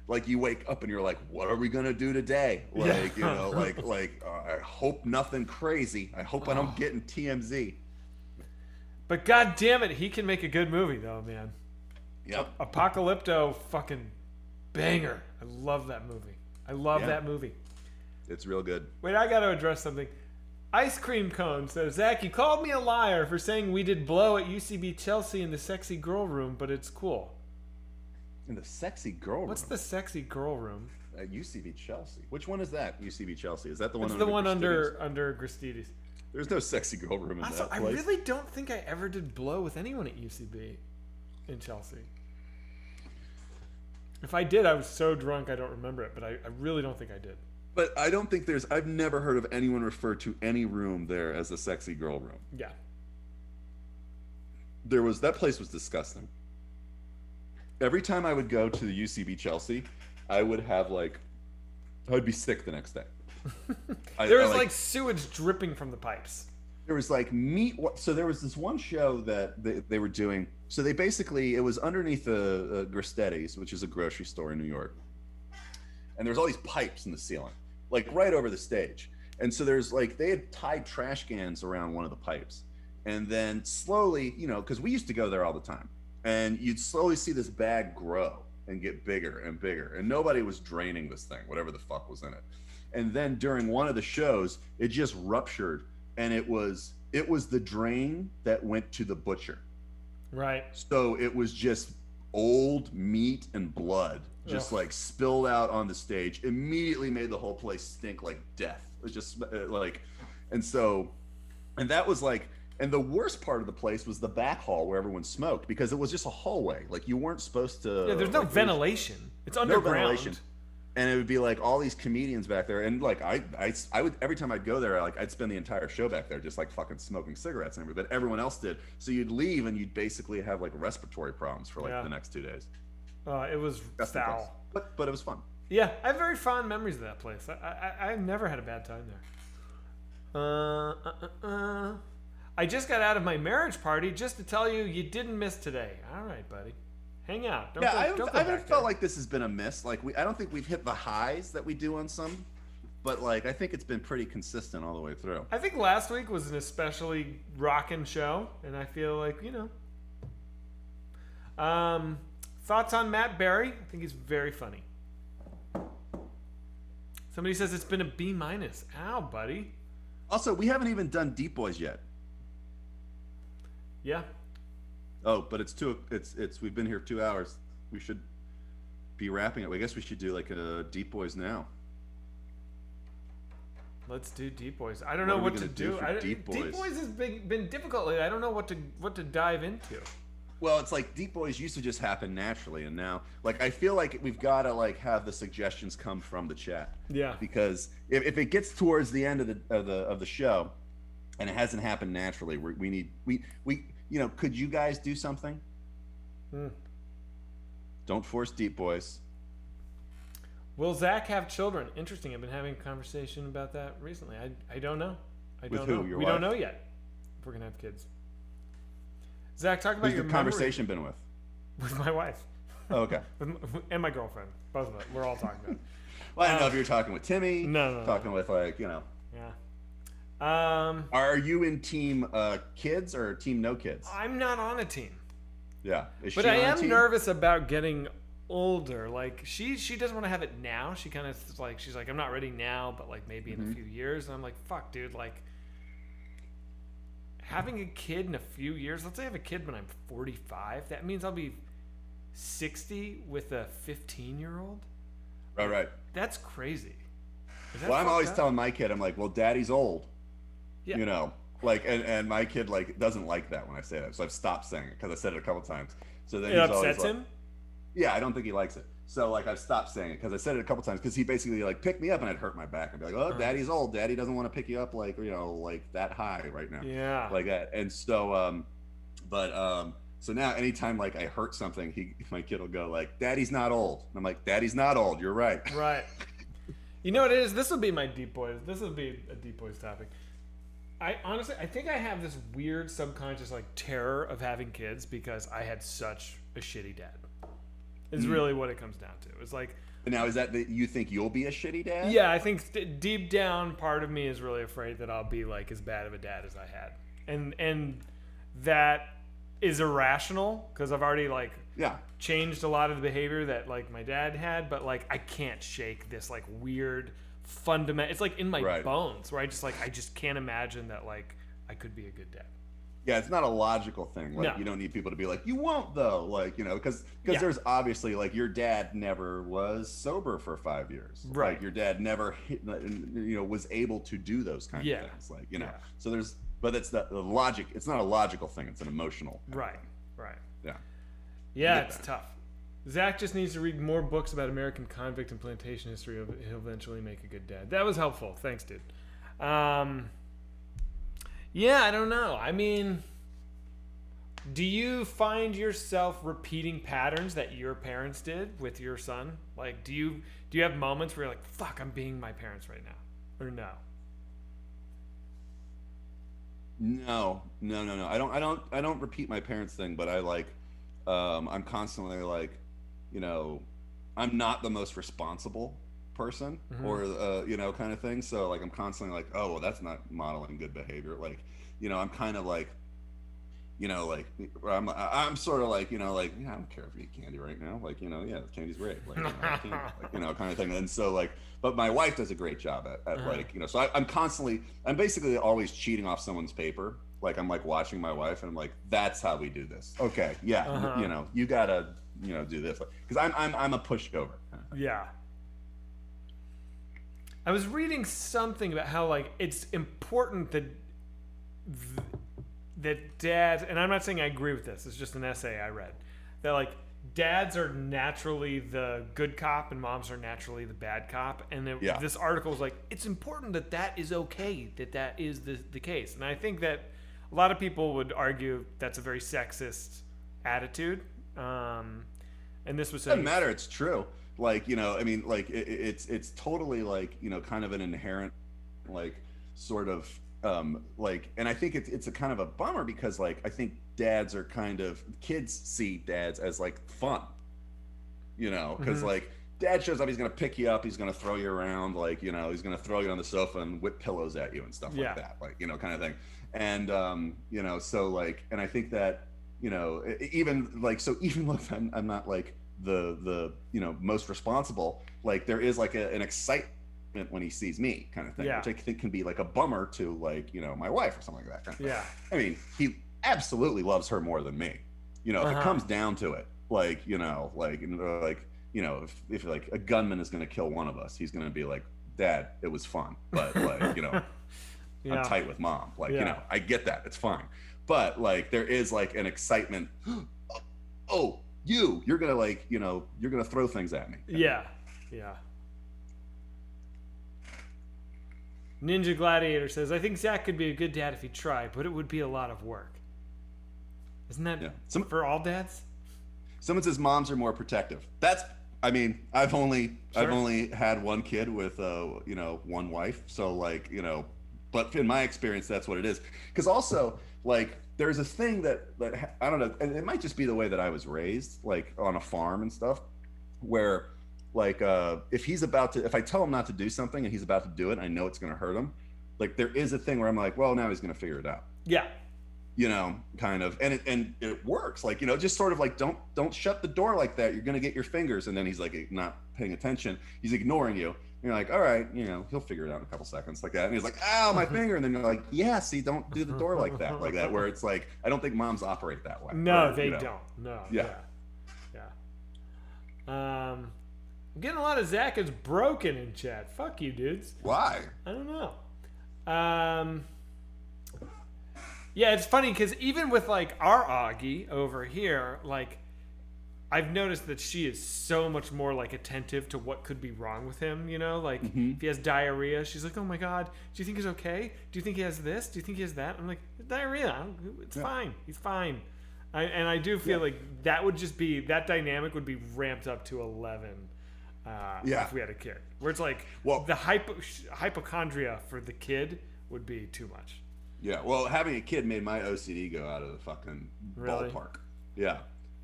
like you wake up and you're like, what are we gonna do today? Like, you know, I hope nothing crazy. I hope I don't get in TMZ. But God damn it, he can make a good movie though, man. Yep. Apocalypto, fucking banger. I love that movie. That movie. It's real good. Wait, I gotta address something. Ice Cream Cone says, Zach, you called me a liar for saying we did blow at UCB Chelsea in the sexy girl room, but it's cool. In the sexy girl room? What's the sexy girl room? At UCB Chelsea. Which one is that? UCB Chelsea. Is that the one? It's the one under Gristides. There's no sexy girl room in that place. I really don't think I ever did blow with anyone at UCB in Chelsea. If I did, I was so drunk I don't remember it, but I really don't think I did. But I don't think I've never heard of anyone refer to any room there as a sexy girl room. Yeah. That place was disgusting. Every time I would go to the UCB Chelsea, I would be sick the next day. There was like sewage dripping from the pipes. there was like meat. So there was this one show that they were doing. So they basically, it was underneath the Gristetti's, which is a grocery store in New York. And there's all these pipes in the ceiling, like right over the stage. And so there's like, they had tied trash cans around one of the pipes. And then slowly, you know, because we used to go there all the time. And you'd slowly see this bag grow and get bigger and bigger. And nobody was draining this thing, whatever the fuck was in it. And then during one of the shows, it just ruptured. And it was the drain that went to the butcher. Right. So it was just old meat and blood just like spilled out on the stage. Immediately made the whole place stink like death. It was just like, and that was like, and the worst part of the place was the back hall where everyone smoked, because it was just a hallway. Like you weren't supposed to. Yeah, there's no ventilation. It's underground. No ventilation. And it would be like all these comedians back there, and like I would, every time I'd go there, like I'd spend the entire show back there just like fucking smoking cigarettes and everything. But everyone else did, so you'd leave and you'd basically have like respiratory problems for like the next 2 days. It was foul, but it was fun. Yeah, I have very fond memories of that place. I've never had a bad time there. I just got out of my marriage party just to tell you didn't miss today. All right, buddy. Hang out. I haven't felt like this has been a miss. Like I don't think we've hit the highs that we do on some, but like I think it's been pretty consistent all the way through. I think last week was an especially rockin' show, and I feel like thoughts on Matt Berry? I think he's very funny. Somebody says it's been a B-. Ow, buddy. Also, we haven't even done Newsboyz yet. Yeah. Oh, but it's we've been here 2 hours. We should be wrapping it. I guess we should do like a Newsboyz now. Let's do Newsboyz. I don't know what to do. Newsboyz has been difficult lately. I don't know what to dive into. Well, it's like Newsboyz used to just happen naturally, and now like I feel like we've got to like have the suggestions come from the chat. Yeah. Because if it gets towards the end of the show, and it hasn't happened naturally, we could you guys do something? Don't force Newsboyz. Will Zach have children? Interesting. I've been having a conversation about that recently. I don't know. With who? Your wife? We don't know yet if we're gonna have kids. Zach, talk about your conversation been with? With my wife. Oh, okay. And my girlfriend. Both of us. We're all talking about it. Well, I don't know if you're talking with Timmy. No. Talking with Yeah. Are you in team kids or team no kids? I'm not on a team. Yeah. But I am nervous about getting older. Like she doesn't want to have it now. She kind of like, she's like, I'm not ready now, but like maybe in a few years. And I'm like, fuck, dude, like having a kid in a few years, let's say I have a kid when I'm 45, that means I'll be 60 with a 15-year-old. Right. That's crazy. Well, I'm always telling my kid, I'm like, well, daddy's old. Yeah. You know, like, and my kid like doesn't like that when I say that, so I've stopped saying it because I said it a couple times. So then it upsets him. Like, yeah, I don't think he likes it. So like I've stopped saying it because I said it a couple times because he basically like picked me up and I'd hurt my back and be like, oh, daddy's old. Daddy doesn't want to pick you up like like that high right now. Yeah. Like that. And so so now anytime like I hurt something, my kid will go like, daddy's not old. And I'm like, daddy's not old. You're right. Right. You know what it is? This will be my Newsboyz. This will be a Newsboyz topic. I think I have this weird subconscious like terror of having kids because I had such a shitty dad. Is really what it comes down to. It's like. Now, is that you think you'll be a shitty dad? Yeah, I think deep down, part of me is really afraid that I'll be like as bad of a dad as I had, and that is irrational because I've already like changed a lot of the behavior that like my dad had, but like I can't shake this like weird fundamental. It's like in my bones where I just can't imagine that like I could be a good dad. Yeah, it's not a logical thing. Like you don't need people to be like, you won't though. Like, because there's obviously like your dad never was sober for 5 years. Right. Like your dad never was able to do those kind of things. Like, so there's, but it's the logic. It's not a logical thing. It's an emotional thing. Right. Yeah. Yeah, it's tough. Zach just needs to read more books about American convict and plantation history. He'll eventually make a good dad. That was helpful. Thanks, dude. Yeah, I don't know. I mean, do you find yourself repeating patterns that your parents did with your son? Like, do you have moments where you're like, fuck, I'm being my parents right now? Or no? No, no, no, no. I don't repeat my parents' thing, but I like, I'm constantly like, you know, I'm not the most responsible person, or you know, kind of thing. So like, I'm constantly like, oh, well, that's not modeling good behavior. Like, you know, I'm kind of like, you know, like I'm sort of like, you know, like, yeah, I don't care if you eat candy right now, like, you know, yeah, the candy's great, like, you know, candy, like, you know, kind of thing. And so like, but my wife does a great job at like, you know, so I'm basically always cheating off someone's paper. Like, I'm like watching my wife and I'm like, that's how we do this. Okay, yeah, you know, you gotta, you know, do this, because I'm a pushover. Yeah. I was reading something about how like it's important that that dads, and I'm not saying I agree with this, it's just an essay I read, that like dads are naturally the good cop and moms are naturally the bad cop. And this article is like, it's important that that is okay, that is the case. And I think that a lot of people would argue that's a very sexist attitude. And this was saying, doesn't matter, it's true. Like, you know, I mean, like it's totally like, you know, kind of an inherent like sort of like, and I think it's a kind of a bummer, because like I think dads are kind of, kids see dads as like fun, you know, because like dad shows up, he's gonna pick you up, he's gonna throw you around, like, you know, he's gonna throw you on the sofa and whip pillows at you and stuff like that, like, you know, kind of thing. And you know, so like, and I think that, you know, even like, so even if I'm not like the you know, most responsible, like there is like an excitement when he sees me, kind of thing, which I think can be like a bummer to like, you know, my wife or something like that kind of thing. I mean, he absolutely loves her more than me, you know, if it comes down to it, like, you know, like you know, if like a gunman is going to kill one of us, he's going to be like, Dad, it was fun, but like, you know, I'm tight with mom, like, you know, I get that, it's fine, but like there is like an excitement. Oh, you're gonna like, you know, you're gonna throw things at me. Yeah. Ninja Gladiator says, I think Zach could be a good dad if he tried, but it would be a lot of work. Isn't that for all dads? Someone says moms are more protective. That's, I mean, I've only had one kid with you know, one wife, so like, you know, but in my experience, that's what it is. Because also, like, there's a thing that I don't know, and it might just be the way that I was raised, like on a farm and stuff, where like if I tell him not to do something and he's about to do it, and I know it's going to hurt him, like there is a thing where I'm like, well, now he's going to figure it out. Yeah. You know, kind of, and it works. Like, you know, just sort of like, don't shut the door like that. You're going to get your fingers. And then he's like not paying attention. He's ignoring you. And you're like, all right, you know, he'll figure it out in a couple seconds, like that. And he's like, ow, my finger. And then you're like, yeah, see, don't do the door like that, where it's like, I don't think moms operate that way. No, where, they you know, don't. No. Yeah. I'm getting a lot of Zach is broken in chat. Fuck you, dudes. Why? I don't know. Yeah, it's funny because even with like our Augie over here, like I've noticed that she is so much more like attentive to what could be wrong with him. You know, like if he has diarrhea, she's like, "Oh my God, do you think he's okay? Do you think he has this? Do you think he has that?" I'm like, "Diarrhea, it's fine. He's fine." I do feel like that would just be, that dynamic would be ramped up to 11 if we had a kid. Where it's like, the hypochondria for the kid would be too much. Yeah, well, having a kid made my OCD go out of the fucking ballpark. Yeah.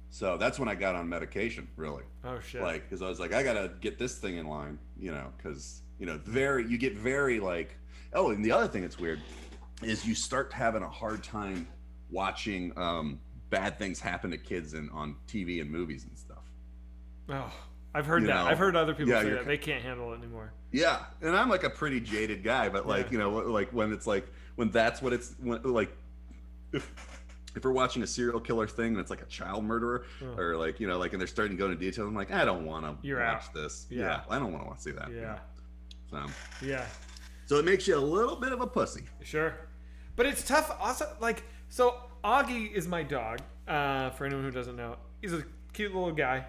So that's when I got on medication, really. Oh, shit. Like, because I was like, I got to get this thing in line, you know, because, you know, you get very like, oh, and the other thing that's weird is you start having a hard time watching bad things happen to kids on TV and movies and stuff. Oh, I've heard that. I've heard other people say that. They can't handle it anymore. Yeah, and I'm like a pretty jaded guy, but like, you know, like when it's like, when that's what it's, like, if we're watching a serial killer thing and it's like a child murderer, or like, you know, like, and they're starting to go into detail, I'm like, I don't want to watch this. Yeah, I don't want to see that. Yeah. You know? So it makes you a little bit of a pussy. Sure. But it's tough also, like, so Augie is my dog, for anyone who doesn't know. He's a cute little guy.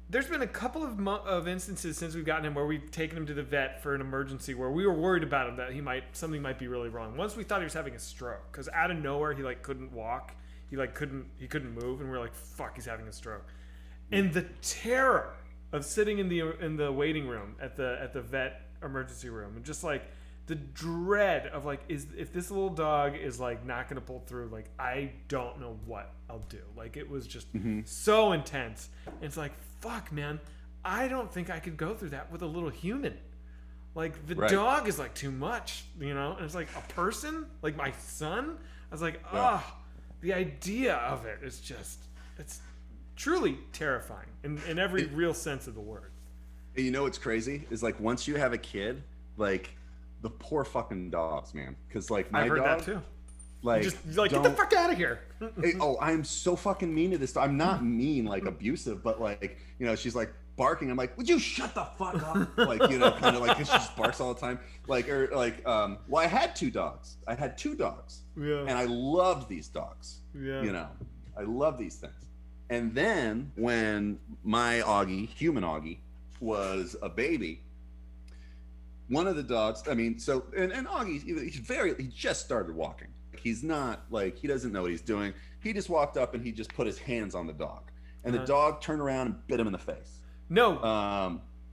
There's been a couple of instances since we've gotten him where we've taken him to the vet for an emergency where we were worried about him, that something might be really wrong. Once we thought he was having a stroke, because out of nowhere he like couldn't walk, he couldn't move, and we were like, fuck, he's having a stroke. And the terror of sitting in the waiting room at the vet emergency room, and just like the dread of like, if this little dog is like not gonna pull through, like I don't know what I'll do. Like it was just so intense. And it's like, fuck, man, I don't think I could go through that with a little human. Like the dog is like too much, you know. And it's like a person, like my son. I was like, the idea of it is just, it's truly terrifying in every real sense of the word. And you know what's crazy is like once you have a kid, like the poor fucking dogs, man. Because like my I heard dog, that too. like, Just like get the fuck out of here. I'm so fucking mean to this dog. I'm not mean, like abusive, but like, you know, she's like barking. I'm like, would you shut the fuck up? Like, you know, kind of like, 'cause she just barks all the time. Like, or like, well, I had 2 dogs. I had 2 dogs. Yeah. And I loved these dogs. Yeah. You know, I love these things. And then when my Augie, human Augie, was a baby, one of the dogs, I mean, so, and Augie, he just started walking. He's not like, he doesn't know what he's doing. He just walked up and he just put his hands on the dog. And the dog turned around and bit him in the face. No.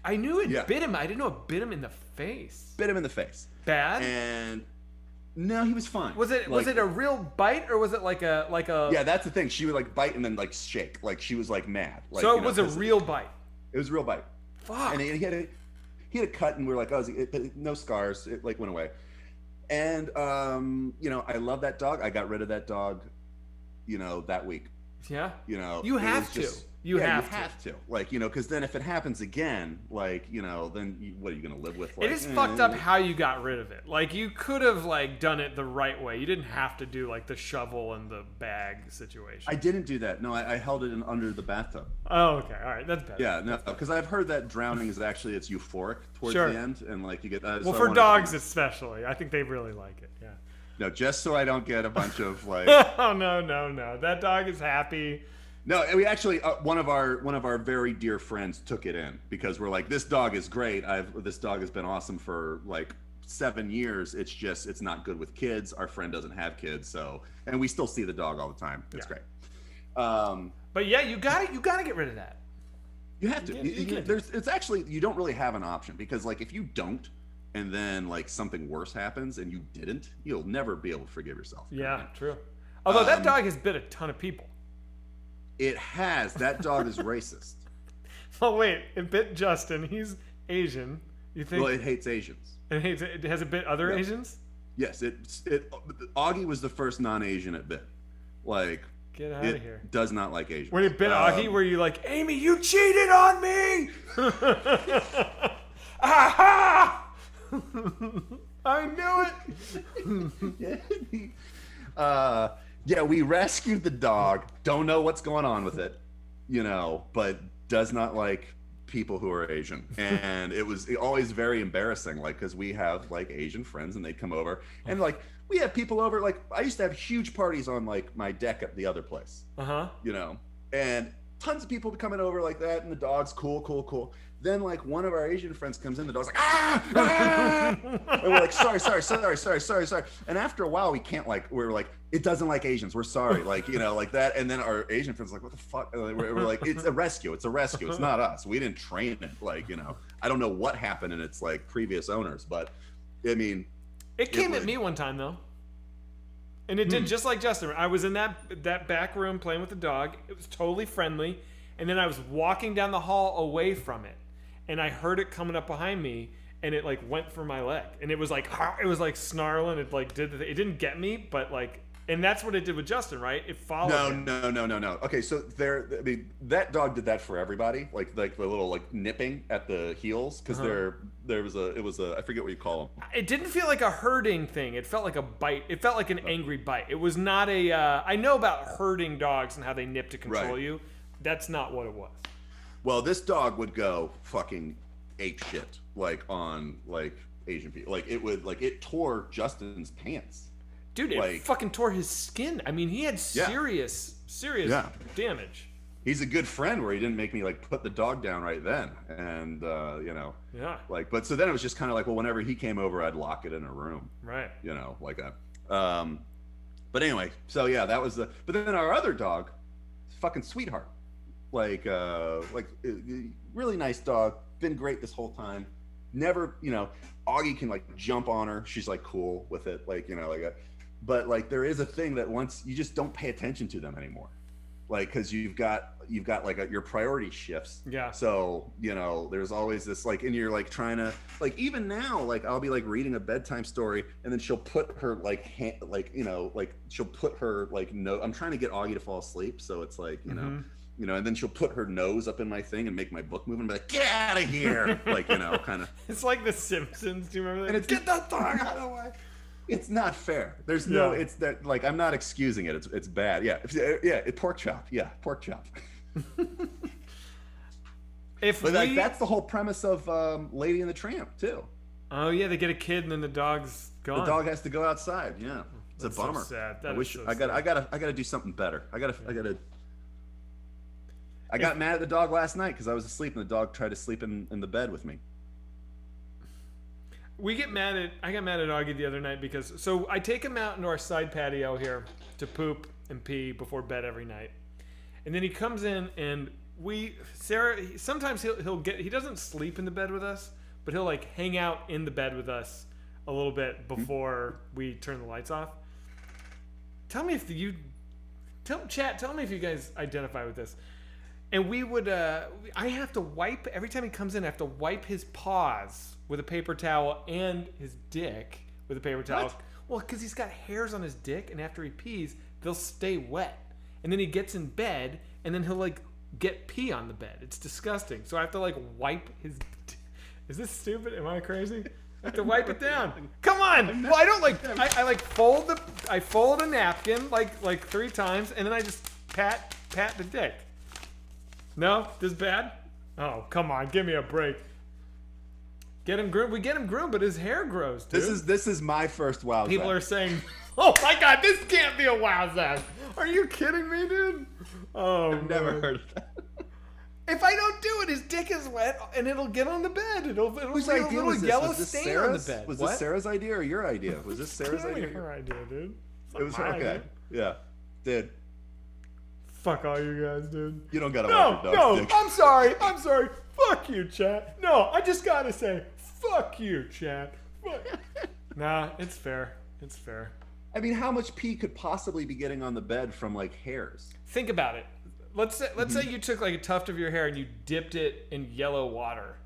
I knew it bit him. I didn't know it bit him in the face. Bit him in the face. Bad? And no, he was fine. Was it a real bite or was it like a Yeah, that's the thing. She would like bite and then like shake. Like she was like mad. Like, so it was a real bite. It was a real bite. Fuck. And he had a cut and we were like, oh, no scars. It like went away. And you know, I love that dog. I got rid of that dog, you know, that week. Yeah. You know, you have to. You have to. Like, you know, because then if it happens again, like, you know, then what are you going to live with? Like, it is fucked up how you got rid of it. Like, you could have, like, done it the right way. You didn't have to do, like, the shovel and the bag situation. I didn't do that. No, I held it under the bathtub. Oh, okay. All right. That's better. Yeah, no, because I've heard that drowning is actually, it's euphoric towards the end. And, like, you get... well, so for dogs especially. I think they really like it. Yeah. No, just so I don't get a bunch of, like... Oh, no. That dog is happy. No, we actually one of our very dear friends took it in because we're like, this dog is great. This dog has been awesome for like 7 years. It's not good with kids. Our friend doesn't have kids, so and we still see the dog all the time. It's great. But yeah, you gotta get rid of that. You have to. It's actually you don't really have an option because like if you don't, and then like something worse happens and you didn't, you'll never be able to forgive yourself. Yeah, true. Although that dog has bit a ton of people. It has. That dog is racist. Oh wait, it bit Justin. He's Asian. You think? Well, it hates Asians. It has it bit other Asians? Yes. Augie was the first non-Asian it bit. Like, get out of here. Does not like Asians. When it bit Augie, were you like, Amy, you cheated on me? Aha! I knew it. Yeah, we rescued the dog. Don't know what's going on with it, you know, but does not like people who are Asian. And it was always very embarrassing, like, because we have like Asian friends and they'd come over and like we have people over. Like, I used to have huge parties on like my deck at the other place, you know, and tons of people coming over like that. And the dog's cool. Then like one of our Asian friends comes in, the dog's like, and we're like, sorry. And after a while, we can't like, we're like, it doesn't like Asians. We're sorry. Like, you know, like that. And then our Asian friends are like, what the fuck? We're like, it's a rescue. It's not us. We didn't train it. Like, you know, I don't know what happened in its like previous owners, but I mean. It came at me one time though. And it did just like Justin. I was in that back room playing with the dog. It was totally friendly. And then I was walking down the hall away from it. And I heard it coming up behind me, and it like went for my leg, and it was like snarling. It like it didn't get me, but like, and that's what it did with Justin, right? It followed. No. Okay, so I mean, that dog did that for everybody, like the little like nipping at the heels, because it was a I forget what you call them. It didn't feel like a herding thing. It felt like a bite. It felt like an angry bite. It was not a. I know about herding dogs and how they nip to control you. That's not what it was. Well, this dog would go fucking ape shit, like on like Asian people. Like it tore Justin's pants. Dude, it fucking tore his skin. I mean, he had serious damage. He's a good friend where he didn't make me like put the dog down right then. And you know. Yeah. Like, but so then it was just kind of like, well, whenever he came over, I'd lock it in a room. Right. You know, like that. But anyway, so yeah, that was but then our other dog, fucking sweetheart. Like really nice dog, been great this whole time. never, Augie can like jump on her. She's like cool with it, like, but like there is a thing that once you just don't pay attention to them anymore, like because you've got like your priority shifts. Yeah. So there's always this like, and you're like trying to like, even now, like I'll be like reading a bedtime story and then she'll put her like she'll put her like no. I'm trying to get Augie to fall asleep, so it's like and then she'll put her nose up in my thing and make my book move and be like, get out of here, like kind of. It's like The Simpsons. Do you remember that? And it's get that dog out of the way. It's not fair. There's no. It's that like I'm not excusing it. It's bad. Yeah. Pork chop. Yeah, pork chop. Like that's the whole premise of Lady and the Tramp too. Oh yeah, they get a kid and then the dog's gone. The dog has to go outside. Yeah, it's a bummer. So sad. I gotta do something better. I got mad at the dog last night because I was asleep and the dog tried to sleep in the bed with me. I got mad at Augie the other night because I take him out into our side patio here to poop and pee before bed every night, and then he comes in and sometimes he doesn't sleep in the bed with us, but he'll like hang out in the bed with us a little bit before we turn the lights off. Tell me if you guys identify with this. And we would, I have to wipe, every time he comes in, I have to wipe his paws with a paper towel and his dick with a paper towel. What? Well, because he's got hairs on his dick, and after he pees, they'll stay wet. And then he gets in bed, and then he'll, like, get pee on the bed. It's disgusting. So I have to, like, wipe his... Is this stupid? Am I crazy? I have to wipe it down. Come on! Well, I don't, like... I fold a napkin, like 3 times, and then I just pat the dick. No? This is bad? Oh, come on. Give me a break. Get him groomed. We get him groomed, but his hair grows, dude. This is my first wow. People are saying, oh my God, this can't be a wow zag. Are you kidding me, dude? Oh, I've never heard of that. If I don't do it, his dick is wet, and it'll get on the bed. It'll Whose leave a idea little was this? yellow Was this stain Sarah's? on the bed. Was What? this Sarah's idea or your idea? Was this Sarah's Clearly idea? her idea, dude. It was her. Mine, Okay. dude. Yeah. Dude. Fuck all you guys, dude. You don't gotta wipe your dog's dick. I'm sorry. Fuck you, chat. No, I just gotta say, fuck you, chat. Fuck. Nah, it's fair. I mean, how much pee could possibly be getting on the bed from like hairs? Think about it. Let's say you took like a tuft of your hair and you dipped it in yellow water,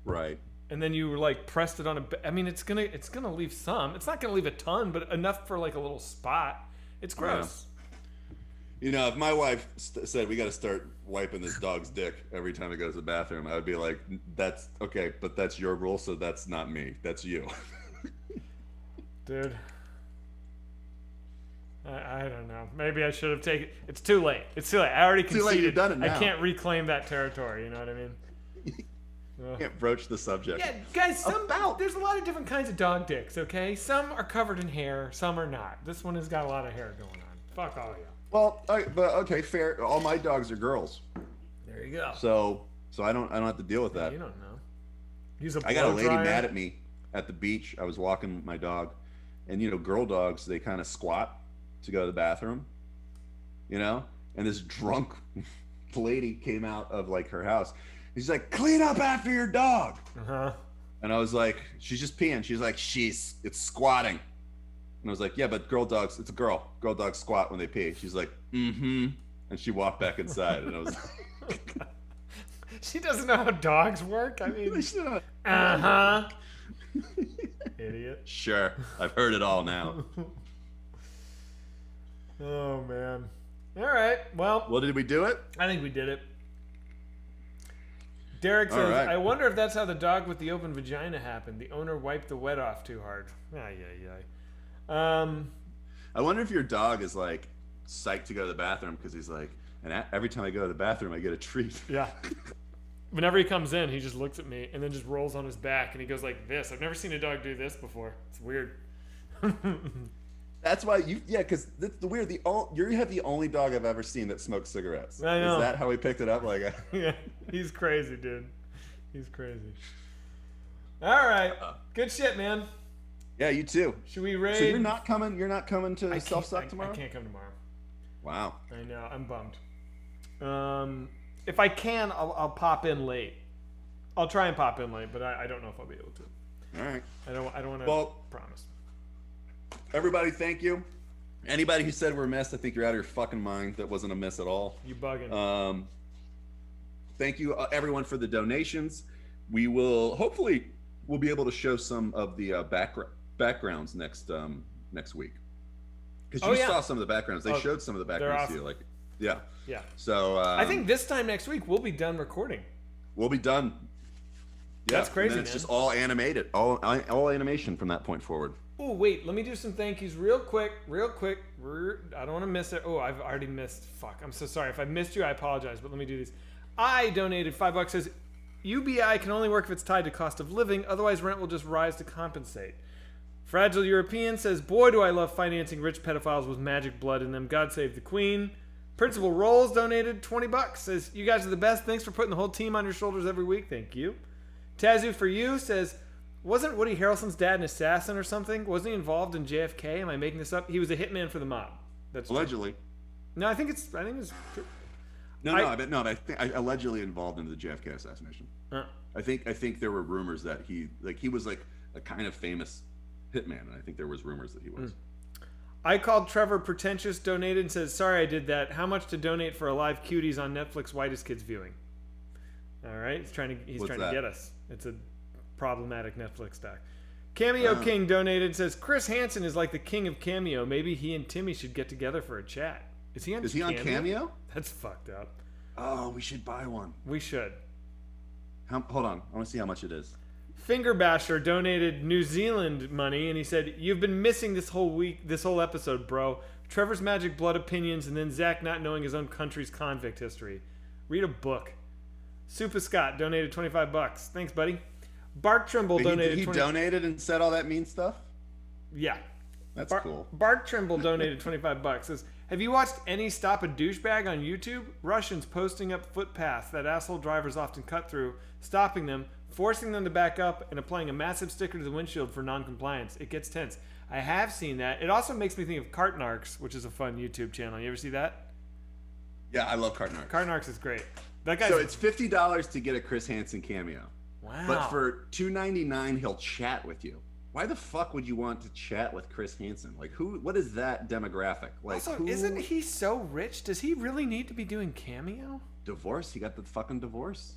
Right. and then you like pressed it on I mean, it's gonna leave some. It's not gonna leave a ton, but enough for like a little spot. It's gross. If my wife said we got to start wiping this dog's dick every time it goes to the bathroom, I would be like, that's okay, but that's your rule, so that's not me. That's you. Dude. I don't know. Maybe I should have taken. It's too late. I already conceded. Too late. You've done it now. I can't reclaim that territory. You know what I mean? You can't broach the subject. Yeah, guys. There's a lot of different kinds of dog dicks. Okay, some are covered in hair, some are not. This one has got a lot of hair going on. Fuck all you. Well, but okay, fair. All my dogs are girls. There you go. So I don't have to deal with that. You don't know. Use a I got a lady blow-dryer. mad at me at the beach. I was walking my dog, and girl dogs, they kind of squat to go to the bathroom, and this drunk lady came out of like her house. She's like, clean up after your dog. And I was like, she's just peeing. She's like, it's squatting. And I was like, yeah, but girl dogs, it's a girl. Girl dogs squat when they pee. She's like, mm-hmm. And she walked back inside, and I was like, she doesn't know how dogs work. I mean, idiot. Sure, I've heard it all now. Oh man. All right. Well, did we do it? I think we did it. Derek says, right. I wonder if that's how the dog with the open vagina happened. The owner wiped the wet off too hard. I wonder if your dog is like psyched to go to the bathroom because he's like, and every time I go to the bathroom, I get a treat. Yeah. Whenever he comes in, he just looks at me and then just rolls on his back and he goes like this. I've never seen a dog do this before. It's weird. That's why because that's the weird. You have the only dog I've ever seen that smokes cigarettes. I know. Is that how we picked it up? Like, yeah, he's crazy, dude. He's crazy. All right, good shit, man. Yeah, you too. Should we raid? So you're not coming to Self Suck tomorrow? I can't come tomorrow. Wow. I know. I'm bummed. If I can, I'll pop in late. I'll try and pop in late, but I don't know if I'll be able to. All right. I don't want to promise. Everybody, thank you. Anybody who said we're missed, I think you're out of your fucking mind. That wasn't a miss at all. You bugging. Thank you, everyone, for the donations. Hopefully, we'll be able to show some of the backgrounds next week. Because you saw some of the backgrounds. They showed some of the backgrounds to you. Like, yeah. Yeah. So I think this time next week we'll be done recording. We'll be done. Yeah, that's crazy. And then it's just all animated, all animation from that point forward. Oh wait, let me do some thank yous real quick. I don't want to miss it. Oh, I've already missed. Fuck, I'm so sorry. If I missed you, I apologize. But let me do these. I donated $5. Says UBI can only work if it's tied to cost of living. Otherwise, rent will just rise to compensate. Fragile European says, boy, do I love financing rich pedophiles with magic blood in them. God save the Queen. Principal Rolls donated $20. Says, you guys are the best. Thanks for putting the whole team on your shoulders every week. Thank you. Tazu for you says, wasn't Woody Harrelson's dad an assassin or something? Wasn't he involved in JFK? Am I making this up? He was a hitman for the mob. That's allegedly. True. No, I think it's true. I think allegedly involved in the JFK assassination. I think there were rumors that he was like a kind of famous hitman, and I think there was rumors that he was. I called Trevor Pretentious, donated, and says, sorry I did that. How much to donate for a live Cuties on Netflix Whitest Kids viewing? All right, he's trying to get us. It's a problematic Netflix doc. Cameo King donated, says Chris Hansen is like the king of Cameo. Maybe he and Timmy should get together for a chat. Is he on Cameo? That's fucked up. Oh, we should buy one. We should. Hold on, I want to see how much it is. Finger Basher donated New Zealand money, and he said, you've been missing this whole episode, bro. Trevor's magic blood opinions, and then Zach not knowing his own country's convict history. Read a book. Super Scott donated $25. Thanks, buddy. Bart Trimble donated. He donated and said all that mean stuff. Yeah, that's cool. Bart Trimble donated $25. Says, have you watched any Stop a Douchebag on YouTube? Russians posting up footpaths that asshole drivers often cut through, stopping them, forcing them to back up, and applying a massive sticker to the windshield for non-compliance. It gets tense. I have seen that. It also makes me think of Cartnarks, which is a fun YouTube channel. You ever see that? Yeah, I love Cartnarks. Cartnarks is great. That guy. So it's $50 to get a Chris Hansen cameo. Wow. But for $2.99, he'll chat with you. Why the fuck would you want to chat with Chris Hansen? Like, who? What is that demographic? Like, also, isn't he so rich? Does he really need to be doing cameo? Divorce? He got the fucking divorce.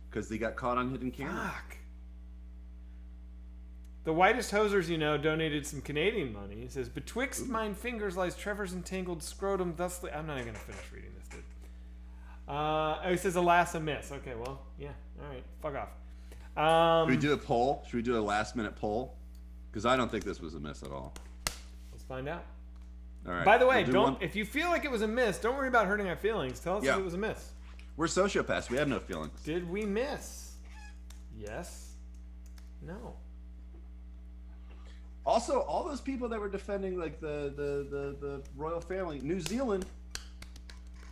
Because they got caught on hidden camera. Fuck. The Whitest Hosers you know donated some Canadian money. It says, betwixt mine fingers lies Trevor's entangled scrotum thusly... I'm not even going to finish reading this, dude. It says, alas, a miss. Okay, well, yeah. All right. Fuck off. Should we do a poll? Should we do a last-minute poll? Because I don't think this was a miss at all. Let's find out. All right. By the way, if you feel like it was a miss, don't worry about hurting our feelings. Tell us if it was a miss. We're sociopaths. We have no feelings. Did we miss? Yes. No. Also, all those people that were defending like the royal family, New Zealand.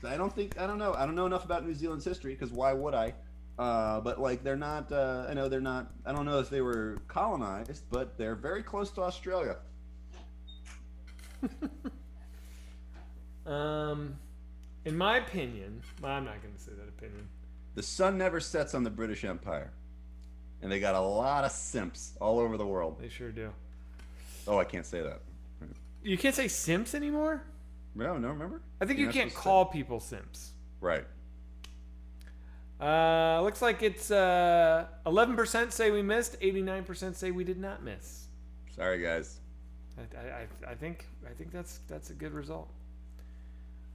I don't know enough about New Zealand's history because why would I? But like they're not. I don't know if they were colonized, but they're very close to Australia. In my opinion, I'm not going to say that opinion. The sun never sets on the British Empire, and they got a lot of simps all over the world. They sure do. Oh, I can't say that. You can't say simps anymore? No, remember? I think you can't call people simps. Right. Looks like it's 11% say we missed, 89% say we did not miss. Sorry, guys. I think that's a good result.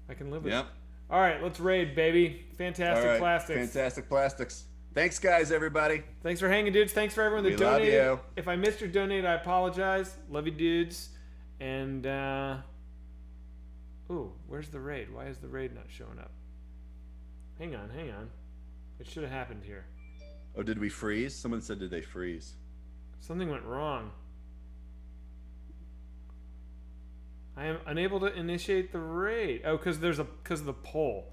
I can live with it. All right, let's raid, baby. Fantastic Plastics. Fantastic Plastics. Thanks, guys, everybody. Thanks for hanging, dudes. Thanks for everyone that donated. Love you. If I missed your donate, I apologize. Love you, dudes. And, where's the raid? Why is the raid not showing up? Hang on. It should have happened here. Oh, did we freeze? Someone said, did they freeze? Something went wrong. I am unable to initiate the raid. Oh, because of the poll.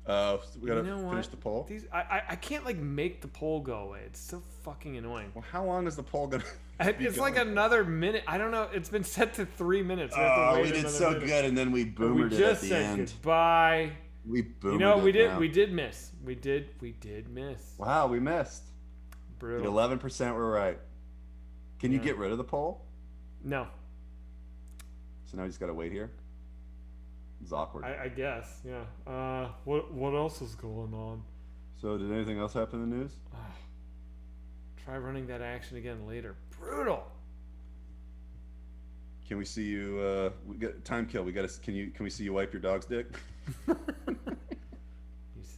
Oh, so we gotta finish the poll? I can't like make the poll go away. It's so fucking annoying. Well, how long is the poll gonna It's like another minute. I don't know. It's been set to 3 minutes. We did so good, and then we boomered it at the end. Goodbye. We boomed You know, we did. now. We did miss. We did miss. Wow, we missed. Brutal. 11% were right. Can you Yeah. get rid of the poll? No, So now we just gotta wait here. It's awkward. I guess. Yeah. What else is going on? So did anything else happen in the news? Try running that action again later. Brutal. Can we see you? We got time kill. We got to. Can we see you wipe your dog's dick? You son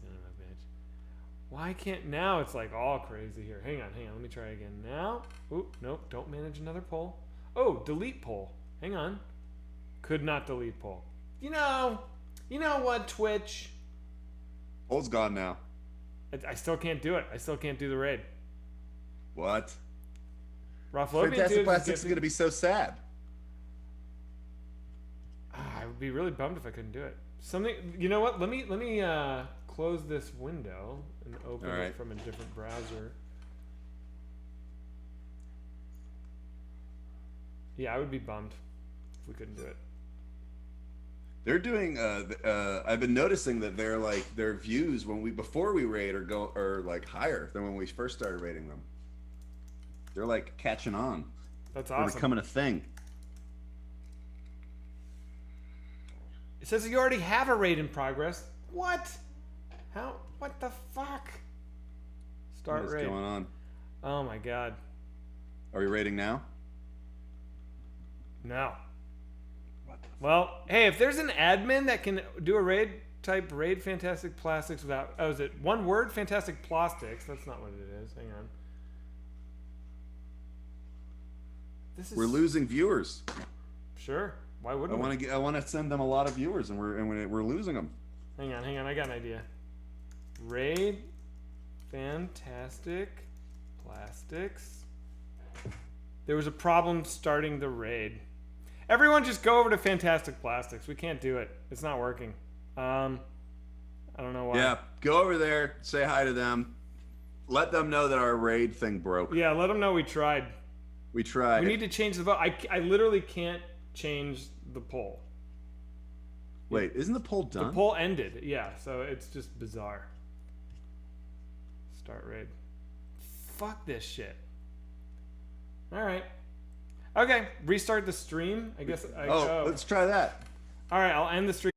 of a bitch. Why can't now? It's like all crazy here. Hang on. Let me try again now. Oop, nope. Don't manage another poll. Oh, delete poll. Hang on. Could not delete poll. You know what, Twitch? Poll's gone now. I still can't do it. I still can't do the raid. What? Rafflopian Fantastic Tunes Plastics is gonna gonna be so sad. I would be really bummed if I couldn't do it. Something. You know what? Let me close this window and open All it right. from a different browser. Yeah, I would be bummed if we couldn't do it. They're doing. I've been noticing that their views before we raid are like higher than when we first started raiding them. They're like catching on. That's They're awesome. becoming a thing. It says you already have a raid in progress. What? How? What the fuck? Start What's raid. going on? Oh my god. Are we raiding now? No. What the Well, hey, if there's an admin that can do a raid, type raid Fantastic Plastics without. Oh, is it one word? Fantastic Plastics. That's not what it is. Hang on. This is. We're losing viewers. Sure. Why I wouldn't want we? to. I want to send them a lot of viewers, and we're losing them. Hang on. I got an idea. Raid Fantastic Plastics. There was a problem starting the raid. Everyone just go over to Fantastic Plastics. We can't do it. It's not working. I don't know why. Yeah, go over there, say hi to them, let them know that our raid thing broke. Yeah, let them know we tried. We tried. We need to change the vote. I literally can't change the poll. Wait, isn't the poll done? The poll ended. Yeah, so it's just bizarre. Start raid. Fuck this shit. All right. Okay, restart the stream. I guess. Let's try that. All right, I'll end the stream.